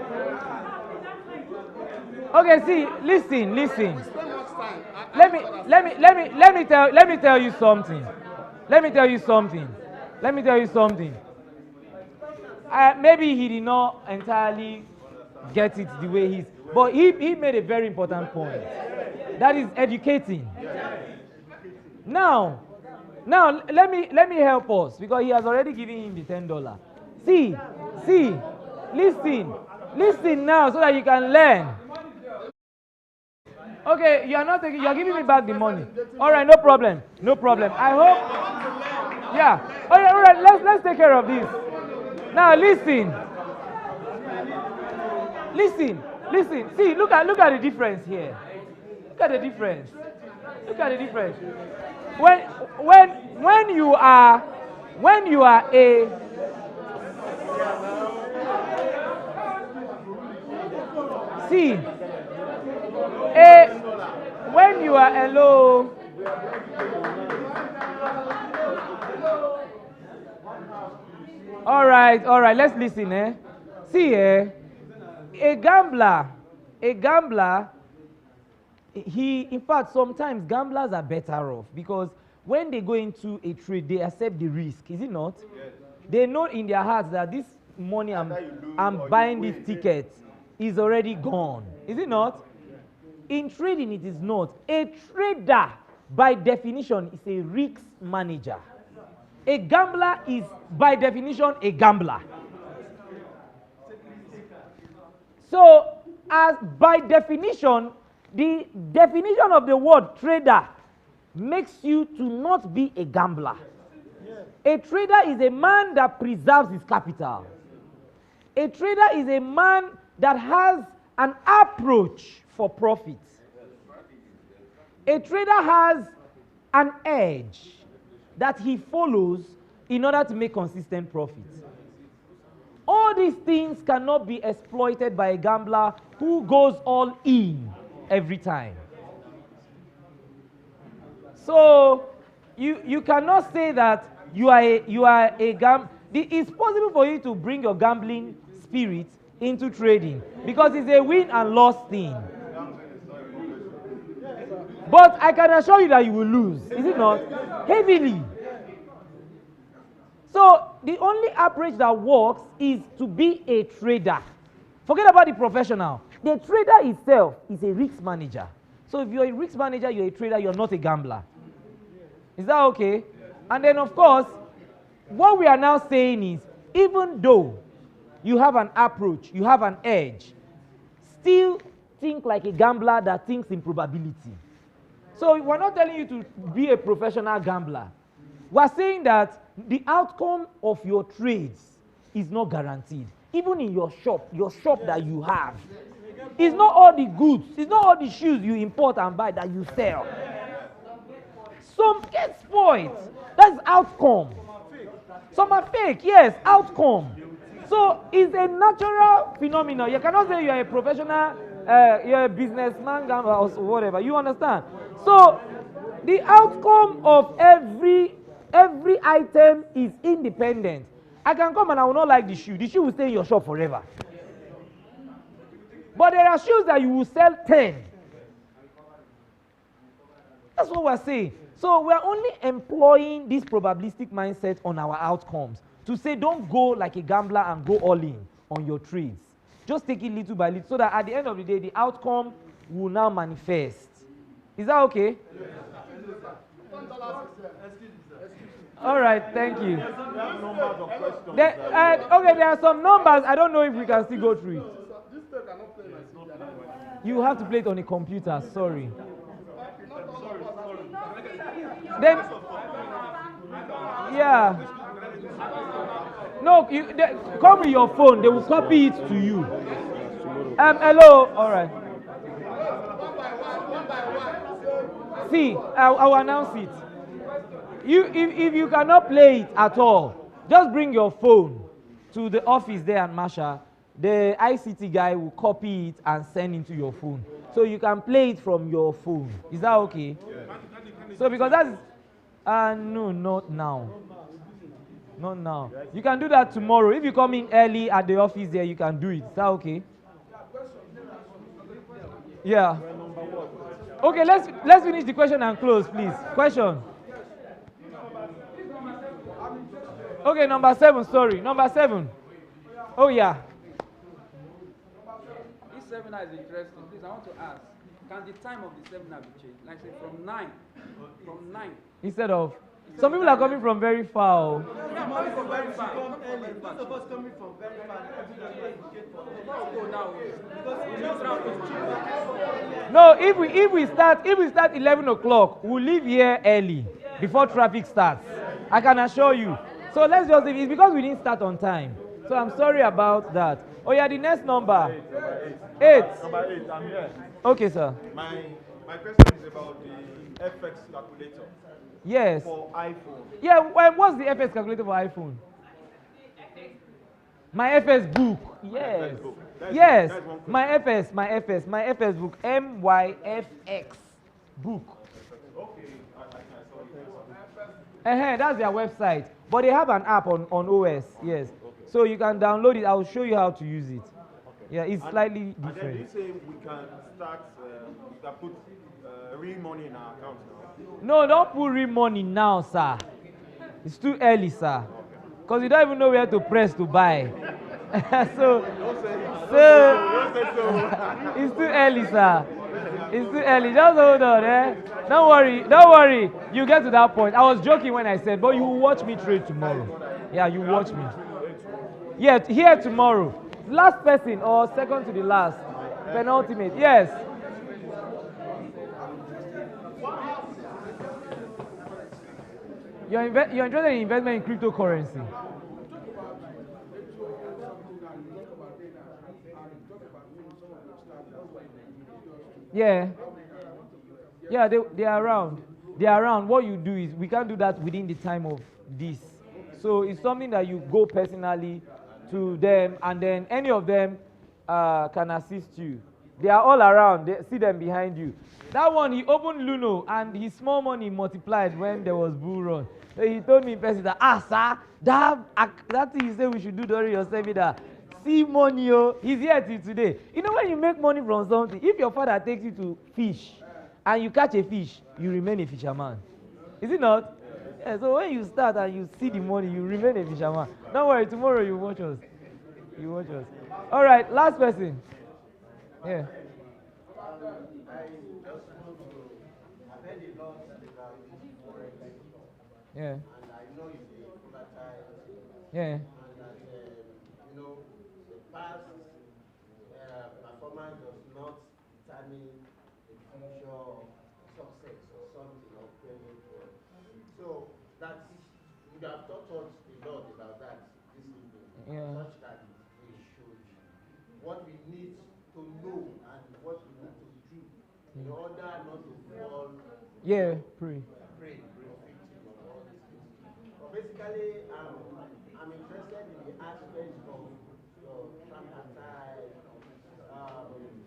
Okay, see, listen. We spend much time. Let me tell you something. Maybe he did not entirely get it the way he's, but he made a very important point. That is educating. Now let me help us because he has already given him the $10. See, listen now so that you can learn. Okay, you are giving me back the money. All right, no problem. I hope. Yeah. All right. Let's take care of this. Now listen. See, look at the difference here. Look at the difference. When you are a see. When you are hello. All right, let's listen, See, a gambler, in fact, sometimes gamblers are better off because when they go into a trade, they accept the risk, is it not? Yes. They know in their hearts that this money I'm buying this ticket is already gone, is it not? In trading, it is not. A trader, by definition, is a risk manager. A gambler is, by definition, a gambler. So, as by definition, the definition of the word trader makes you to not be a gambler. A trader is a man that preserves his capital. A trader is a man that has an approach for profit. A trader has an edge that he follows in order to make consistent profit. All these things cannot be exploited by a gambler who goes all in every time. So you cannot say that you are a gambler. It's possible for you to bring your gambling spirit into trading because it's a win and loss thing. But I can assure you that you will lose, is it not? Heavily. So the only approach that works is to be a trader. Forget about the professional. The trader itself is a risk manager. So if you're a risk manager, you're a trader, you're not a gambler. Is that okay? And then, of course, what we are now saying is, even though you have an approach, you have an edge, still think like a gambler that thinks in probability. So we're not telling you to be a professional gambler. We're saying that the outcome of your trades is not guaranteed. Even in your shop that you have. It's not all the goods, it's not all the shoes you import and buy that you sell. Some get spoiled. That's outcome. Some are fake, yes, outcome. So it's a natural phenomenon. You cannot say you're a professional, you're a businessman, gambler, or whatever. You understand? So the outcome of every item is independent. I can come and I will not like the shoe. The shoe will stay in your shop forever. But there are shoes that you will sell 10. That's what we're saying. So we're only employing this probabilistic mindset on our outcomes to say don't go like a gambler and go all in on your trades. Just take it little by little so that at the end of the day, the outcome will now manifest. Is that okay? All right, thank you. Okay, there are some numbers. I don't know if we can still go through it. You have to play it on a computer, sorry. Then, yeah. No, come with your phone. They will copy it to you. Hello. All right. See, I'll announce it. If you cannot play it at all, just bring your phone to the office there at Masha. The ICT guy will copy it and send it to your phone. So you can play it from your phone. Is that okay? So because that's... no, not now. Not now. You can do that tomorrow. If you come in early at the office there, you can do it. Is that okay? Yeah. Okay, let's finish the question and close, please. Question. Okay, number 7, sorry. Number 7. Oh, yeah. This seminar is interesting. Please, I want to ask, can the time of the seminar be changed? Like, say, from 9. Instead of... Some people are coming from very far. Coming from very far. Most of us coming from very far. No, if we start 11 o'clock, we'll leave here early before traffic starts. I can assure you. So let's just leave. It's because we didn't start on time. So I'm sorry about that. Oh yeah, the next number. 8. Number 8, I'm here. Okay, sir. My question is about the FX calculator. Yes. For iPhone. Yeah, what's the FS calculator for iPhone? My FS book. Yes. FS book. Yes. That's one My FS book. MYFX book. Okay. That's their website. But they have an app on OS. Yes. Okay. So you can download it. I'll show you how to use it. Okay. Yeah, it's slightly different. And then you say we can start, we can put real money in our account now. No, don't put real money now, sir. It's too early, sir. Because you don't even know where to press to buy. so it's too early, sir. It's too early. Just hold on, eh? Don't worry. You get to that point. I was joking when I said, but you will watch me trade tomorrow. Yeah, you watch me. Yeah, here tomorrow. Last person or second to the last. Penultimate. Yes. You're interested in investment in cryptocurrency. Yeah. Yeah, they are around. They are around. What you do is, we can't do that within the time of this. So it's something that you go personally to them, and then any of them can assist you. They are all around. They, see them behind you. That one, he opened Luno, and his small money multiplied when there was bull run. So he told me in person that, sir, that thing you said we should do during your seminar, see money, he's here till today. You know, when you make money from something, if your father takes you to fish, and you catch a fish, you remain a fisherman. Is it not? Yeah, so when you start and you see the money, you remain a fisherman. Don't worry, tomorrow you watch us. You watch us. All right, last person. Yeah. lot about this Forex stuff. Yeah. And I know it's a volatile thing. Yeah. And that, you know, the past performance does not determine the future success or something of failure. So that's, you have taught us a lot about that this evening, such that we should, what we need to know and what we need to do in order not to fall Pray. prey or victim of all these things. But basically, I'm interested in the aspect of your tripartite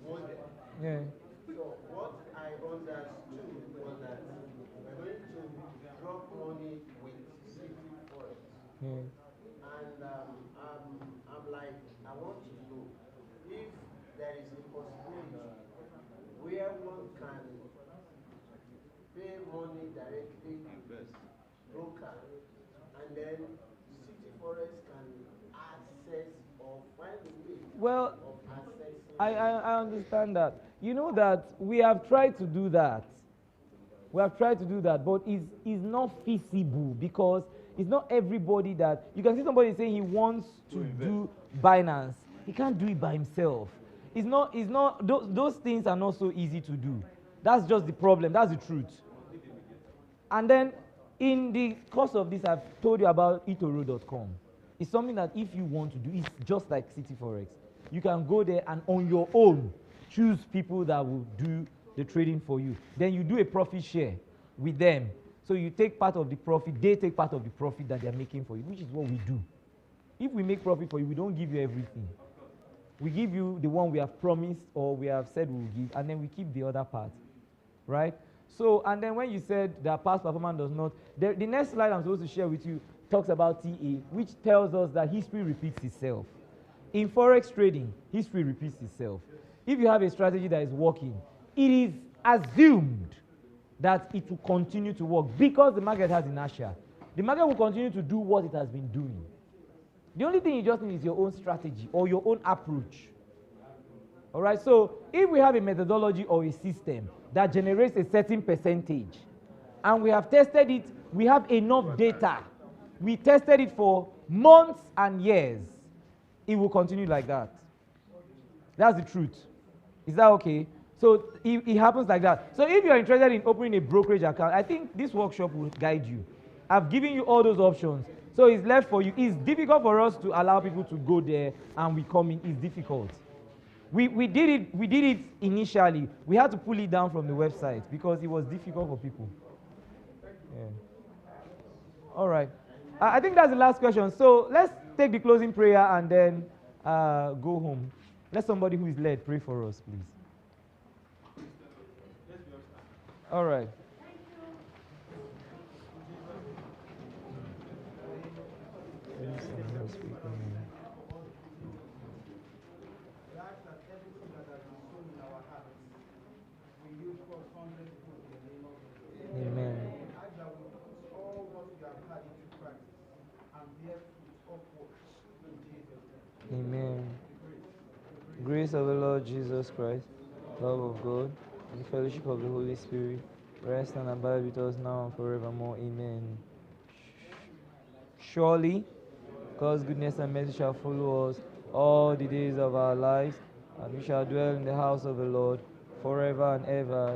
model. Yeah. So what I understood was that we're going to drop money with Citiforex. Yeah. And I'm like, I want to know if there is a possibility where one can pay money directly broker, and then Citiforex can access or find a way Well, of accessing. I understand that. You know that we have tried to do that. We have tried to do that, but it's not feasible because it's not everybody that you can see somebody saying he wants to do Binance. He can't do it by himself. It's not those things are not so easy to do. That's just the problem. That's the truth. And then in the course of this, I've told you about etoro.com. It's something that if you want to do, it's just like Citiforex. You can go there and on your own choose people that will do the trading for you. Then you do a profit share with them. So you take part of the profit, they take part of the profit that they're making for you, which is what we do. If we make profit for you, we don't give you everything. We give you the one we have promised or we have said we will give, and then we keep the other part, right? So, and then when you said that past performance does not, the next slide I'm supposed to share with you talks about TA, which tells us that history repeats itself. In Forex trading, history repeats itself. If you have a strategy that is working, it is assumed that it will continue to work because the market has inertia. The market will continue to do what it has been doing. The only thing you just need is your own strategy or your own approach. All right, so if we have a methodology or a system that generates a certain percentage, and we have tested it, we have enough data, we tested it for months and years, it will continue like that. That's the truth. Is that okay? So it happens like that. So if you're interested in opening a brokerage account, I think this workshop will guide you. I've given you all those options. So it's left for you. It's difficult for us to allow people to go there and we come in. It's difficult. We did it initially. We had to pull it down from the website because it was difficult for people. Yeah. All right. I think that's the last question. So let's take the closing prayer and then go home. Let somebody who is led pray for us, please. All right. Amen. Amen. Grace of the Lord Jesus Christ, love of God, and the fellowship of the Holy Spirit rest and abide with us now and forevermore. Amen. Surely, God's goodness and mercy shall follow us all the days of our lives, and we shall dwell in the house of the Lord forever and ever.